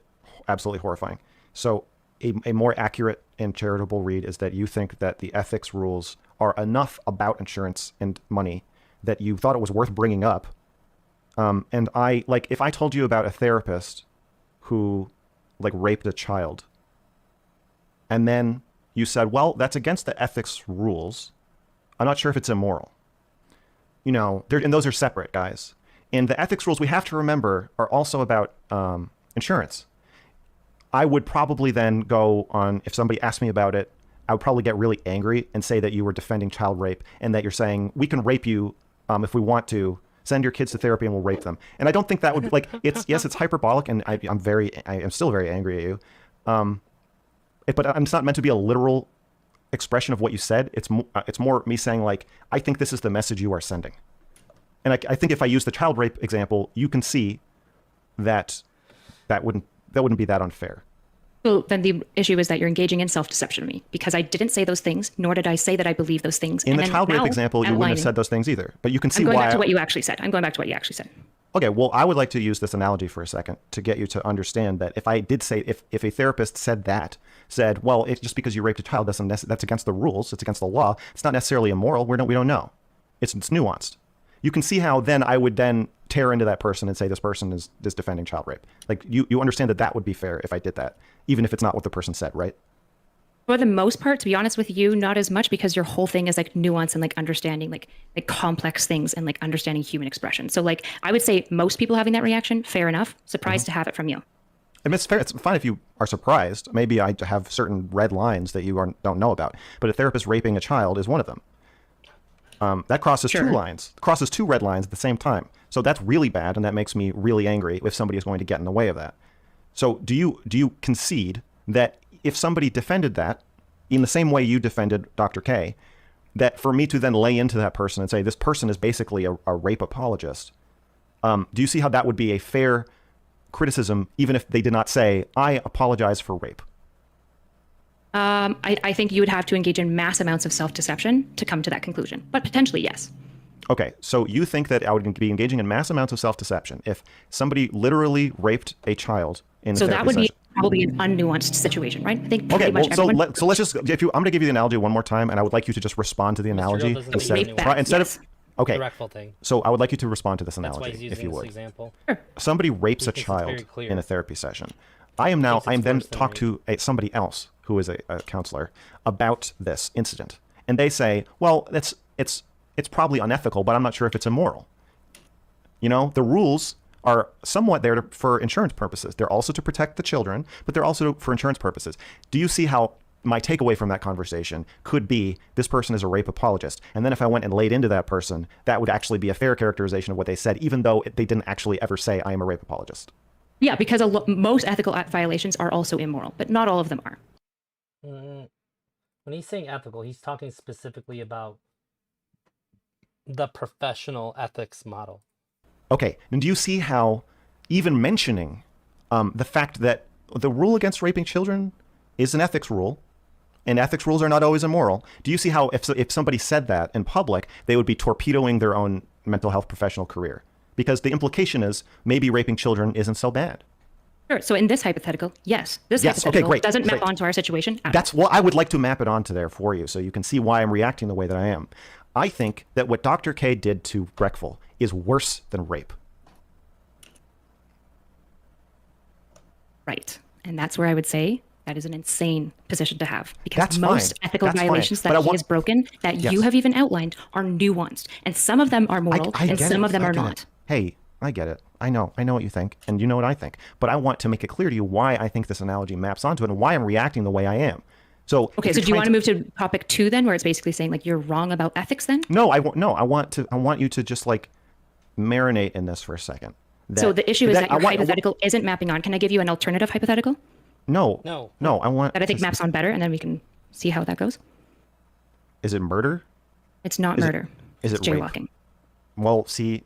absolutely horrifying. So a more accurate and charitable read is that you think that the ethics rules are enough about insurance and money that you thought it was worth bringing up. And I, like, if I told you about a therapist who like raped a child, and then you said, well, that's against the ethics rules, I'm not sure if it's immoral. You know, and those are separate, guys. And the ethics rules we have to remember are also about insurance. I would probably then go on, if somebody asked me about it, I would probably get really angry and say that you were defending child rape and that you're saying we can rape you if we want to. Send your kids to therapy and we'll rape them. And I don't think that would be like, it's hyperbolic, and I am still very angry at you. But it's not meant to be a literal expression of what you said. It's more me saying like, I think this is the message you are sending. And I think if I use the child rape example, you can see that that wouldn't be that unfair. Well, then the issue is that you're engaging in self-deception to me, because I didn't say those things, nor did I say that I believe those things. In the child rape example, you wouldn't have said those things either. But you can see why. I'm going back to what you actually said. I'm going back to what you actually said. Okay, well, I would like to use this analogy for a second to get you to understand that if I did say, if a therapist said, well, just because you raped a child that's against the rules, it's against the law, it's not necessarily immoral, we don't know. It's nuanced. You can see how then I would then tear into that person and say this person is defending child rape. Like, you understand that would be fair if I did that, even if it's not what the person said, right? For the most part, to be honest with you, not as much, because your whole thing is like nuance and like understanding like complex things and like understanding human expression. So like I would say most people having that reaction, fair enough. Surprised to have it from you. I mean, it's fair. It's fine if you are surprised. Maybe I have certain red lines that you don't know about. But a therapist raping a child is one of them. That crosses crosses two red lines at the same time. So that's really bad, and that makes me really angry if somebody is going to get in the way of that. So do you concede that if somebody defended that in the same way you defended Dr. K, that for me to then lay into that person and say this person is basically a rape apologist, do you see how that would be a fair criticism, even if they did not say, I apologize for rape? I think you would have to engage in mass amounts of self-deception to come to that conclusion, but potentially yes. Okay, so you think that I would be engaging in mass amounts of self-deception if somebody literally raped a child in a therapy that would session? be probably an unnuanced situation, right? I think Okay, pretty much everyone... so let's just, I'm going to give you the analogy one more time, and I would like you to just respond to the analogy doesn't instead of okay. Directful thing. So I would like you to respond to this That's why he's analogy, using if you this would. example. Somebody rapes a He thinks it's very child clear. in a therapy session. I am Thinks it's then worse than talk to somebody else who is a counselor about this incident, and they say, well, it's probably unethical, but I'm not sure if it's immoral. You know, the rules are somewhat there for insurance purposes. They're also to protect the children, but they're also for insurance purposes. Do you see how my takeaway from that conversation could be this person is a rape apologist? And then if I went and laid into that person, that would actually be a fair characterization of what they said, even though they didn't actually ever say, I am a rape apologist. Yeah, because most ethical violations are also immoral, but not all of them are. When he's saying ethical, he's talking specifically about the professional ethics model. Okay, and do you see how even mentioning the fact that the rule against raping children is an ethics rule, and ethics rules are not always immoral, do you see how if somebody said that in public, they would be torpedoing their own mental health professional career? Because the implication is maybe raping children isn't so bad. Sure. So in this hypothetical, yes, this hypothetical doesn't map onto our situation. That's what I would like to map it onto there for you, so you can see why I'm reacting the way that I am. I think that what Dr. K did to Mrgirl is worse than rape. Right. And that's where I would say That is an insane position to have, because That's most fine. ethical That's fine. violations But I that he want- has broken, that you Yes. have even outlined, are nuanced, and some of them are moral, and get some it. of them I are get not. it. Hey, I get it. I know what you think, and you know what I think. But I want to make it clear to you why I think this analogy maps onto it and why I'm reacting the way I am. So Okay, if so you're do you trying want to move to topic 2 then, where it's basically saying like you're wrong about ethics then? No, I want you to just like marinate in this for a second. So the issue is that your I want- hypothetical isn't mapping on. Can I give you an alternative hypothetical No. No. I want that I think to- maps on better, and then we can see how that goes? Is it murder? It's not Is it- murder. is It's it rape? jaywalking. Well, see,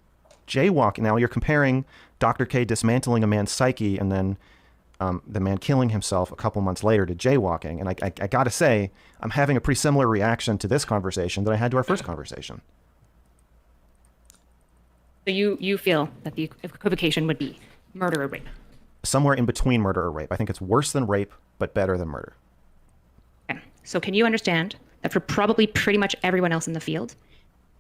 jaywalking. Now you're comparing Dr. K dismantling a man's psyche and then the man killing himself a couple months later to jaywalking. And I got to say, I'm having a pretty similar reaction to this conversation that I had to our first conversation. So you feel that the equivocation would be murder or rape? Somewhere in between murder or rape. I think it's worse than rape, but better than murder. Okay. So can you understand that for probably pretty much everyone else in the field,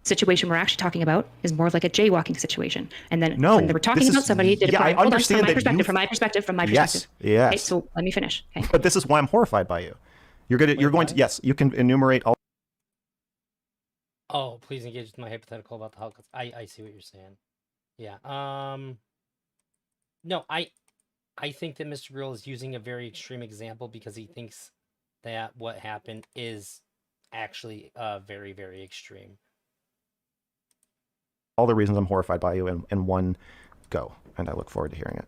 situation we're actually talking about is more like a jaywalking situation? And then No, when they were talking this about is- somebody, did it yeah, I hold on, understand from my that perspective, you- from my perspective, from my Yes, perspective. yes. Okay, so let me finish. Okay. But this is why I'm horrified by you. You're going to, yes, you can enumerate all. Oh, please engage with my hypothetical about the Holocaust. I see what you're saying. Yeah. No, I think that Mr. Grill is using a very extreme example because he thinks that what happened is actually very, very extreme. all the reasons I'm horrified by you in one go, and I look forward to hearing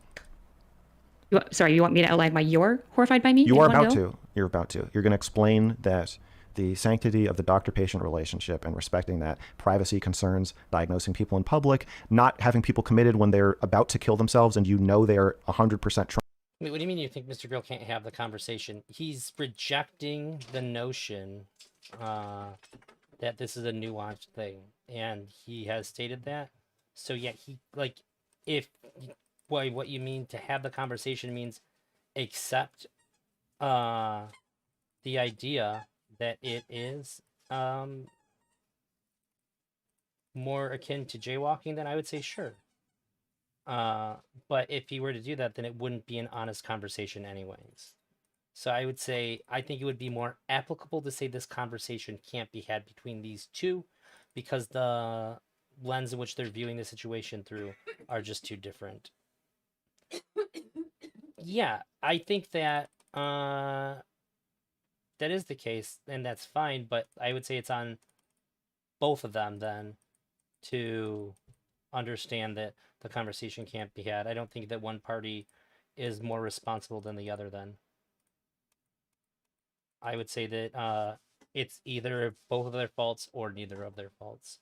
it. Sorry, you want me to outline why you're horrified by me? You in are one about go? to. You're about to. You're going to explain that the sanctity of the doctor-patient relationship and respecting that, privacy concerns, diagnosing people in public, not having people committed when they're about to kill themselves and you know they're 100% Wait, what do you mean you think Mr. Grill can't have the conversation? He's rejecting the notion that this is a nuanced thing, and he has stated that. So yeah, he like if what you mean to have the conversation means accept the idea that it is more akin to jaywalking, then I would say sure. But if he were to do that, then it wouldn't be an honest conversation anyways. So I would say, I think it would be more applicable to say this conversation can't be had between these two because the lens in which they're viewing the situation through are just too different. Yeah, I think that that is the case, and that's fine, but I would say it's on both of them then to understand that the conversation can't be had. I don't think that one party is more responsible than the other then. I would say that it's either both of their faults or neither of their faults.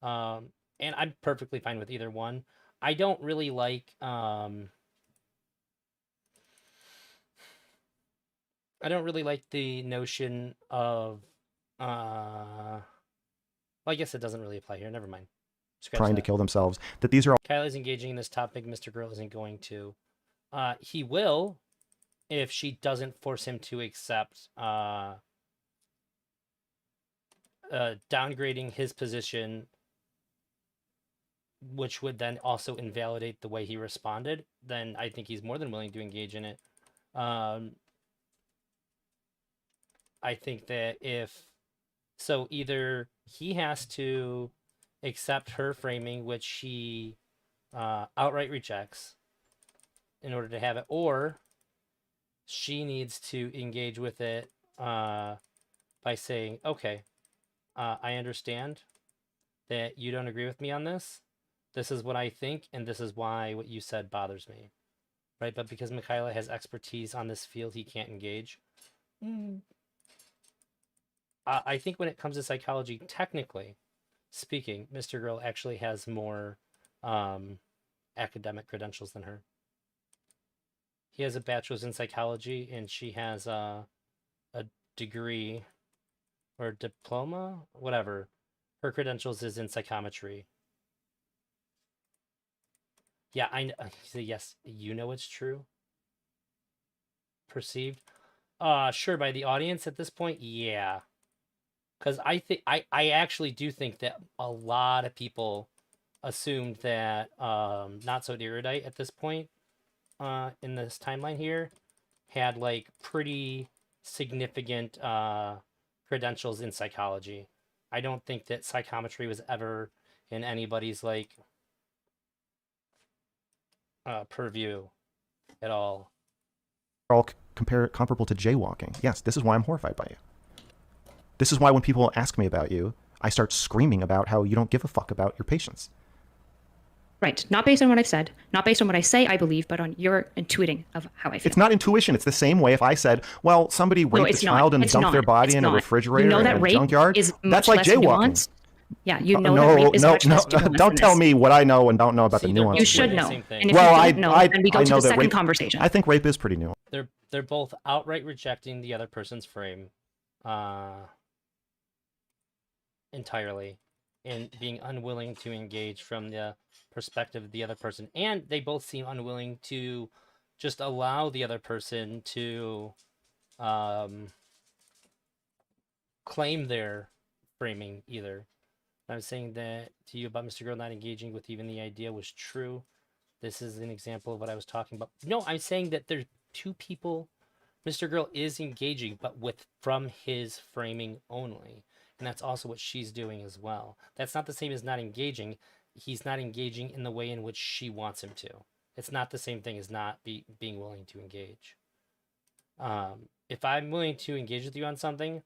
And I'm perfectly fine with either one. I don't really like the notion of well, I guess it doesn't really apply here. Never mind. Scratch trying to that. kill themselves, that these are all Kyle is engaging in this topic. Mr. Girl isn't going to. He will if she doesn't force him to accept downgrading his position, which would then also invalidate the way he responded. Then I think he's more than willing to engage in it. I think that either he has to accept her framing, which he outright rejects in order to have it, or she needs to engage with it by saying, okay, I understand that you don't agree with me on this. This is what I think, and this is why what you said bothers me. Right? But because Michaela has expertise on this field, he can't engage. I think when it comes to psychology, technically speaking, Mr. Girl actually has more academic credentials than her. He has a bachelor's in psychology, and she has a degree or diploma, whatever. Her credentials is in psychometry. Yeah, I say yes. You know it's true. Perceived. Sure, by the audience at this point, yeah. Because I actually do think that a lot of people assumed that not so erudite at this point in this timeline here had like pretty significant credentials in psychology. I don't think that psychometry was ever in anybody's like purview at all. All comparable to jaywalking. Yes, this is why I'm horrified by you. This is why when people ask me about you, I start screaming about how you don't give a fuck about your patients. Right. Not based on what I've said, not based on what I say I believe, but on your intuiting of how I feel. It's not intuition. It's the same way if I said, well, somebody raped a child and dumped their body in a refrigerator in a junkyard. That's like jaywalking. Nuanced. Yeah, you know that rape is much less nuanced. Don't tell me what I know and don't know about the nuance. You should know. And if well, you don't know, then we go to the second conversation. I think rape is pretty nuanced. They're both outright rejecting the other person's frame entirely and being unwilling to engage from the perspective of the other person. And they both seem unwilling to just allow the other person to claim their framing either. I was saying that to you about Mr. Girl not engaging with even the idea was true. This is an example of what I was talking about. No, I'm saying that there's two people. Mr. Girl is engaging, but from his framing only. And that's also what she's doing as well. That's not the same as not engaging. He's not engaging in the way in which she wants him to. It's not the same thing as not being willing to engage. If I'm willing to engage with you on something,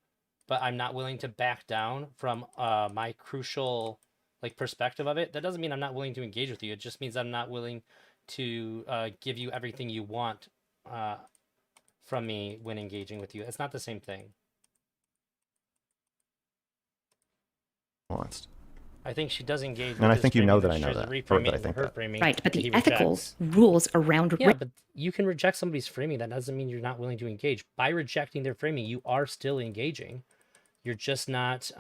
but I'm not willing to back down from my crucial perspective of it, that doesn't mean I'm not willing to engage with you. It just means I'm not willing to give you everything you want from me when engaging with you. It's not the same thing. I think she does engage. And I think you know that I know that. Or that I think that. Right, but the ethical rules around... Yeah, but you can reject somebody's framing. That doesn't mean you're not willing to engage. By rejecting their framing, you are still engaging. You're just not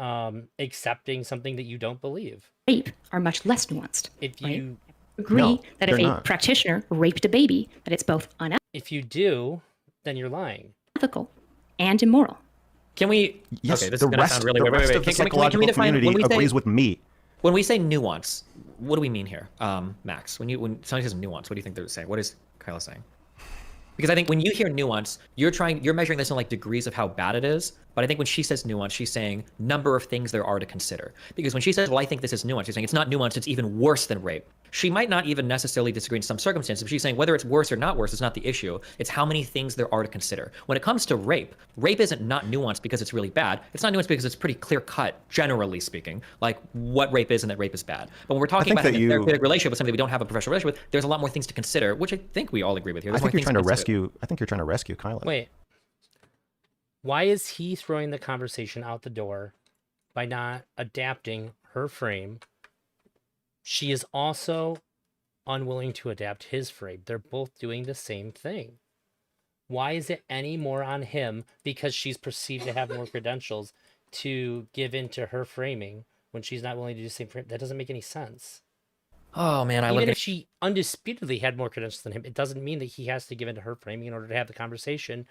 accepting something that you don't believe. Rape are much less nuanced. If you agree that if a practitioner raped a baby, that it's both unethical... If you do, then you're lying. ...ethical and immoral. Can we? Yes, okay, this the is gonna sound really the weird. rest Wait, of the can we psychological define community agrees with me. When we say nuance, what do we mean here, Max? When somebody says nuance, what do you think they're saying? What is Kyla saying? Because I think when you hear nuance, you're measuring this in degrees of how bad it is. But I think when she says nuance, she's saying number of things there are to consider. Because when she says, well, I think this is nuance, she's saying it's not nuanced, it's even worse than rape. She might not even necessarily disagree in some circumstances, but she's saying whether it's worse or not worse is not the issue. It's how many things there are to consider. When it comes to rape isn't not nuanced because it's really bad. It's not nuanced because it's pretty clear cut, generally speaking, what rape is and that rape is bad. But when we're talking about having a therapeutic relationship with somebody we don't have a professional relationship with, there's a lot more things to consider, which I think we all agree with here. I think you're trying to rescue Kyla. Wait. Why is he throwing the conversation out the door by not adapting her frame? She is also unwilling to adapt his frame. They're both doing the same thing. Why is it any more on him because she's perceived to have more credentials to give in to her framing when she's not willing to do the same frame? That doesn't make any sense. Oh man, Even if she undisputedly had more credentials than him, it doesn't mean that he has to give in to her framing in order to have the conversation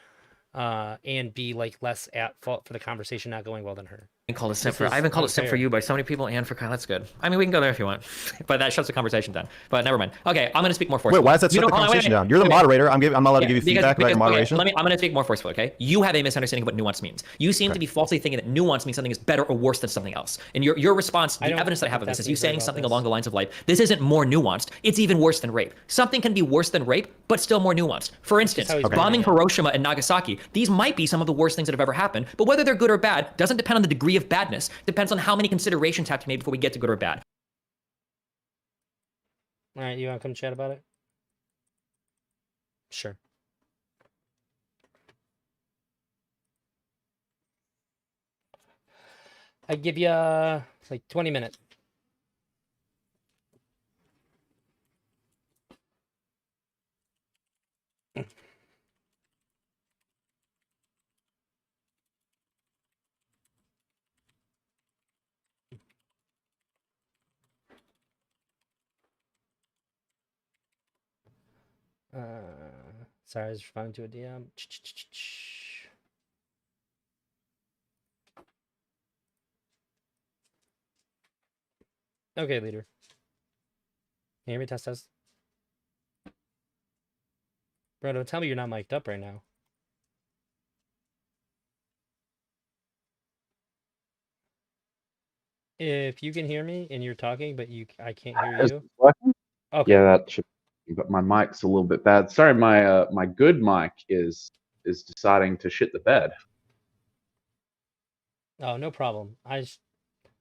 and be less at fault for the conversation not going well than her. I haven't called it simp for you by so many people and for Kyle. That's good. I mean, we can go there if you want, but that shuts the conversation down. But never mind. Okay, I'm going to speak more forcefully. Wait, why does that shut the conversation down? You're the moderator. I'm not allowed to give you feedback about your moderation. I'm going to speak more forcefully, okay? You have a misunderstanding of what nuance means. You seem to be falsely thinking that nuance means something is better or worse than something else. And your response, the evidence that I have of this is you saying something along the lines of this isn't more nuanced, it's even worse than rape. Something can be worse than rape, but still more nuanced. For instance, bombing Hiroshima and Nagasaki, these might be some of the worst things that have ever happened, but whether they're good or bad doesn't depend on the degree of badness. Depends on how many considerations have to be made before we get to good or bad. All right, you want to come chat about it? Sure. I give you 20 minutes. Sorry, I was responding to a DM. Okay, leader. Can you hear me? Test. Bro, don't tell me you're not mic'd up right now. If you can hear me and you're talking, but I can't hear Is you. this working? Okay. Yeah, that should. But my mic's a little bit bad. Sorry, my good mic is deciding to shit the bed. Oh, no problem.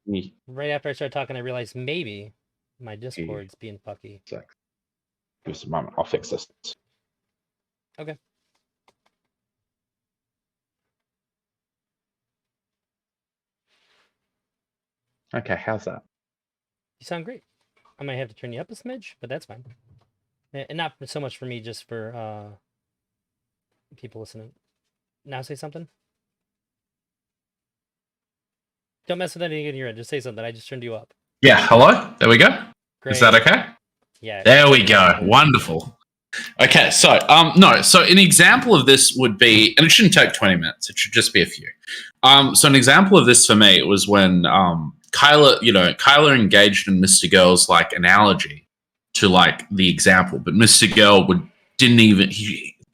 Me, Right after I started talking, I realized maybe my Discord's being fucky. sec. Give us a moment. I'll fix this. Okay. Okay, how's that? You sound great. I might have to turn you up a smidge, but that's fine. And not so much for me, just for people listening. Now say something. Don't mess with anything in your end. Just say something. I just turned you up. Yeah, hello? There we go. Great. Is that okay? Yeah. There we go. Wonderful. Okay, so so an example of this would be, and it shouldn't take 20 minutes, it should just be a few. So an example of this for me was when Kyla engaged in Mr. Girl's like analogy to like the example, but Mr. Girl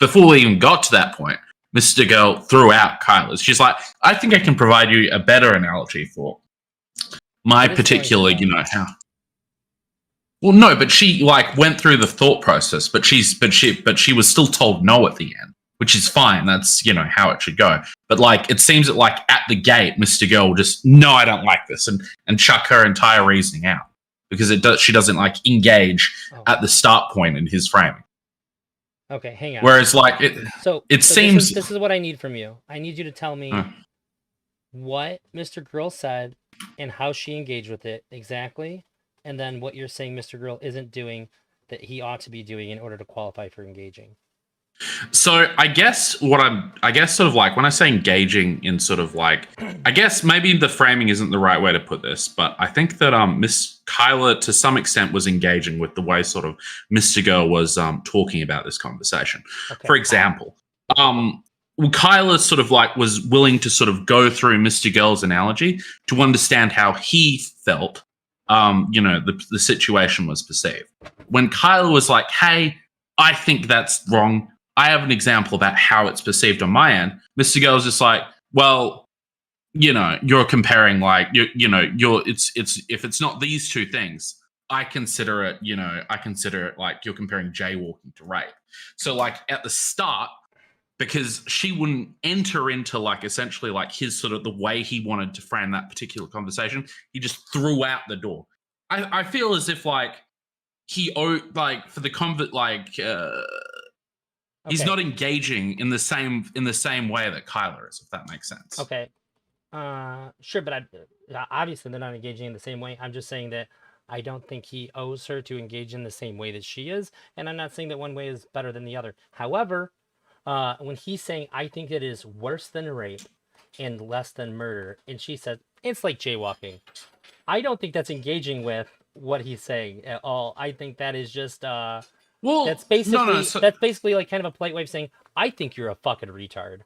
before we even got to that point, Mr. Girl threw out Kyla's. She's like, I think I can provide you a better analogy for my particular, how. Well, no, but she like went through the thought process, but she was still told no at the end, which is fine. That's how it should go. But like it seems that like at the gate, Mr. Girl will just no, I don't like this, and chuck her entire reasoning out because she doesn't like engage at the start point in his framing. Okay, hang on. Whereas like it seems this is what I need from you. I need you to tell me what Mr. Girl said and how she engaged with it exactly. And then what you're saying Mr. Girl isn't doing that he ought to be doing in order to qualify for engaging. So I guess sort of like when I say engaging in sort of like, I guess maybe the framing isn't the right way to put this, but I think that Miss Kyla to some extent was engaging with the way sort of Mr. Girl was talking about this conversation. Okay. For example, Kyla sort of like was willing to sort of go through Mr. Girl's analogy to understand how he felt the situation was perceived. When Kyla was like, hey, I think that's wrong. I have an example about how it's perceived on my end. Mr. Girl's just like, well, you're comparing like, it's if it's not these two things, I consider it like you're comparing jaywalking to rape. So like at the start, because she wouldn't enter into like essentially like his sort of the way he wanted to frame that particular conversation, he just threw out the door. I feel as if like he like for the convert like he's not engaging in the same way that Kyla is, if that makes sense. Okay. Sure, but obviously they're not engaging in the same way. I'm just saying that I don't think he owes her to engage in the same way that she is, and I'm not saying that one way is better than the other. However, when he's saying, I think it is worse than rape and less than murder, and she said, it's like jaywalking. I don't think that's engaging with what he's saying at all. I think that is just, that's basically like kind of a polite way of saying, I think you're a fucking retard.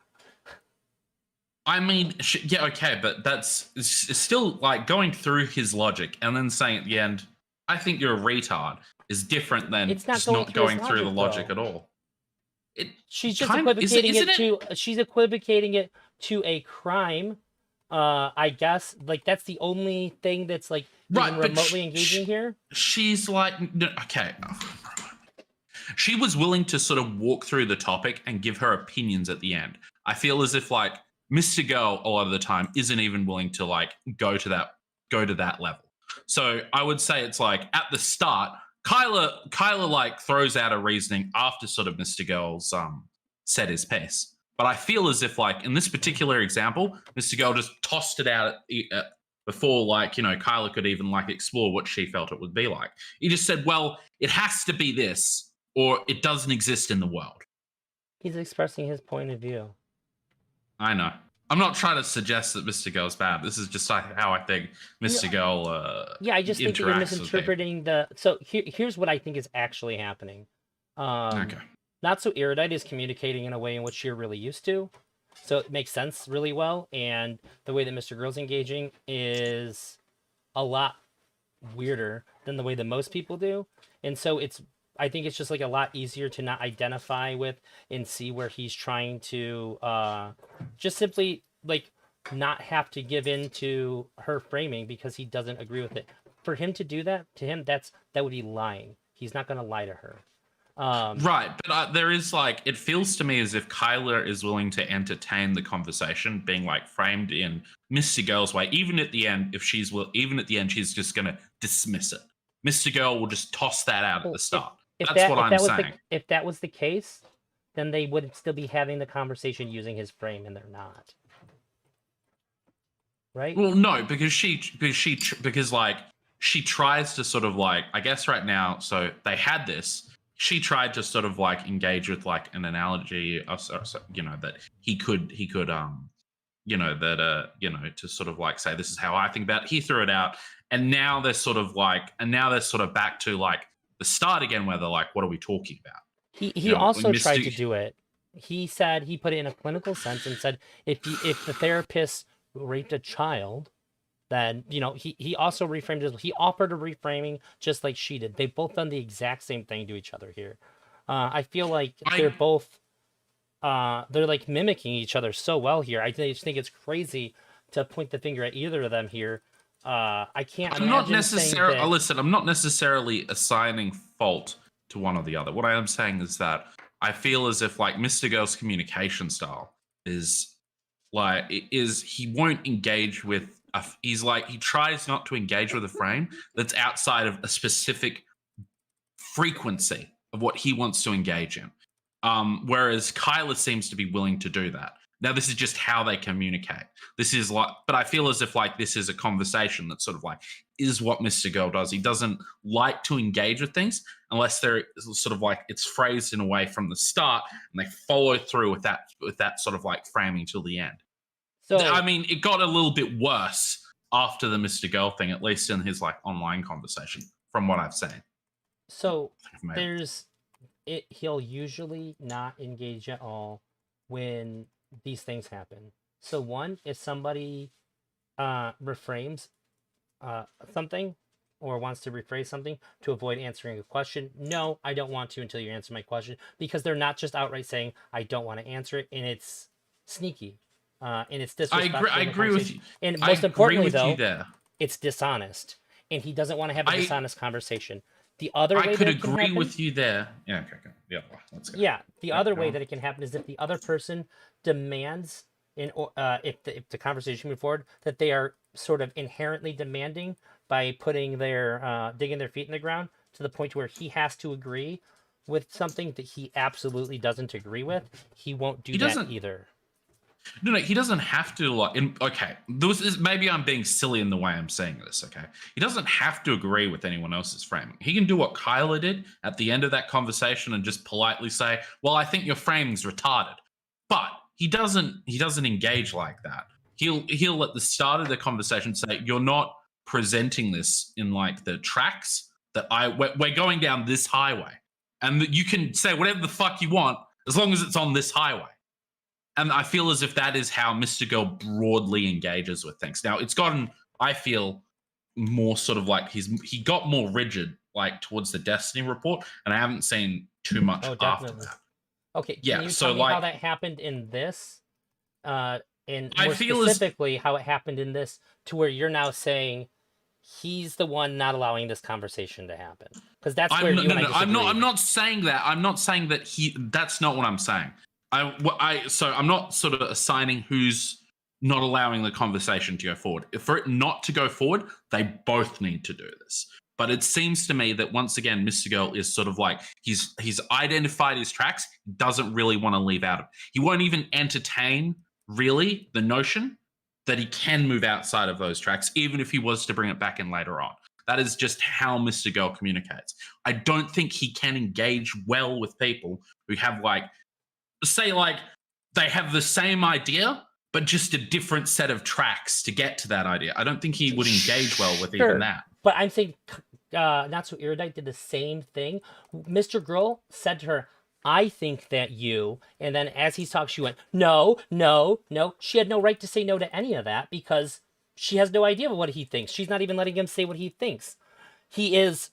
I mean, yeah, okay, but that's still like going through his logic and then saying at the end, I think you're a retard is different than just not going through the logic at all. She's just equivocating she's equivocating it to a crime. I guess like that's the only thing that's like even remotely engaging here. She's like, okay. She was willing to sort of walk through the topic and give her opinions at the end. I feel as if like Mr. Girl a lot of the time isn't even willing to like go to that level. So I would say it's like at the start, Kyla like throws out a reasoning after sort of Mr. Girl's said his piece. But I feel as if like in this particular example, Mr. Girl just tossed it out before like, Kyla could even like explore what she felt it would be like. He just said, well, it has to be this or it doesn't exist in the world. He's expressing his point of view. I know. I'm not trying to suggest that Mr. Girl's bad. This is just like how I think Mr. Girl I just think that you're misinterpreting so here's what I think is actually happening. Okay. Not So Erudite is communicating in a way in which you're really used to. So it makes sense really well. And the way that Mr. Girl's engaging is a lot weirder than the way that most people do. And so I think it's just like a lot easier to not identify with and see where he's trying to just simply like not have to give in to her framing because he doesn't agree with it. For him to do that, to him, that would be lying. He's not going to lie to her. Right, but there is like, it feels to me as if Kyla is willing to entertain the conversation being like framed in Mr. Girl's way. Even at the end, she's just going to dismiss it. Mr. Girl will just toss that out at the start. That's what I'm saying. If that was the case, then they would still be having the conversation using his frame, and they're not. Right? Well, no, because she tries to sort of like, I guess right now, so they had this. She tried to sort of like engage with like an analogy of, that he could, to sort of like say, this is how I think about it. He threw it out. And now they're sort of back to like the start again, where they're like, what are we talking about? He also tried to do it. He said, he put it in a clinical sense and said, if the therapist raped a child, then, he also reframed it. He offered a reframing just like she did. They've both done the exact same thing to each other here. I feel like they're both, they're like mimicking each other so well here. I just think it's crazy to point the finger at either of them here. I can't. I'm not necessarily. Listen, I'm not necessarily assigning fault to one or the other. What I am saying is that I feel as if like Mr. Girl's communication style is he won't engage with. He tries not to engage with a frame that's outside of a specific frequency of what he wants to engage in. Whereas Kyla seems to be willing to do that. Now, this is just how they communicate. But I feel as if like this is a conversation that sort of like is what Mr. Girl does. He doesn't like to engage with things unless they're sort of like it's phrased in a way from the start and they follow through with that sort of like framing till the end. So, I mean, it got a little bit worse after the Mr. Girl thing, at least in his like online conversation, from what I've seen. So he'll usually not engage at all when these things happen. So one, if somebody reframes something or wants to rephrase something to avoid answering a question, no, I don't want to until you answer my question, because they're not just outright saying I don't want to answer it, and it's sneaky. And it's disrespectful. I agree with you. And most importantly, though, it's dishonest. And he doesn't want to have a dishonest conversation. The other way I could that it can agree happen, with you there. Yeah, okay. Yeah, let's go. Yeah, the other way that it can happen is if the other person demands, if the conversation moves forward, that they are sort of inherently demanding by putting digging their feet in the ground to the point where he has to agree with something that he absolutely doesn't agree with. He won't do that either. No, he doesn't have to maybe I'm being silly in the way I'm saying this, okay? He doesn't have to agree with anyone else's framing. He can do what Kyla did at the end of that conversation and just politely say, well, I think your framing's retarded. But he doesn't engage like that. He'll at the start of the conversation say, you're not presenting this in like the tracks that we're going down this highway. And you can say whatever the fuck you want as long as it's on this highway. And I feel as if that is how Mr. Girl broadly engages with things. Now, it's gotten, I feel, more sort of like he got more rigid, like towards the Destiny report, and I haven't seen too much after that. Okay, can you tell me how that happened in this? And more specifically, how it happened in this, to where you're now saying he's the one not allowing this conversation to happen? Because that's where I'm not saying that. I'm not saying that that's not what I'm saying. So I'm not sort of assigning who's not allowing the conversation to go forward. For it not to go forward, they both need to do this. But it seems to me that once again, Mr. Girl is sort of like he's identified his tracks, doesn't really want to leave out of it. He won't even entertain really the notion that he can move outside of those tracks, even if he was to bring it back in later on. That is just how Mr. Girl communicates. I don't think he can engage well with people who have say they have the same idea, but just a different set of tracks to get to that idea. I don't think he would engage well with even that. But I'm saying, Not So Erudite did the same thing. Mr. Girl said to her, I think that you, and then as he talked, she went, no. She had no right to say no to any of that because she has no idea what he thinks. She's not even letting him say what he thinks. He is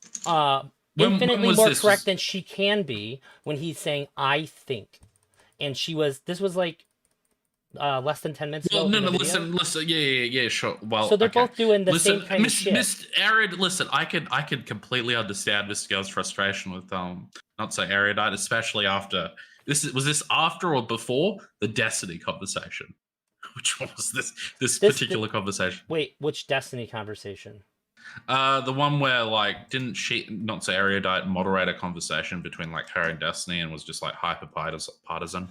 infinitely more correct than she can be when he's saying, I think. And this was like less than 10 minutes Well, ago. no, in no, the video. listen, yeah, sure. Well, So they're okay. both doing the Listen, same kind of shit. Mr. Arid, listen, I could completely understand Mr. Girl's frustration with not so erudite, especially after was this after or before the Destiny conversation? Which one was this particular conversation? Wait, which Destiny conversation? The one where like didn't she not so erudite moderate a conversation between like her and Destiny and was just like hyper partisan?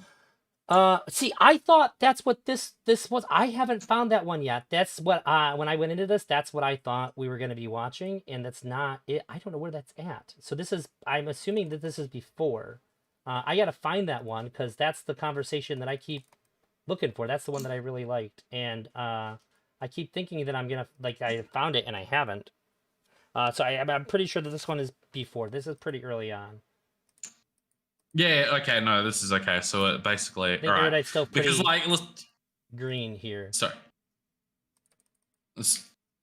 See, I thought that's what this was. I haven't found that one yet. That's what when I went into this, that's what I thought we were going to be watching, and that's not it. I don't know where that's at. So this is, I'm assuming that this is before. I got to find that one because that's the conversation that I keep looking for. That's the one that I really liked, and I keep thinking that I'm gonna like I found it and I haven't. So I'm pretty sure that this one is before. This is pretty early on. Yeah. Okay. No, this is okay. So basically, The all right. Erudite's still pretty Because like, green here. sorry.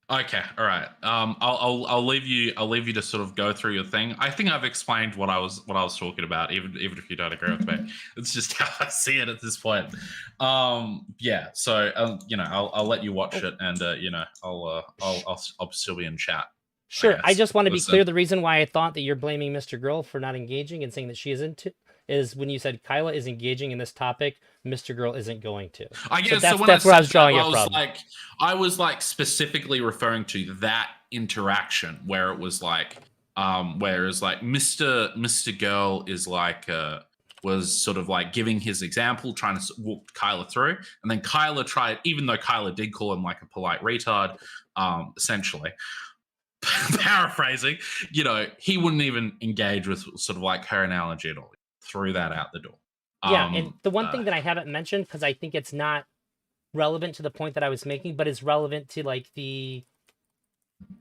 Okay. All right. I'll leave you to sort of go through your thing. I think I've explained what I was talking about, even if you don't agree with me. It's just how I see it at this point. Yeah. So you know, I'll let you watch it, and you know, I'll still be in chat. Sure. I just want to be Listen. clear. The reason why I thought that you're blaming Mrgirl for not engaging and saying that she isn't is when you said Kyla is engaging in this topic, Mrgirl isn't going to. I guess so when that's where I was said drawing that, it from. I was like specifically referring to that interaction where it was like, whereas like Mr. Girl is like was sort of like giving his example, trying to walk Kyla through, and then Kyla tried, even though Kyla did call him like a polite retard, essentially. Paraphrasing, you know, he wouldn't even engage with sort of like her analogy at all. Threw that out the door. Yeah, and the one thing that I haven't mentioned, because I think it's not relevant to the point that I was making, but is relevant to like the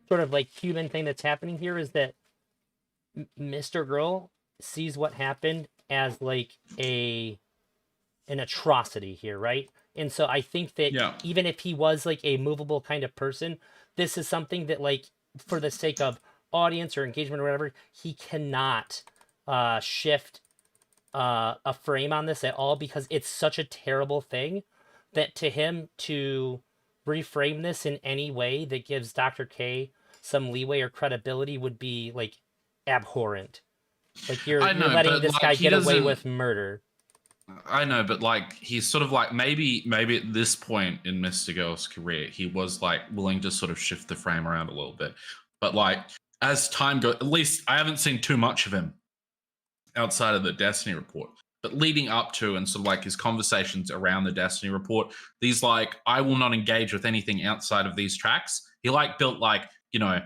sort of like human thing that's happening here, is that Mrgirl sees what happened as like an atrocity here, right? And so I think that even if he was like a movable kind of person, this is something that like, for the sake of audience or engagement or whatever, he cannot shift a frame on this at all, because it's such a terrible thing that to him to reframe this in any way that gives Dr. K some leeway or credibility would be like abhorrent. Like you're letting this guy get away with murder. I know, but like he's sort of like maybe at this point in Mr. Girl's career, he was like willing to sort of shift the frame around a little bit. But like as time goes, at least I haven't seen too much of him outside of the Destiny report. But leading up to and sort of like his conversations around the Destiny report, these like I will not engage with anything outside of these tracks. He like built like, you know,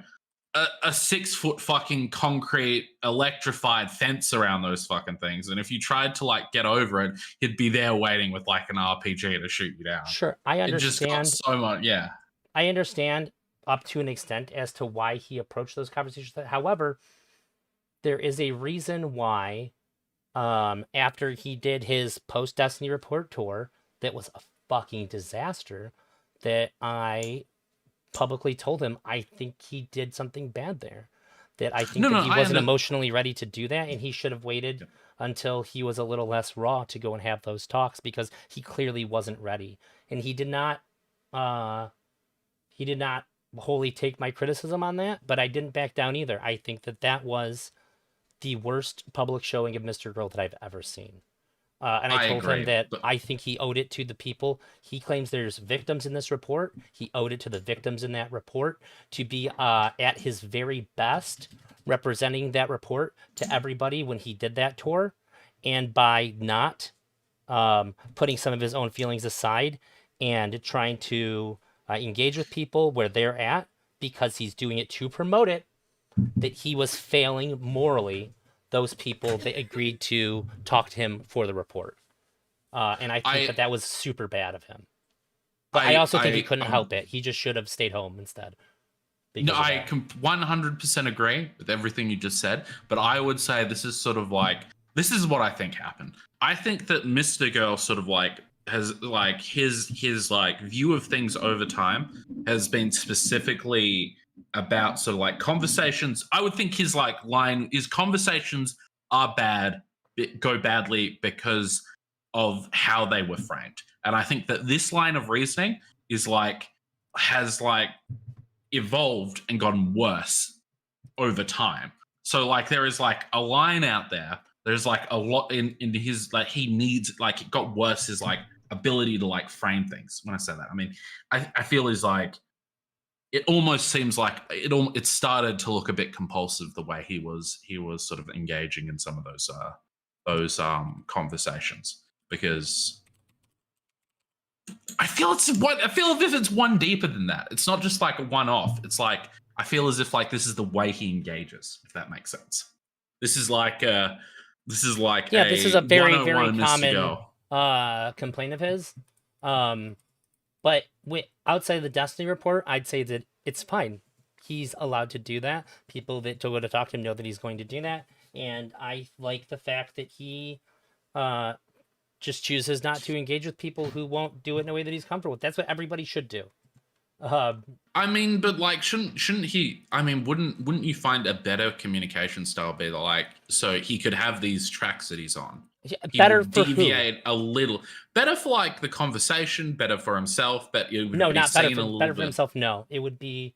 a 6-foot fucking concrete electrified fence around those fucking things, and if you tried to like get over it, he'd be there waiting with like an RPG to shoot you down. Sure, I understand. It just got so much, yeah. I understand up to an extent as to why he approached those conversations. However, there is a reason why, after he did his post Destiny report tour, that was a fucking disaster, that I publicly told him I think he did something bad there, that I think that he wasn't emotionally ready to do that, and he should have waited until he was a little less raw to go and have those talks, because he clearly wasn't ready, and he did not wholly take my criticism on that, but I didn't back down either. I think that that was the worst public showing of Mrgirl that I've ever seen. And I told him that I think he owed it to the people. He claims there's victims in this report. He owed it to the victims in that report to be at his very best, representing that report to everybody when he did that tour. And by not putting some of his own feelings aside and trying to engage with people where they're at, because he's doing it to promote it, that he was failing morally those people that agreed to talk to him for the report. And I think that was super bad of him. But I also think he couldn't help it. He just should have stayed home instead. No, I 100% agree with everything you just said. But I would say this is sort of like, this is what I think happened. I think that Mr. Girl sort of like has like his like view of things over time has been specifically about sort of like conversations. I would think his like line is conversations are bad, go badly because of how they were framed. And I think that this line of reasoning is like has like evolved and gotten worse over time. So like there is like a line out there. There's like a lot in his like he needs like it got worse his like ability to like frame things. When I say that, I mean I feel is like it almost seems like it started to look a bit compulsive the way he was sort of engaging in some of those conversations, because I feel as if it's one deeper than that. It's not just like a one off. It's like I feel as if like this is the way he engages, if that makes sense. This is like Yeah, this is a very, very 101 Mr. common Girl. complaint of his. But outside the Destiny report, I'd say that it's fine. He's allowed to do that. People that go to talk to him know that he's going to do that. And I like the fact that he just chooses not to engage with people who won't do it in a way that he's comfortable with. That's what everybody should do. I mean, but like, shouldn't he? I mean, wouldn't you find a better communication style be like so he could have these tracks that he's on? Better would for deviate a little. Better for like the conversation. Better for himself. But it would no, be not better seen a for little better for bit. himself. No, it would be.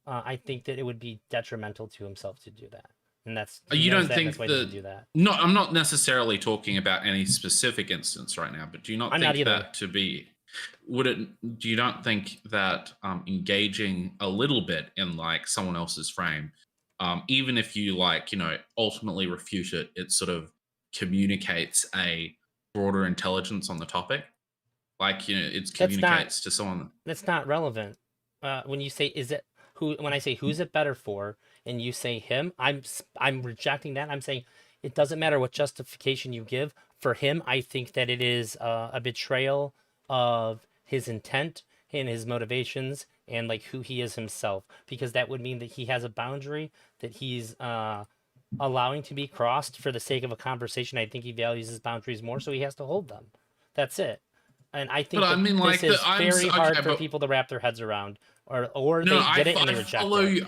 I think that it would be detrimental to himself to do that, and that's You don't that, think that's why he doesn't that? do that. No, I'm not necessarily talking about any specific instance right now. But do you not I'm not think either. that to be? Do you not think that engaging a little bit in like someone else's frame, even if you like ultimately refute it, it sort of communicates a broader intelligence on the topic, like it communicates to someone. That's not relevant. When you say when I say who's it better for, and you say him, I'm rejecting that. I'm saying it doesn't matter what justification you give for him. I think that it is a betrayal of his intent and his motivations and like who he is himself, because that would mean that he has a boundary that he's allowing to be crossed for the sake of a conversation. I think he values his boundaries more, so he has to hold them. That's it. And I think But I that mean, like, this is very hard okay, for but people to wrap their heads around, or no, they get it and they reject follow it. you.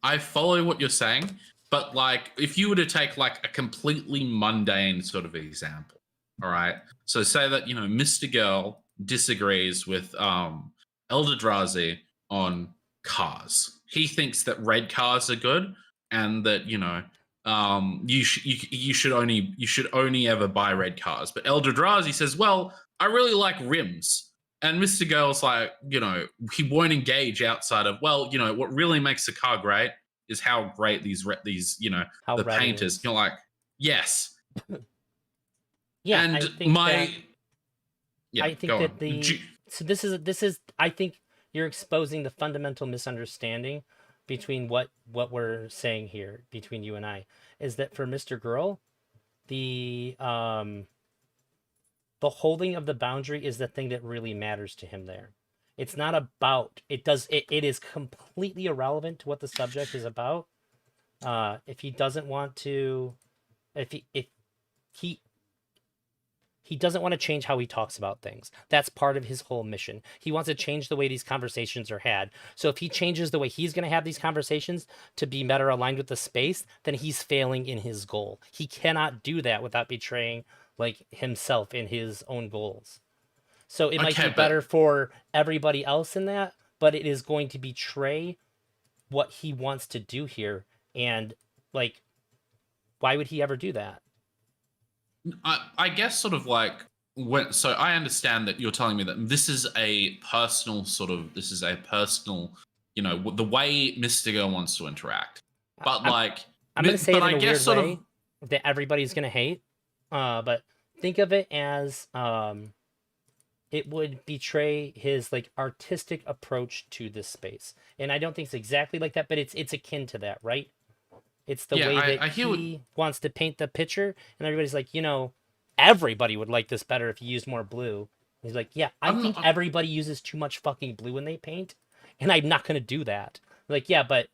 I follow what you're saying, but like, if you were to take like a completely mundane sort of example, all right. So say that Mr. Girl disagrees with Eldrazi on cars. He thinks that red cars are good, and that you should only ever buy red cars. But Eldrazi says, well, I really like rims. And Mr. Girl's like, he won't engage outside of, well, what really makes a car great is how great How the red it painters. is. You're like, yes. Yeah, And I think yeah, I think go that on. so this is I think you're exposing the fundamental misunderstanding between what we're saying here between you and I, is that for Mr. Girl, the holding of the boundary is the thing that really matters to him there. It's not about it is completely irrelevant to what the subject is about. If he doesn't want to if he doesn't want to change how he talks about things. That's part of his whole mission. He wants to change the way these conversations are had. So if he changes the way he's going to have these conversations to be better aligned with the space, then he's failing in his goal. He cannot do that without betraying like himself and his own goals. So it might be better for everybody else in that, but it is going to betray what he wants to do here. And like, why would he ever do that? I guess sort of like so I understand that you're telling me that this is a personal the way Mr. Girl wants to interact. But I'm going to say it in a weird way of that everybody's going to hate. But think of it as it would betray his like artistic approach to this space. And I don't think it's exactly like that, but it's akin to that, right? It's the way that he wants to paint the picture, and everybody's like, everybody would like this better if you used more blue. He's like, yeah, I think everybody uses too much fucking blue when they paint, and I'm not gonna do that. Like, yeah, but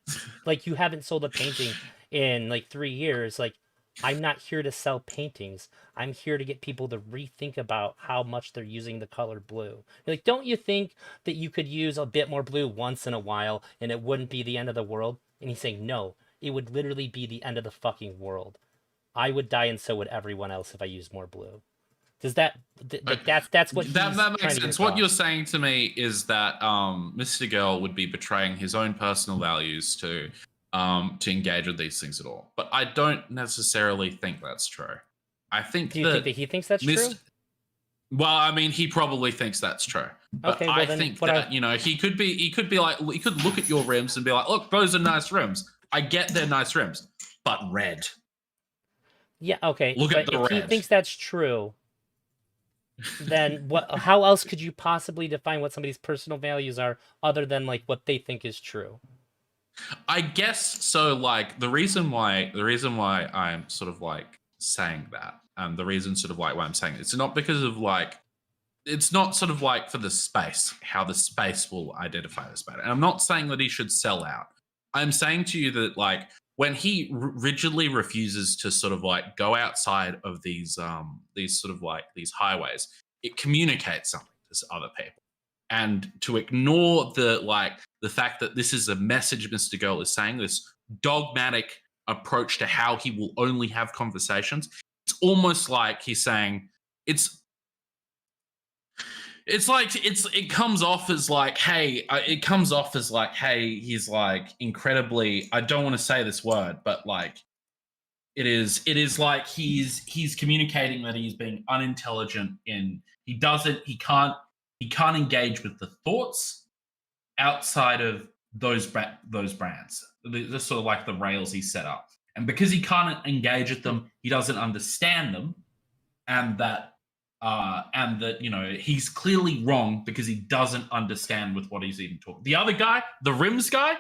like you haven't sold a painting in like 3 years. Like, I'm not here to sell paintings. I'm here to get people to rethink about how much they're using the color blue. Like, don't you think that you could use a bit more blue once in a while and it wouldn't be the end of the world? And he's saying, no, it would literally be the end of the fucking world. I would die and so would everyone else if I used more blue. Does that that's what he's that trying makes to get sense. What you're across. saying to me is that Mr. Girl would be betraying his own personal values to engage with these things at all. But I don't necessarily think that's true. I think Do you think that he thinks that's true? Well, I mean, he probably thinks that's true. But Okay, well I then think what that, he could be like, he could look at your rims and be like, look, those are nice rims. I get they're nice rims, but red. Yeah, okay. Look at but the if he red. thinks that's true, then how else could you possibly define what somebody's personal values are other than like what they think is true? I guess so. Like the reason why I'm sort of like saying that, the reason sort of like why I'm saying it's not because of like, it's not sort of like for the space, how the space will identify this better. And I'm not saying that he should sell out. I'm saying to you that like when he rigidly refuses to sort of like go outside of these sort of like these highways, it communicates something to other people. And to ignore the fact that this is a message Mr. Girl is saying, this dogmatic approach to how he will only have conversations, it's almost like he's saying it comes off as like, hey, he's like incredibly, I don't want to say this word, but like it is like he's communicating that he's being unintelligent he can't engage with the thoughts outside of those brands. They're sort of like the rails he set up. And because he can't engage with them, he doesn't understand them. And that he's clearly wrong because he doesn't understand with what he's even talking. The other guy, the rims guy,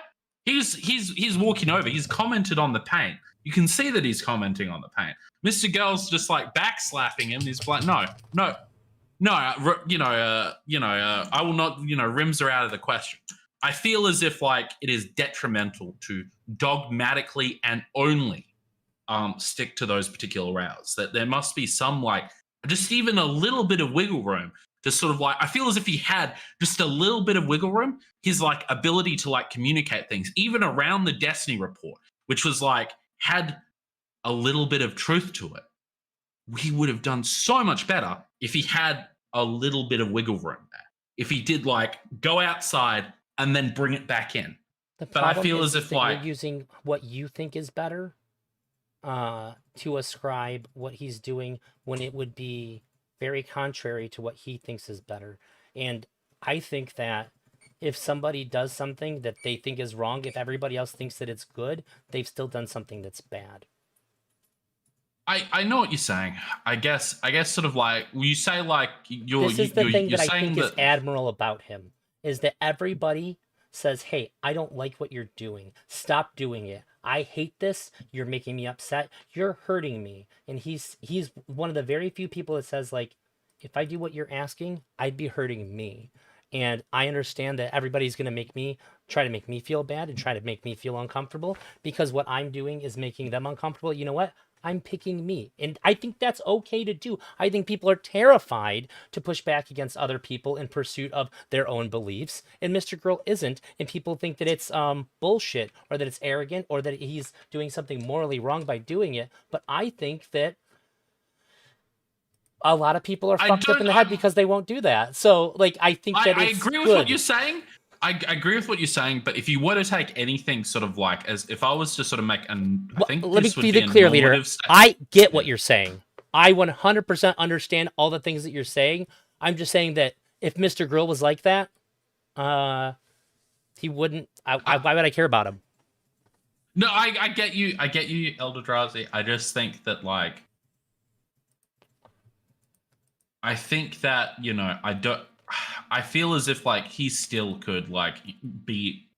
he's walking over. He's commented on the paint. You can see that he's commenting on the paint. Mr. Girl's just like backslapping him. He's like, no, I will not. Rims are out of the question. I feel as if like it is detrimental to dogmatically and only stick to those particular routes. That there must be some like just even a little bit of wiggle room to sort of like, I feel as if he had just a little bit of wiggle room, his like ability to like communicate things, even around the Destiny report, which was like, had a little bit of truth to it. He would have done so much better if he had a little bit of wiggle room there. If he did like go outside and then bring it back in. But I feel as if like you're using what you think is better to ascribe what he's doing when it would be very contrary to what he thinks is better. And I think that if somebody does something that they think is wrong, if everybody else thinks that it's good, they've still done something that's bad. I know what you're saying. I guess sort of like you say like this is the thing that I think is admirable about him, is that everybody says, hey, I don't like what you're doing. Stop doing it. I hate this. You're making me upset. You're hurting me. And he's one of the very few people that says like, if I do what you're asking, I'd be hurting me. And I understand that everybody's going to try to make me feel bad and try to make me feel uncomfortable because what I'm doing is making them uncomfortable. You know what? I'm picking me. And I think that's okay to do. I think people are terrified to push back against other people in pursuit of their own beliefs. And Mr. Girl isn't. And people think that it's bullshit or that it's arrogant or that he's doing something morally wrong by doing it. But I think that a lot of people are fucked up in the head because they won't do that. So, like, I think that I it's agree with good. what you're saying. I agree with what you're saying, but if you were to take anything sort of like, as if I was to sort of make let me be the clear leader. I get what you're saying. I 100% understand all the things that you're saying. I'm just saying that if Mr. Girl was like that, he wouldn't. Why would I care about him? No, I get you. I get you, Eldrazi. I just think that like, I think that I feel as if like he still could like be.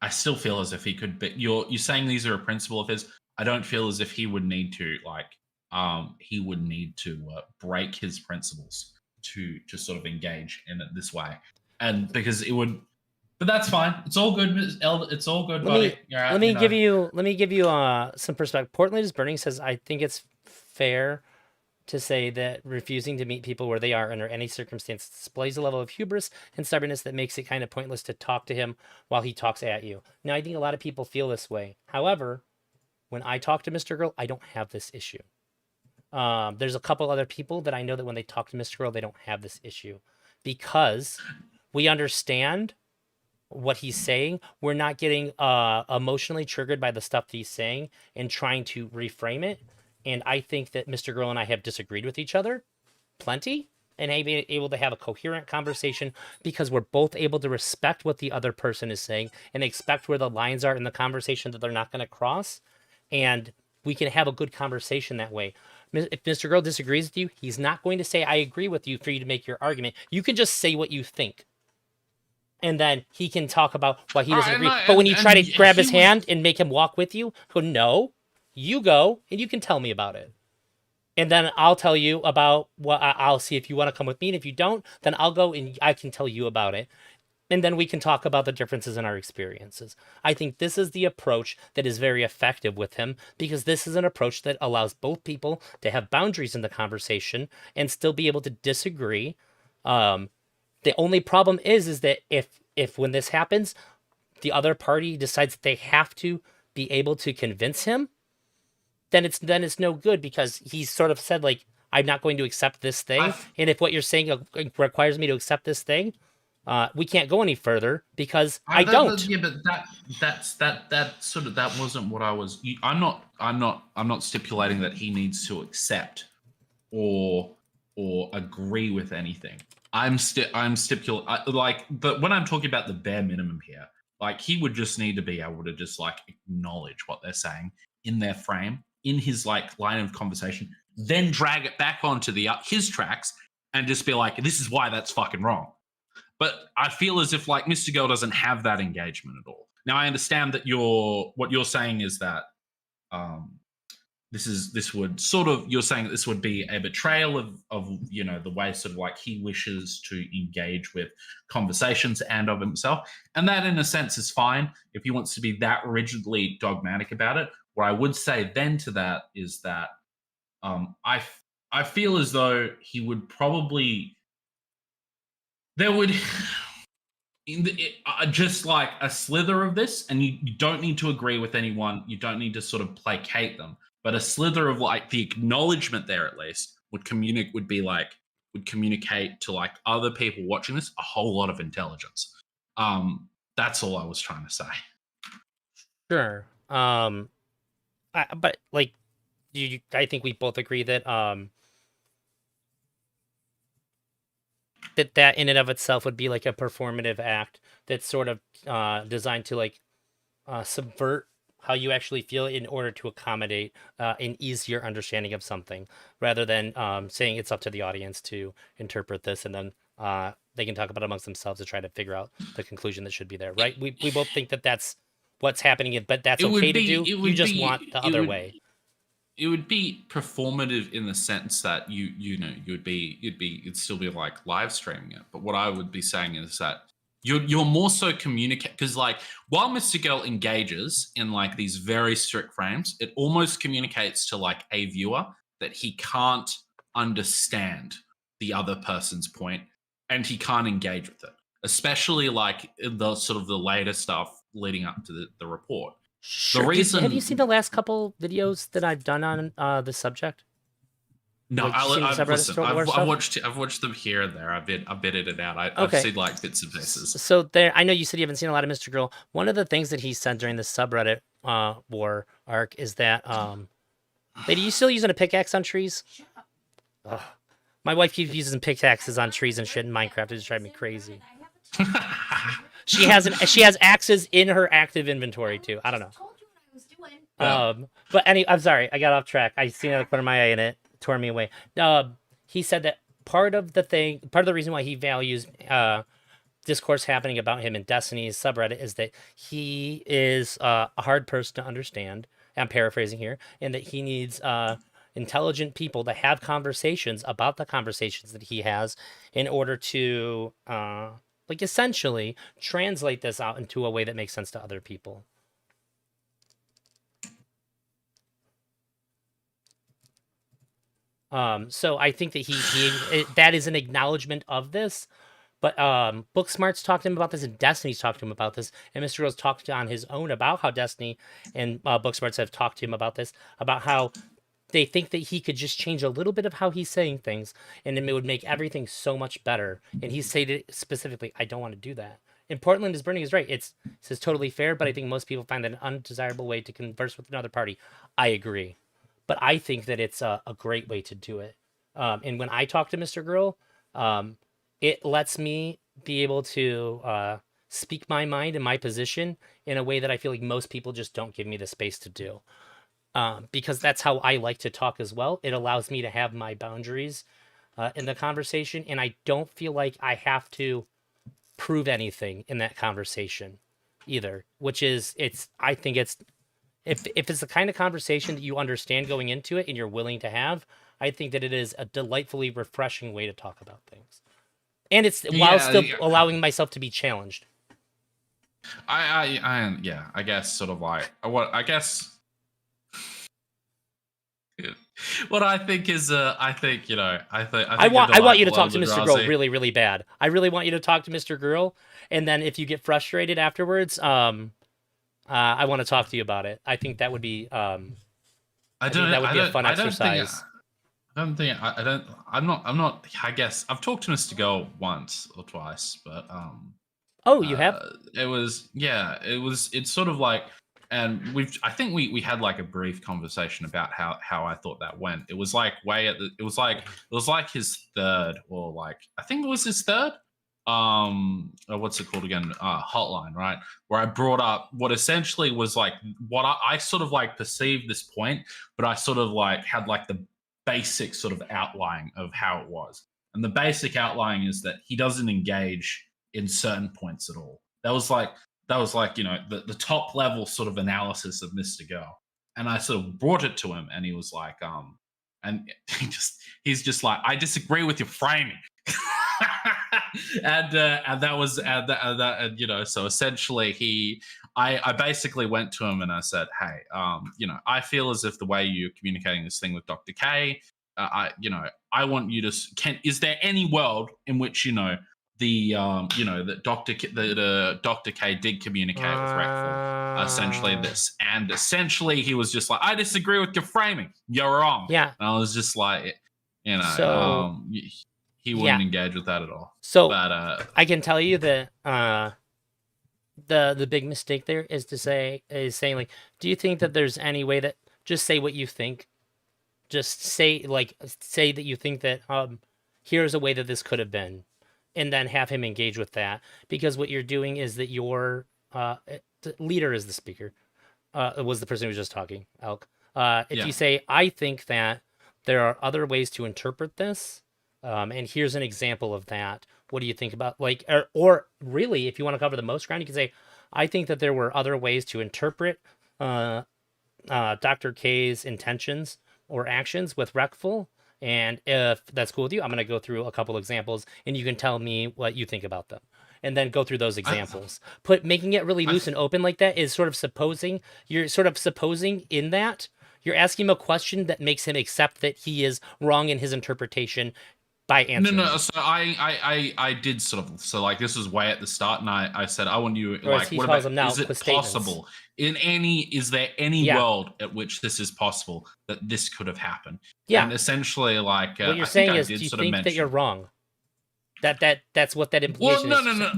I still feel as if he could be. You're saying these are a principle of his. I don't feel as if he would need to break his principles to sort of engage in it this way, and because it would. But that's fine. It's all good. It's all good, buddy. Let me give you some perspective. Portland is Burning says, I think it's fair to say that refusing to meet people where they are under any circumstance displays a level of hubris and stubbornness that makes it kind of pointless to talk to him while he talks at you. Now, I think a lot of people feel this way. However, when I talk to Mr. Girl, I don't have this issue. There's a couple other people that I know that when they talk to Mrgirl, they don't have this issue because we understand what he's saying. We're not getting emotionally triggered by the stuff that he's saying and trying to reframe it. And I think that Mrgirl and I have disagreed with each other plenty and being able to have a coherent conversation because we're both able to respect what the other person is saying and expect where the lines are in the conversation that they're not going to cross. And we can have a good conversation that way. If Mrgirl disagrees with you, he's not going to say, I agree with you for you to make your argument. You can just say what you think. And then he can talk about why he doesn't agree. But when you try to grab his hand and make him walk with you, go, no, you go and you can tell me about it. And then I'll tell you about what I'll see if you want to come with me. And if you don't, then I'll go and I can tell you about it. And then we can talk about the differences in our experiences. I think this is the approach that is very effective with him because this is an approach that allows both people to have boundaries in the conversation and still be able to disagree. The only problem is that if when this happens, the other party decides that they have to be able to convince him, then it's no good because he's sort of said like, I'm not going to accept this thing. And if what you're saying requires me to accept this thing, we can't go any further because I don't. Yeah, but that wasn't what I was. I'm not stipulating that he needs to accept or agree with anything. But when I'm talking about the bare minimum here, like he would just need to be able to just like acknowledge what they're saying in their frame, in his like line of conversation, then drag it back onto his tracks and just be like, this is why that's fucking wrong. But I feel as if like Mrgirl doesn't have that engagement at all. Now I understand that what you're saying is that you're saying that this would be a betrayal of you know the way sort of like he wishes to engage with conversations and of himself, and that in a sense is fine if he wants to be that rigidly dogmatic about it. What I would say then to that is that I feel as though he would probably just like a slither of this, and you don't need to agree with anyone, you don't need to sort of placate them, but a slither of like the acknowledgement there at least would communicate to like other people watching this a whole lot of intelligence. That's all I was trying to say. Sure. But like I think we both agree that that in and of itself would be like a performative act that's sort of designed to like subvert how you actually feel in order to accommodate an easier understanding of something, rather than saying it's up to the audience to interpret this and then they can talk about it amongst themselves to try to figure out the conclusion that should be there, right? We both think that that's what's happening, but that's okay to do. You just want the other way. It would be performative in the sense that you'd still be like live streaming it. But what I would be saying is that you're more so communicate, because like while Mrgirl engages in like these very strict frames, it almost communicates to like a viewer that he can't understand the other person's point and he can't engage with it, especially like the sort of the later stuff leading up to the report. Sure. Have you seen the last couple videos that I've done on this subject? No, Like, I've watched them here and there. I've edited it out. I've seen like bits and pieces. So there, I know you said you haven't seen a lot of Mrgirl. One of the things that he said during the subreddit war arc is that, lady, you still using a pickaxe on trees? Ugh. My wife keeps using pickaxes on trees and shit in Minecraft. It just drives me crazy. She has axes in her active inventory too. I don't know. But I'm sorry, I got off track. I seen it out of the corner of my eye and it tore me away. He said that part of the reason why he values discourse happening about him in Destiny's subreddit is that he is a hard person to understand. I'm paraphrasing here, and that he needs intelligent people to have conversations about the conversations that he has in order to like essentially translate this out into a way that makes sense to other people. So I think that that is an acknowledgement of this, but Booksmart's talked to him about this, and Destiny's talked to him about this, and Mrgirl's talked on his own about how Destiny and Booksmarts have talked to him about this, about how they think that he could just change a little bit of how he's saying things, and it would make everything so much better. And he stated specifically, I don't want to do that. And Portland is burning is right. This is totally fair, but I think most people find that an undesirable way to converse with another party. I agree. But I think that it's a great way to do it. And when I talk to Mrgirl, it lets me be able to speak my mind and my position in a way that I feel like most people just don't give me the space to do. Because that's how I like to talk as well. It allows me to have my boundaries in the conversation, and I don't feel like I have to prove anything in that conversation either, which is I think it's if it's the kind of conversation that you understand going into it and you're willing to have, I think that it is a delightfully refreshing way to talk about things. And it's while still allowing myself to be challenged. I guess sort of like what I guess what I think is I think I want you to talk to Mrgirl really, really bad. I really want you to talk to Mrgirl, and then if you get frustrated afterwards, I want to talk to you about it. I think that would be that would be a fun exercise. I'm not. I guess I've talked to Mr. Girl once or twice, but oh, you have? It's sort of like, and I think we had like a brief conversation about how I thought that went. It was like it was like his third, or like I think it was his third. What's it called again? Hotline, right? Where I brought up what essentially was like what I sort of like perceived this point, but I sort of like had like the basic sort of outline of how it was. And the basic outline is that he doesn't engage in certain points at all. That was like the top level sort of analysis of Mr. Girl. And I sort of brought it to him, and he was like, and he's just like, I disagree with your framing. and that was so essentially I basically went to him and I said, hey, I feel as if the way you're communicating this thing with Dr. K, I want you to is there any world in which that Dr. K did communicate with Reckful, essentially this, and essentially he was just like, I disagree with your framing, you're wrong. Yeah. And I was just like, he wouldn't engage with that at all. So but, I can tell you that the big mistake there is saying like, do you think that there's any way that just say what you think? Just say that you think that here's a way that this could have been, and then have him engage with that. Because what you're doing is that your the leader is the speaker. Was the person who was just talking, Elk. If you say, I think that there are other ways to interpret this, and here's an example of that. What do you think about or really, if you want to cover the most ground, you can say, I think that there were other ways to interpret Dr. K's intentions or actions with Reckful. And if that's cool with you, I'm going to go through a couple examples, and you can tell me what you think about them, and then go through those examples. Making it really loose and open like that is you're sort of supposing in that you're asking him a question that makes him accept that he is wrong in his interpretation by answering. No. So I did sort of, so like this was way at the start, and I said, I want you, or like, what about, is it possible is there any world at which this is possible that this could have happened? Yeah. And essentially, like, what you're saying is, do you think that you're wrong? That's what that implication is. No.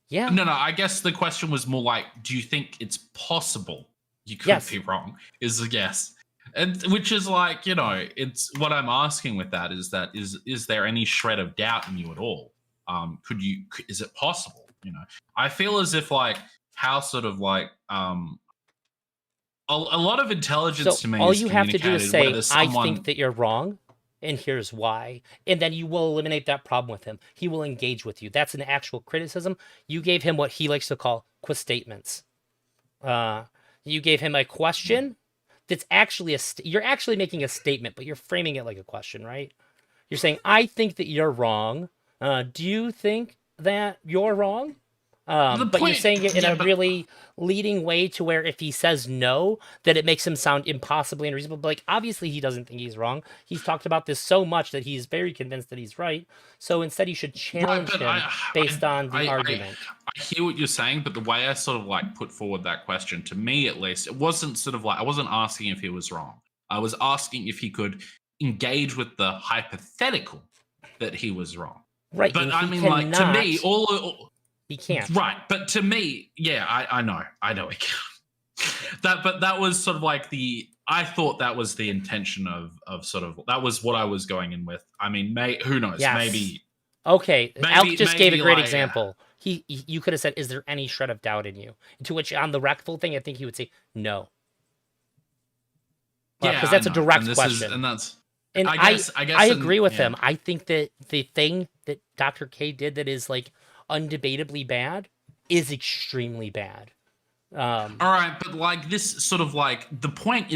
Yeah. No. I guess the question was more like, do you think it's possible you could be wrong? Is a guess. And which is like, it's what I'm asking with that is there any shred of doubt in you at all? Is it possible? I feel as if like how sort of like a lot of intelligence to me. All you have to do is say, I think that you're wrong, and here's why. And then you will eliminate that problem with him. He will engage with you. That's an actual criticism. You gave him what he likes to call statements. You gave him a question that's actually you're actually making a statement, but you're framing it like a question, right? You're saying, I think that you're wrong. Do you think that you're wrong? But you're saying it in a really leading way to where if he says no, that it makes him sound impossibly unreasonable. But like, obviously he doesn't think he's wrong. He's talked about this so much that he's very convinced that he's right. So instead you should challenge him based on the argument. I hear what you're saying, but the way I sort of like put forward that question, to me at least, it wasn't sort of like, I wasn't asking if he was wrong. I was asking if he could engage with the hypothetical that he was wrong. Right. But and I he mean, like, to me, cannot- he can't. Right, but to me, yeah, I know he can't. That was sort of like I thought that was the intention of sort of, that was what I was going in with. I mean, who knows? Yes. Maybe. Okay, Elk just gave a great like, example. You could have said, "Is there any shred of doubt in you?" To which, on the wreckful thing, I think he would say, "No." Yeah, because that's a direct and question. And I guess I agree with him. I think that the thing that Dr. K did that is like undebatably bad is extremely bad. All right, but like this sort of like the point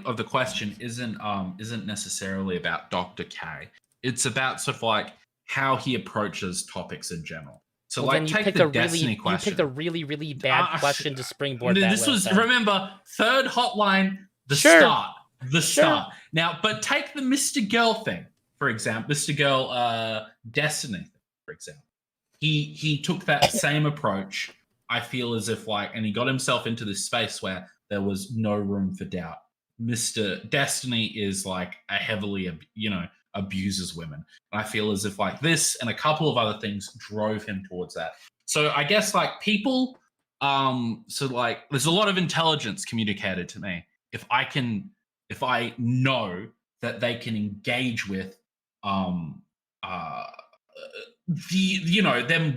of the question isn't necessarily about Dr. K. It's about sort of like how he approaches topics in general. So well, like then you take picked the a really, Destiny question. You picked a really, really bad question to springboard. This was remember third hotline, the Sure. start. Now, but take the Mrgirl thing for example. Mrgirl Destiny, for example. He took that same approach. I feel as if like, and he got himself into this space where there was no room for doubt. Mr. Destiny is like a heavily, abuses women. And I feel as if like this and a couple of other things drove him towards that. So I guess like people, so like there's a lot of intelligence communicated to me. If I know that they can engage with, them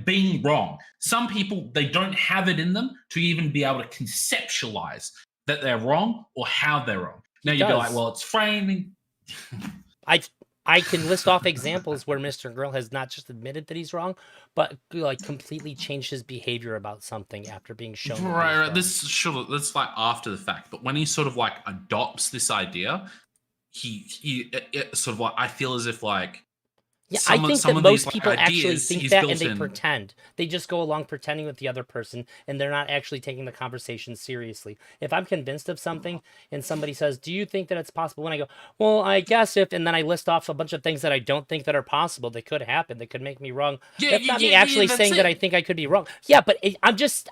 being wrong. Some people, they don't have it in them to even be able to conceptualize that they're wrong or how they're wrong. Now you'd be like, well, it's framing. I can list off examples where Mrgirl has not just admitted that he's wrong, but like completely changed his behavior about something after being shown. Right. That's like after the fact. But when he sort of like adopts this idea, he sort of like, I feel as if like, yeah, I think that most people actually think that and they pretend. They just go along pretending with the other person and they're not actually taking the conversation seriously. If I'm convinced of something and somebody says, do you think that it's possible? When I go, well, I guess if, and then I list off a bunch of things that I don't think that are possible, that could happen, that could make me wrong. That's not me actually saying that I think I could be wrong. Yeah, but I'm just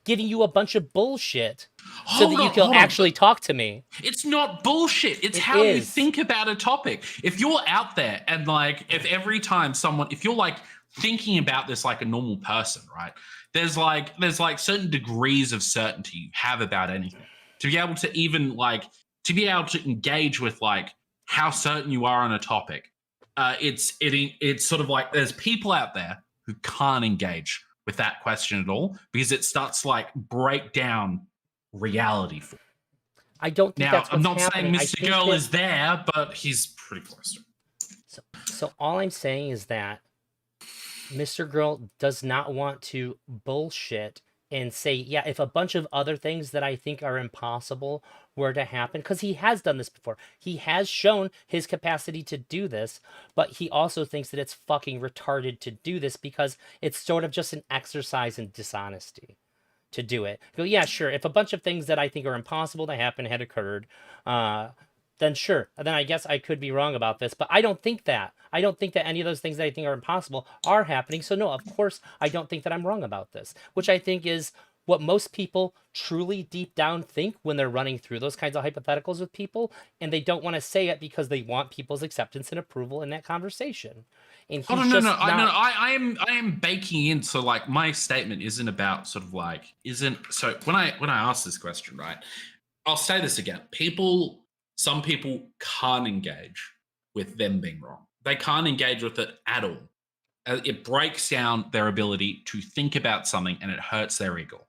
giving you a bunch of bullshit so that you can actually talk to me. It's not bullshit. It's how you think about a topic. If you're out there and like, if every time if you're like thinking about this like a normal person, right? There's like certain degrees of certainty you have about anything. To be able to even like, to be able to engage with like how certain you are on a topic, it's sort of like there's people out there who can't engage with that question at all because it starts to like break down reality for. I don't think that's what's I'm not happening. saying Mrgirl is there, but he's pretty close to it. So all I'm saying is that Mrgirl does not want to bullshit and say, yeah, if a bunch of other things that I think are impossible were to happen, because he has done this before. He has shown his capacity to do this, but he also thinks that it's fucking retarded to do this because it's sort of just an exercise in dishonesty to do it. Go, yeah, sure. If a bunch of things that I think are impossible to happen had occurred, then sure. Then I guess I could be wrong about this, but I don't think that. I don't think that any of those things that I think are impossible are happening. So no, of course, I don't think that I'm wrong about this, which I think is what most people truly deep down think when they're running through those kinds of hypotheticals with people, and they don't want to say it because they want people's acceptance and approval in that conversation. And he's I am baking in. So like my statement isn't about sort of like so when I ask this question, right, I'll say this again. Some people can't engage with them being wrong. They can't engage with it at all. It breaks down their ability to think about something and it hurts their ego.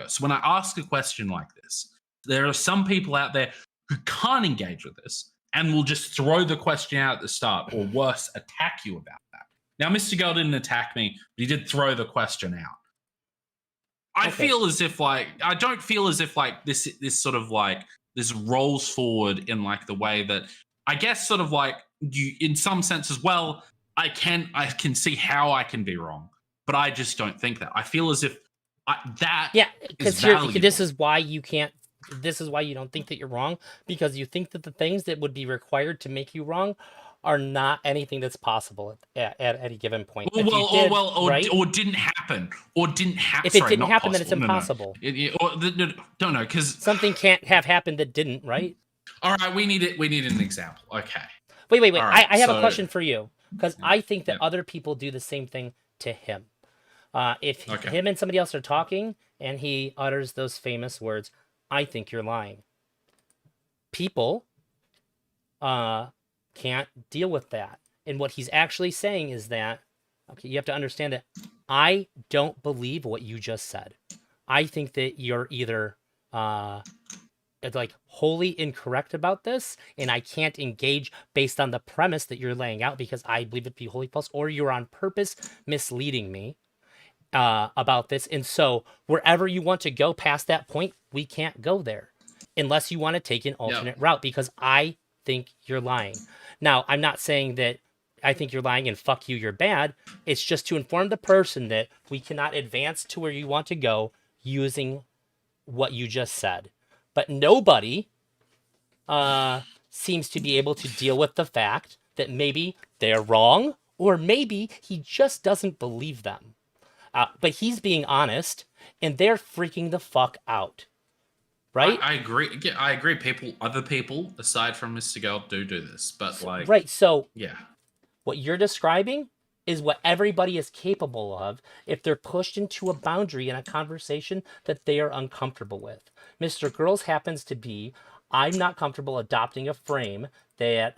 So when I ask a question like this, there are some people out there who can't engage with this and will just throw the question out at the start or worse, attack you about that. Now, Mrgirl didn't attack me, but he did throw the question out. I feel as if like, I don't feel as if like this sort of like, this rolls forward in like the way that I guess sort of like you, in some sense as well, I can see how I can be wrong, but I just don't think that. I feel as if because this is why you can't. This is why you don't think that you're wrong, because you think that the things that would be required to make you wrong are not anything that's possible at any given point. Or didn't happen. If it didn't happen, then it's impossible. No, because something can't have happened that didn't, right? All right, we need it. We need an example. Okay. Wait. All right, I have a so- question for you because I think that yeah. other people do the same thing to him. If Okay. him and somebody else are talking and he utters those famous words, "I think you're lying," people can't deal with that. And what he's actually saying is that, okay, you have to understand that I don't believe what you just said. I think that you're either like wholly incorrect about this, and I can't engage based on the premise that you're laying out because I believe it to be wholly false, or you're on purpose misleading me about this. And so wherever you want to go past that point, we can't go there unless you want to take an alternate route because I think you're lying. Now, I'm not saying that I think you're lying and fuck you, you're bad. It's just to inform the person that we cannot advance to where you want to go using what you just said. But nobody seems to be able to deal with the fact that maybe they're wrong or maybe he just doesn't believe them. But he's being honest and they're freaking the fuck out. Right? I agree. Yeah, I agree. Other people, aside from Mr. Girl, do this. But like, right. So yeah, what you're describing is what everybody is capable of if they're pushed into a boundary in a conversation that they are uncomfortable with. Mr. Girls happens to be, I'm not comfortable adopting a frame that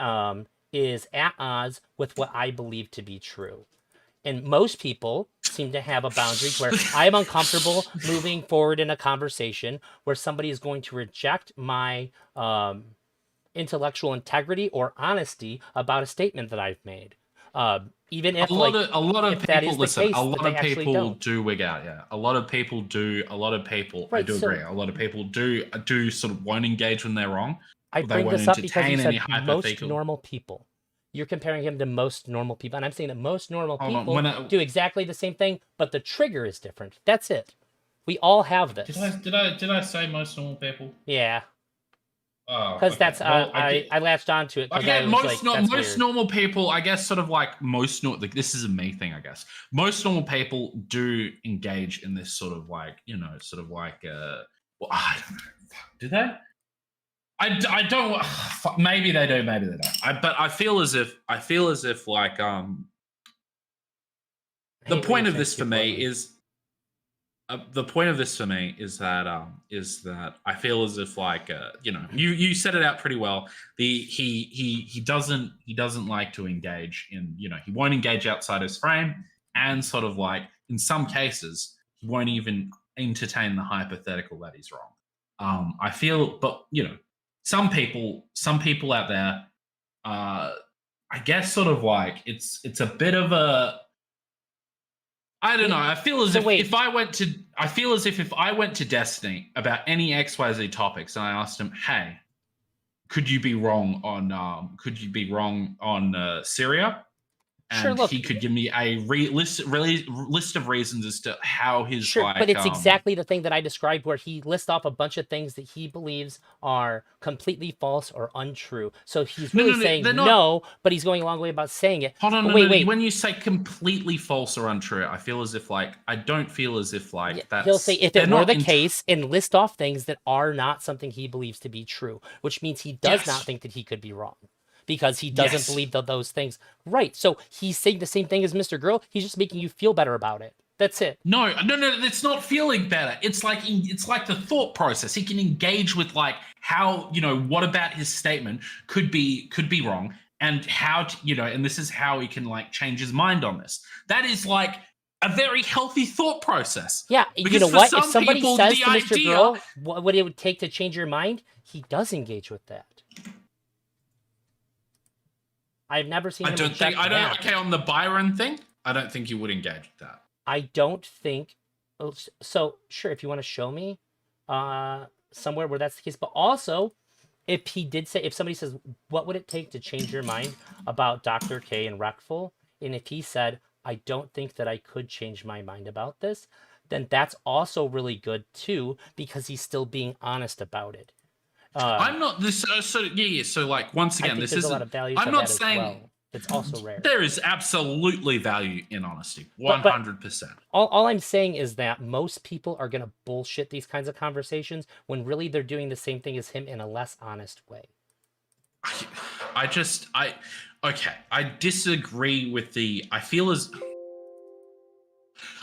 is at odds with what I believe to be true. And most people seem to have a boundary where I'm uncomfortable moving forward in a conversation where somebody is going to reject my intellectual integrity or honesty about a statement that I've made. Even if a lot of if that people is the listen. case, A that lot they of actually people don't. do wig out. Yeah, a lot of people do. A lot of people. I Right, do so- agree. A lot of people do sort of won't engage when they're wrong. I They bring won't this up because you entertain any said most hypothetical. normal people. You're comparing him to most normal people, and I'm saying that most normal Hold on, people when I- do exactly the same thing, but the trigger is different. That's it. We all have this. Did I say most normal people? Yeah, Oh, because okay. that's Well, I latched onto it because I Again, was most like, that's most weird. normal people, I guess, sort of like like this is a me thing, I guess. Most normal people do engage in this sort of like, sort of like, well, I don't know. Do they? I don't. Maybe they do. Maybe they don't. But I feel as if like I the hate when point you of think this for too me poorly. is the point of this for me is that I feel as if like you set it out pretty well. He doesn't like to engage in, he won't engage outside his frame, and sort of like in some cases he won't even entertain the hypothetical that he's wrong. I feel, but some people out there, I guess sort of like it's a bit of a, I don't know. I feel as So if wait. if I went to Destiny about any XYZ topics and I asked him, "Hey, could you be wrong on Syria?" And Sure, look. he could give me a list of reasons as to how his Sure, like. but it's exactly the thing that I described where he lists off a bunch of things that he believes are completely false or untrue. So he's No, really no, saying they're not- no, but he's going a long way about saying it. Hold on, But no, wait, no, wait. when you say completely false or untrue, I feel as if like I don't feel as if like Yeah, that's. he'll say if they're it were not the int- case and list off things that are not something he believes to be true, which means he does Yes. not think that he could be wrong because he doesn't Yes. believe those things. Right. So he's saying the same thing as Mr. Girl. He's just making you feel better about it. That's it. No, it's not feeling better. It's like the thought process. He can engage with like how, what about his statement could be wrong, and how to, and this is how he can like change his mind on this. That is like a very healthy thought process. Yeah, you Because know for what? some If somebody people, says the to Mr. idea- Girl what it would take to change your mind, he does engage with that. I've never seen him reject that. Okay, on the Byron thing, I don't think you would engage with that. I don't think so. Sure, if you want to show me somewhere where that's the case, but also if he did say, if somebody says, what would it take to change your mind about Dr. K and Reckful? And if he said, I don't think that I could change my mind about this, then that's also really good too, because he's still being honest about it. I'm not this. So like once I again, think this there's is. a lot of value I'm to not that saying as well. It's also rare. there is absolutely value in honesty, But- 100%. All I'm saying is that most people are going to bullshit these kinds of conversations when really they're doing the same thing as him in a less honest way. Okay, I disagree with the. I feel as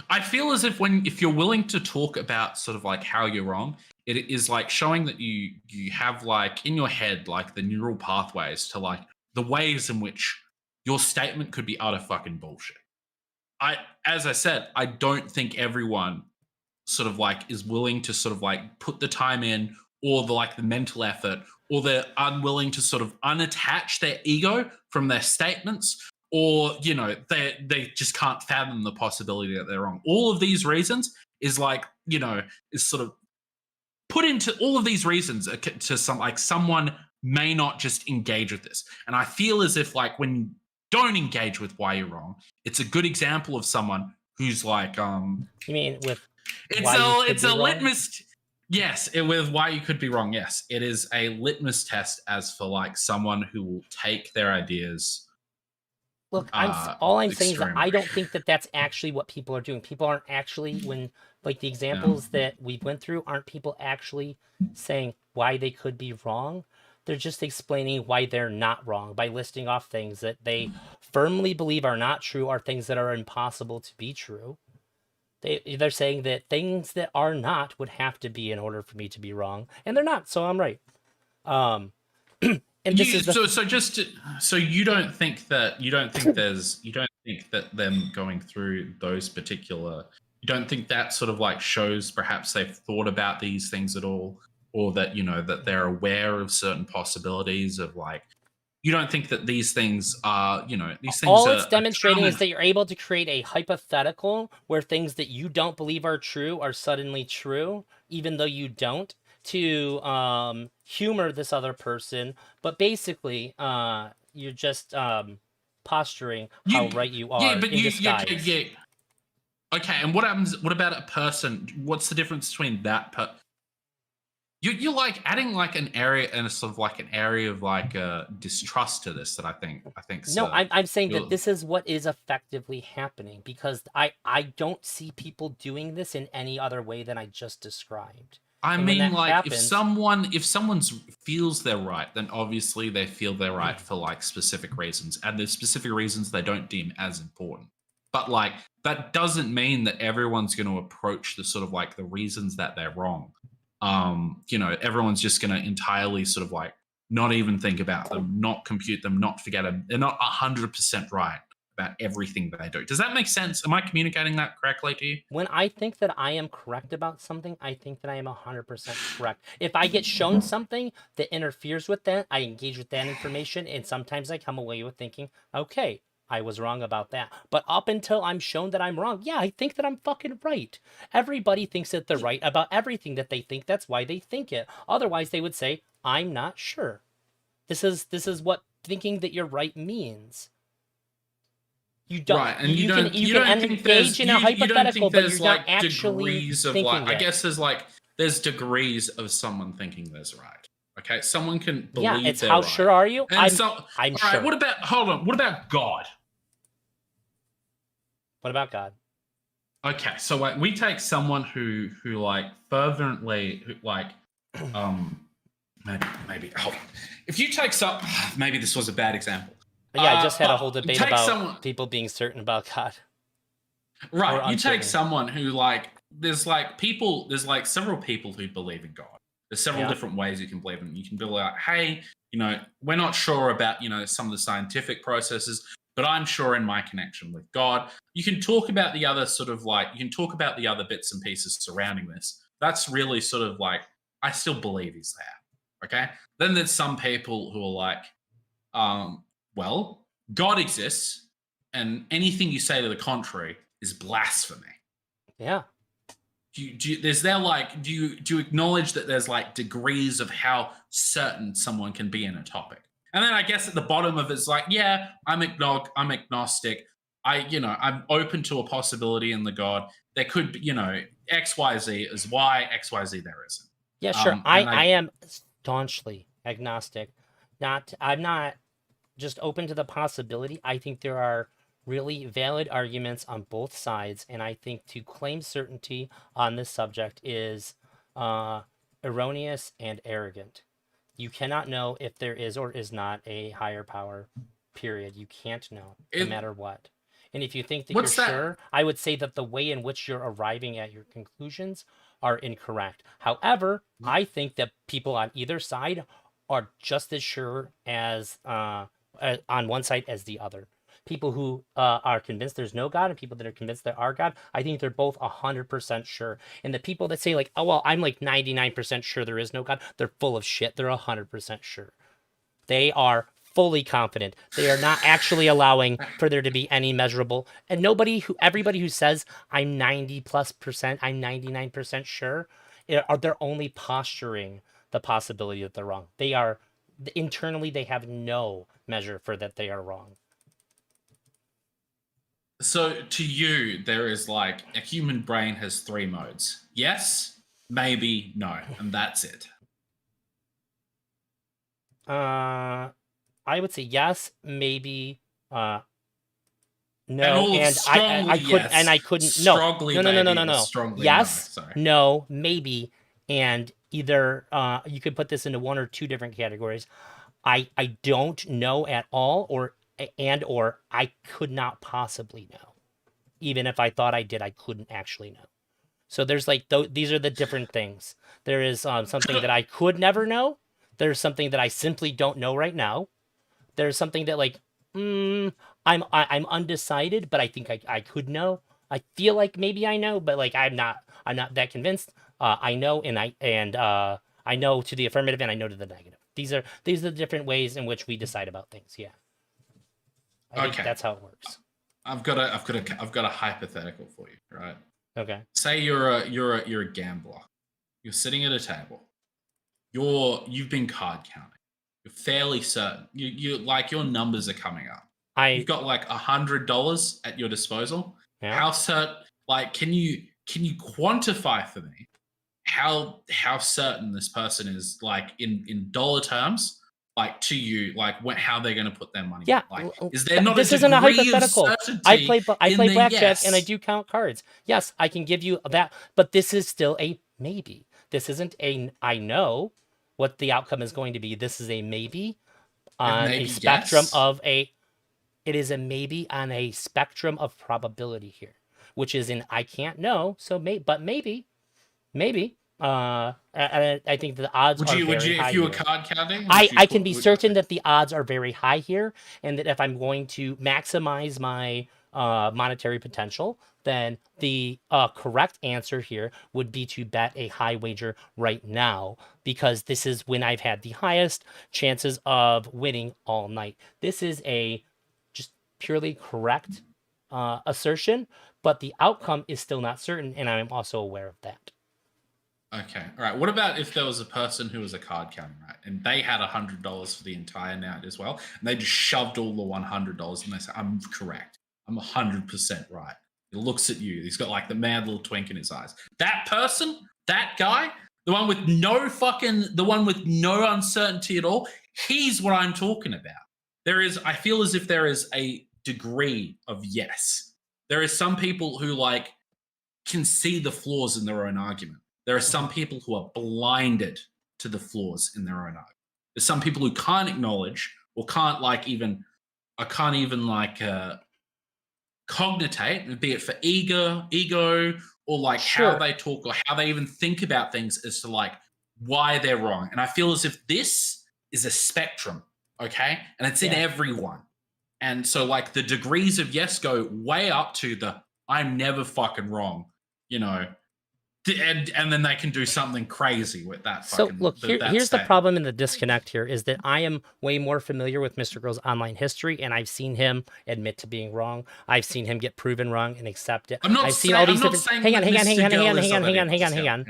if you're willing to talk about sort of like how you're wrong, it is like showing that you have like in your head like the neural pathways to like the ways in which your statement could be utter fucking bullshit. As I said, I don't think everyone sort of like is willing to sort of like put the time in or the mental effort, or they're unwilling to sort of unattach their ego from their statements, or they just can't fathom the possibility that they're wrong. All of these reasons is is sort of put into all of these reasons to someone may not just engage with this. And I feel as if like when you don't engage with why you're wrong, it's a good example of someone who's like You mean with it's a litmus. Yes, with why you could be wrong. Yes, it is a litmus test as for like someone who will take their ideas. Look, all I'm saying is that I extremely. don't think that that's actually what people are doing. People aren't actually, when like the examples that we went through, aren't people actually saying why they could be wrong? They're just explaining why they're not wrong by listing off things that they firmly believe are not true, or things that are impossible to be true. They're saying that things that are not would have to be in order for me to be wrong, and they're not, so I'm right. And this is so you don't think that you don't think that them going through those particular, you don't think that sort of like shows perhaps they've thought about these things at all, or that that they're aware of certain possibilities of like, you don't think that these things are these things all are it's demonstrating is determined- that you're able to create a hypothetical where things that you don't believe are true are suddenly true, even though you don't, to humor this other person. But basically, you're just posturing how right you are but in disguise. Okay, and what happens? What about a person? What's the difference between that? You're like adding like an area and a sort of like an area of like distrust to this that I think. No, I'm saying you're- that this is what is effectively happening, because I don't see people doing this in any other way than I just described. I And when mean, that like happens, if someone feels they're right, then obviously they feel they're right for like specific reasons, and there's specific reasons they don't deem as important. But like that doesn't mean that everyone's going to approach the sort of like the reasons that they're wrong. Everyone's just going to entirely sort of like not even think about them, not compute them, not forget them. They're not 100% right about everything that they do. Does that make sense? Am I communicating that correctly to you? when I think that I am correct about something, I think that I am 100% correct. If I get shown something that interferes with that, I engage with that information, and sometimes I come away with thinking, okay, I was wrong about that. But up until I'm shown that I'm wrong, yeah, I think that I'm fucking right. Everybody thinks that they're right about everything that they think. That's why they think it. Otherwise, they would say, I'm not sure. This is what thinking that you're right means. You don't. Right, and you don't can think there's engage in a hypothetical, but you're not like actually degrees of thinking like. I it. guess there's degrees of someone thinking there's right. Okay, someone can believe Yeah, it's they're how right. sure are you? And I'm all right, sure. What about God? What about God? Okay, so like we take someone who like fervently maybe hold on. If you take some, maybe this was a bad example. But yeah, I just had a but whole debate take about someone- people being certain about God. Right, or you take uncertain. someone who like there's like several people who believe in God. There's several Yeah. different ways you can believe in. You can be like, hey, we're not sure about some of the scientific processes, but I'm sure in my connection with God. You can talk about the other bits and pieces surrounding this. That's really sort of like, I still believe he's there. Okay. Then there's some people who are like, well, God exists, and anything you say to the contrary is blasphemy. Yeah. Do you acknowledge that there's like degrees of how certain someone can be in a topic? And then I guess at the bottom of it's like, yeah, I'm agnostic. I'm open to a possibility in the God. There could be, X, Y, Z is Y, X, Y, Z there isn't. Yeah, sure. And I am staunchly agnostic. I'm not just open to the possibility. I think there are really valid arguments on both sides, and I think to claim certainty on this subject is erroneous and arrogant. You cannot know if there is or is not a higher power, period. You can't know, no It- matter what. And if you think that What's you're that? sure, I would say that the way in which you're arriving at your conclusions are incorrect. However, I think that people on either side are just as sure as on one side as the other. People who are convinced there's no God and people that are convinced there are God, I think they're both 100% sure. And the people that say like, oh, well, I'm like 99% sure there is no God, they're full of shit. They're 100% sure. They are fully confident. They are not actually allowing for there to be any measurable. And everybody who says I'm 90+%, I'm 99% sure, they're only posturing the possibility that they're wrong. They are internally, they have no measure for that they are wrong. So to you, there is like a human brain has 3 modes. Yes, maybe, no, and that's it. I would say yes, maybe, no, all and strongly I could yes, and I couldn't. No, strongly no, maybe, or no. strongly Yes, no. Sorry. no, maybe, and either you could put this into one or two different categories. I don't know at all, or I could not possibly know. Even if I thought I did, I couldn't actually know. So there's like these are the different things. There is something that I could never know. There's something that I simply don't know right now. There's something that like I'm undecided, but I think I could know. I feel like maybe I know, but like I'm not that convinced. I know and I know to the affirmative and I know to the negative. These are the different ways in which we decide about things. Yeah. I think that's how it works. I've got a hypothetical for you, right? Okay. Say you're a gambler. You're sitting at a table. You've been card counting. You're fairly certain. You like your numbers are coming up. You've got like $100 at your disposal. Yeah. How certain? Like, can you quantify for me how certain this person is, like in dollar terms, like to you, like how they're going to put their money? Yeah. Like, is there not this a isn't a degree hypothetical? of certainty I play in the blackjack yes? and I do count cards. Yes, I can give you that, but this is still a maybe. This isn't a I know what the outcome is going to be. This is a maybe on a spectrum of a. It is a maybe on a spectrum of probability here, which is in I can't know. So but maybe. I think the odds are very high. If you were card counting? I can be certain that the odds are very high here, and that if I'm going to maximize my monetary potential, then the correct answer here would be to bet a high wager right now, because this is when I've had the highest chances of winning all night. This is a just purely correct assertion, but the outcome is still not certain, and I'm also aware of that. Okay. All right. What about if there was a person who was a card counter, right? And they had $100 for the entire night as well. And they just shoved all the $100 and they said, I'm correct. I'm 100% right. He looks at you. He's got like the mad little twink in his eyes. That person, that guy, the one with no uncertainty at all, he's what I'm talking about. I feel as if there is a degree of yes. There is some people who like can see the flaws in their own argument. There are some people who are blinded to the flaws in their own argument. There's some people who can't acknowledge or can't even cognitate, be it for ego, or like how they talk or how they even think about things as to like why they're wrong. And I feel as if this is a spectrum, okay? And it's in everyone. And so like the degrees of yes go way up to the I'm never fucking wrong, you know. And then they can do something crazy with that. So look, here's the problem and the disconnect here is that I am way more familiar with Mrgirl's online history, and I've seen him admit to being wrong. I've seen him get proven wrong and accept it. I've seen all these different. Hang on.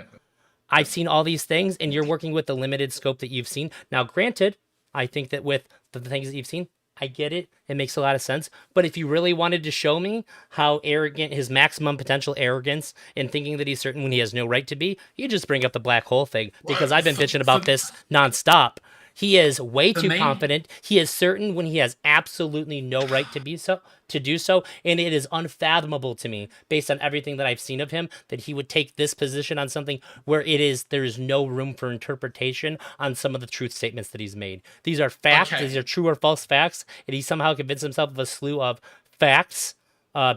I've seen all these things, and you're working with the limited scope that you've seen. Now, granted, I think that with the things that you've seen, I get it. It makes a lot of sense. But if you really wanted to show me how arrogant, his maximum potential arrogance in thinking that he's certain when he has no right to be, you just bring up the black hole thing, because I've been bitching about this nonstop. He is way For too me- confident. He is certain when he has absolutely no right to be so, to do so, and it is unfathomable to me, based on everything that I've seen of him, that he would take this position on something where there is no room for interpretation on some of the truth statements that he's made. These are facts. Okay. These are true or false facts, and he somehow convinced himself of a slew of facts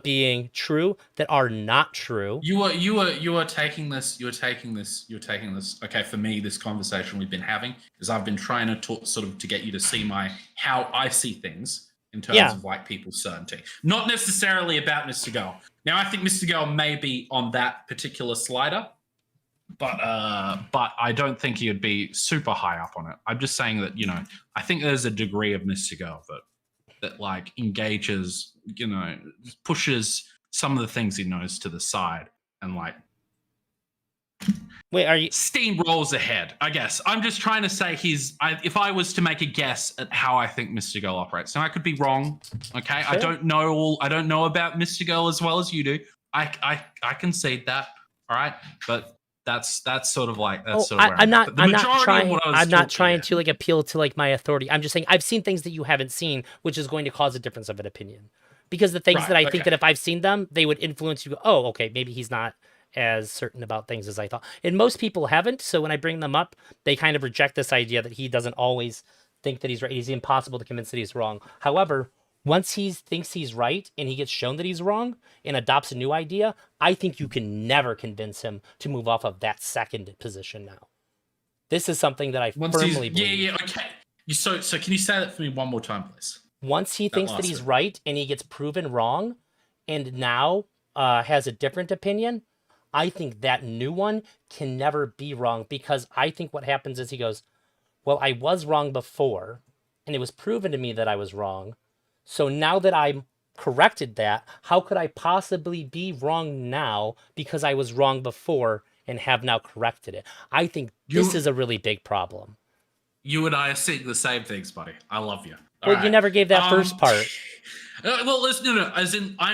being true that are not true. You are taking this. Okay, for me, this conversation we've been having is I've been trying to talk sort of to get you to see how I see things in terms of like people's certainty, not necessarily about Mr. Girl. Now, I think Mr. Girl may be on that particular slider, but I don't think he would be super high up on it. I'm just saying that I think there's a degree of Mr. Girl that like engages, pushes some of the things he knows to the side and like Wait, are you steamrolls ahead, I guess. I'm just trying to say if I was to make a guess at how I think Mr. Girl operates. Now I could be wrong. Okay. Sure. I don't know about Mr. Girl as well as you do. I concede that. All right. But that's sort of like that's sort of where I'm not trying to like appeal to like my authority. I'm just saying I've seen things that you haven't seen, which is going to cause a difference of an opinion. Because the things Right, that I think okay. that if I've seen them, they would influence you. Oh, okay, maybe he's not as certain about things as I thought. And most people haven't. So when I bring them up, they kind of reject this idea that he doesn't always think that he's right. He's impossible to convince that he's wrong. However, once he thinks he's right and he gets shown that he's wrong and adopts a new idea, I think you can never convince him to move off of that second position now. This is something that I firmly believe. Yeah, okay. So can you say that for me one more time, please? Once he thinks that last he's bit. right and he gets proven wrong and now has a different opinion, I think that new one can never be wrong, because I think what happens is he goes, well, I was wrong before and it was proven to me that I was wrong. So now that I'm corrected that, how could I possibly be wrong now because I was wrong before and have now corrected it? I think this is a really big problem. You and I are seeing the same things, buddy. I love you. Well, you never gave that first part. Well, listen, no. As in, I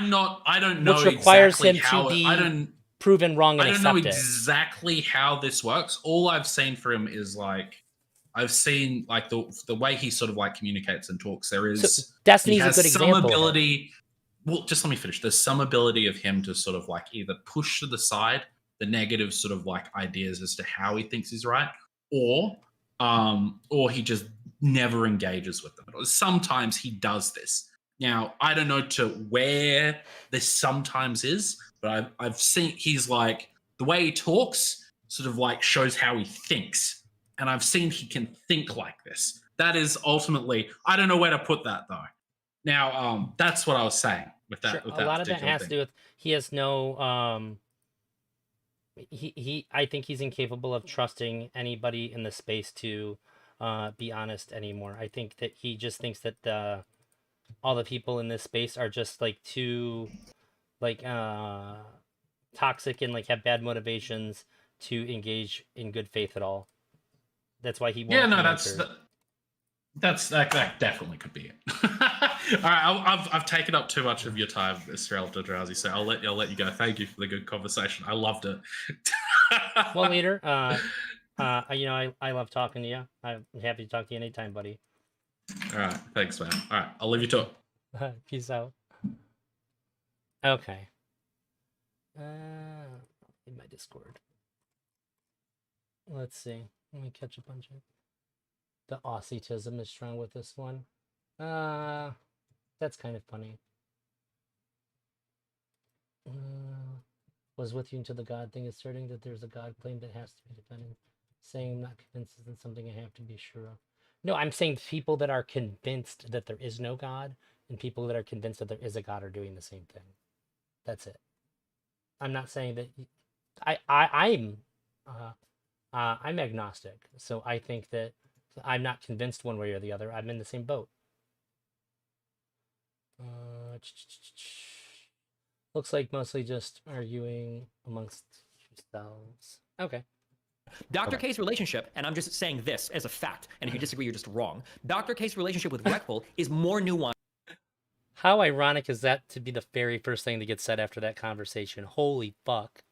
don't know Which requires exactly him how to be I don't proven wrong and I don't know accept it. exactly how this works. All I've seen for him is like I've seen like the way he sort of like communicates and talks. There is So Destiny's he a has good some example of it. ability. Well, just let me finish. There's some ability of him to sort of like either push to the side the negative sort of like ideas as to how he thinks he's right, or he just never engages with them. Sometimes he does this. Now, I don't know to where this sometimes is, but I've seen he's like the way he talks sort of like shows how he thinks. And I've seen he can think like this. That is ultimately, I don't know where to put that though. Now, that's what I was saying with that. Sure, With a that lot of that particular has to thing. do with he has no I think he's incapable of trusting anybody in the space to be honest anymore. I think that he just thinks that all the people in this space are just like too like toxic and like have bad motivations to engage in good faith at all. That's why he won't. Yeah, no, enter. that definitely could be it. All right, I've taken up too much of your time, Mr. Elder Drowsy, so I'll let you go. Thank you for the good conversation. I loved it. Well, leader, I love talking to you. I'm happy to talk to you anytime, buddy. All right, thanks, man. All right, I'll leave you to it. Peace out. Okay. In my Discord. Let's see. Let me catch a bunch of. The Aussietism is strong with this one. That's kind of funny. Was with you until the God thing, asserting that there's a God claim that has to be defended. Saying I'm not convinced isn't something I have to be sure of. No, I'm saying people that are convinced that there is no God and people that are convinced that there is a God are doing the same thing. That's it. I'm not saying that I'm agnostic, so I think that I'm not convinced one way or the other. I'm in the same boat. Looks like mostly just arguing amongst yourselves. Okay. Dr. K's relationship, and I'm just saying this as a fact, and if you disagree, you're just wrong. Dr. K's relationship with Mrgirl is more nuanced. How ironic is that to be the very first thing that gets said after that conversation? Holy fuck.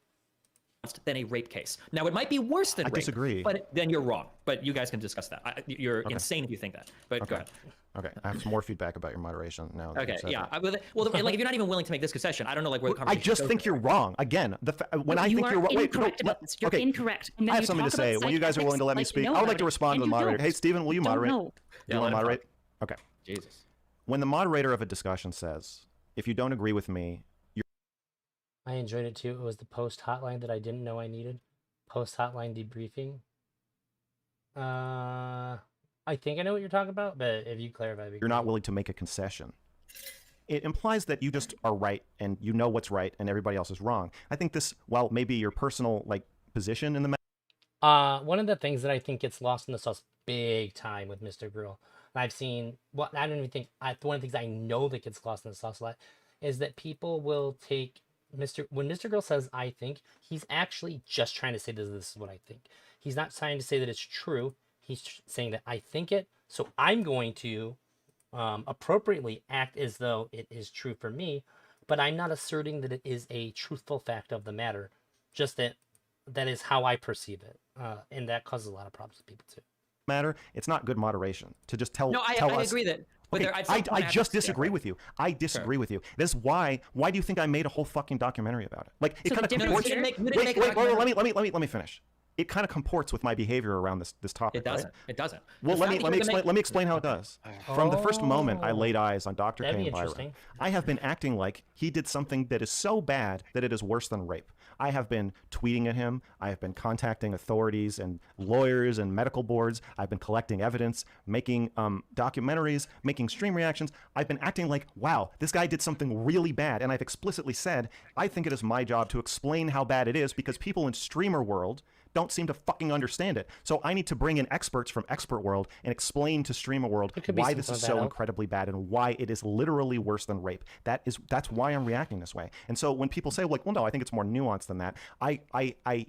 than a rape case. Now, it might be worse than I rape. disagree. But then you're wrong. But you guys can discuss that. You're insane if you think that. But go ahead. Okay, I have some more feedback about your moderation now. that Okay, you've said yeah. that. Well, like if you're not even willing to make this concession, I don't know like where the I conversation just goes think from you're there. wrong. Again, when I You think are you're wrong. Wait, incorrect no, about this. You're okay. incorrect. And then I have you something to talk say. about When you guys are willing to let me like you speak, know I would about like to it, respond to and the you moderator. don't. Hey, Stephen, will you Don't moderate? know. Yeah, You want to let him moderate? Okay. Jesus. When the moderator of a discussion says, "If you don't agree with me, I enjoyed it too. It was the post hotline that I didn't know I needed. Post hotline debriefing. I think I know what you're talking about, but if you clarify, you're not willing to make a concession," it implies that you just are right and you know what's right and everybody else is wrong. I think this, while maybe your personal position in the One of the things that I think gets lost in the sauce big time with Mrgirl, and I've seen, well, I don't even think, one of the things I know that gets lost in the sauce a lot is that people will take when Mrgirl says I think, he's actually just trying to say this is what I think. He's not trying to say that it's true. He's saying that I think it, so I'm going to appropriately act as though it is true for me, but I'm not asserting that it is a truthful fact of the matter, just that that is how I perceive it, and that causes a lot of problems with people too. matter. It's not good moderation to just tell No, I us. agree that. But Okay, there, at some point I have just to- yeah, disagree right. with you. I disagree with you. This is why do you think I made a whole fucking documentary about it? Like, it So kind the of difference comports. here- you didn't make a Wait, documentary. let me finish. It kind of comports with my behavior around this topic. It doesn't. Right? It doesn't. Well, The let fact me that you explain. make- Let me explain how it does. From the first moment I laid eyes on Dr. That'd K be and Byron, interesting. I have been acting like he did something that is so bad that it is worse than rape. I have been tweeting at him. I have been contacting authorities and lawyers and medical boards. I've been collecting evidence, making documentaries, making stream reactions. I've been acting like, wow, this guy did something really bad. And I've explicitly said, I think it is my job to explain how bad it is because people in streamer world don't seem to fucking understand it. So I need to bring in experts from expert world and explain to streamer world There could be why some this of is that so out. incredibly bad and why it is literally worse than rape. That's why I'm reacting this way. And so when people say like, well, no, I think it's more nuanced than that.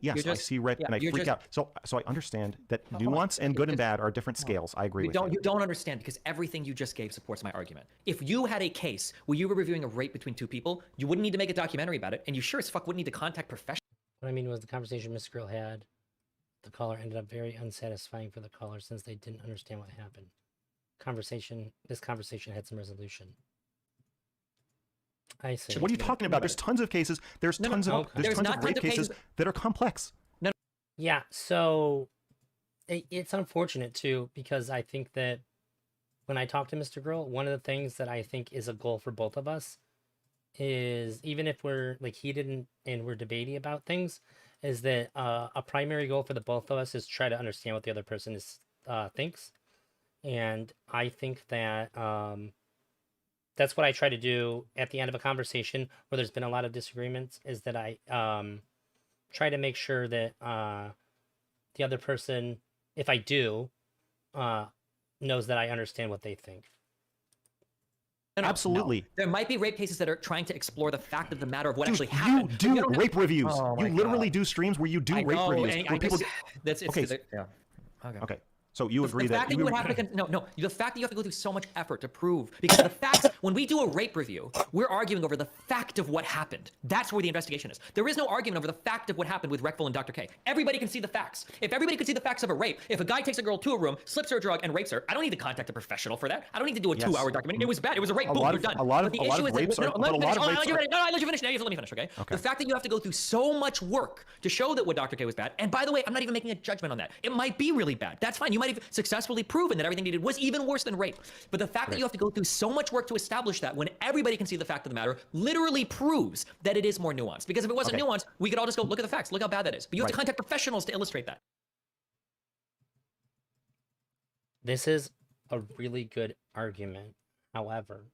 Yes, I see red and I freak out. So I understand that nuance and good and bad are different scales. I agree with you. You don't understand because everything you just gave supports my argument. If you had a case where you were reviewing a rape between two people, you wouldn't need to make a documentary about it, and you sure as fuck wouldn't need to contact professionals. What I mean was the conversation Mrgirl had. The caller ended up very unsatisfying for the caller since they didn't understand what happened. This conversation had some resolution. I see. What are you talking about? There's tons of cases. There's tons of rape cases that are complex. Yeah, so it's unfortunate too because I think that when I talk to Mrgirl, one of the things that I think is a goal for both of us is, even if we're like heated and we're debating about things, is that a primary goal for the both of us is try to understand what the other person thinks. And I think that that's what I try to do at the end of a conversation where there's been a lot of disagreements, is that I try to make sure that the other person, if I do, knows that I understand what they think. No, Absolutely. There might be rape cases that are trying to explore the fact of the matter of what Dude, actually happened. You do rape reviews. Oh you my literally God. do streams where you do I rape know, reviews. and Where people okay. Yeah. Okay. So you agree the fact that you would have to the fact that you have to go through so much effort to prove, because the facts, when we do a rape review, we're arguing over the fact of what happened. That's where the investigation is. There is no argument over the fact of what happened with Reckful and Dr. K. Everybody can see the facts. If everybody could see the facts of a rape, if a guy takes a girl to a room, slips her a drug, and rapes her, I don't need to contact a professional for that. I don't need to do a 2-hour documentary. It was bad. It was a rape. Boom, you're done. A lot of But the issue is rapes that, are. But a lot of rapes are. No, let you finish. Let me finish, okay? The fact that you have to go through so much work to show that what Dr. K was bad, and by the way, I'm not even making a judgment on that. It might be really bad. That's fine. You might have successfully proven that everything you did was even worse than rape. But the fact that you have to go through so much work to establish that, when everybody can see the fact of the matter, literally proves that it is more nuanced. Because if it wasn't nuanced, we could all just go, look at the facts, look how bad that is. But you have to contact professionals to illustrate that. This is a really good argument. However,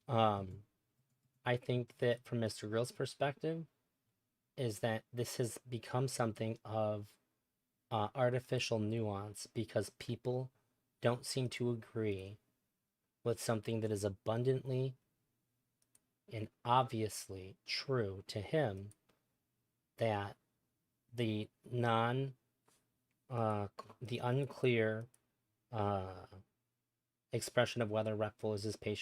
I think that from Mrgirl's perspective, is that this has become something of artificial nuance because people don't seem to agree with something that is abundantly and obviously true to him, that the unclear expression of whether Reckful is his patient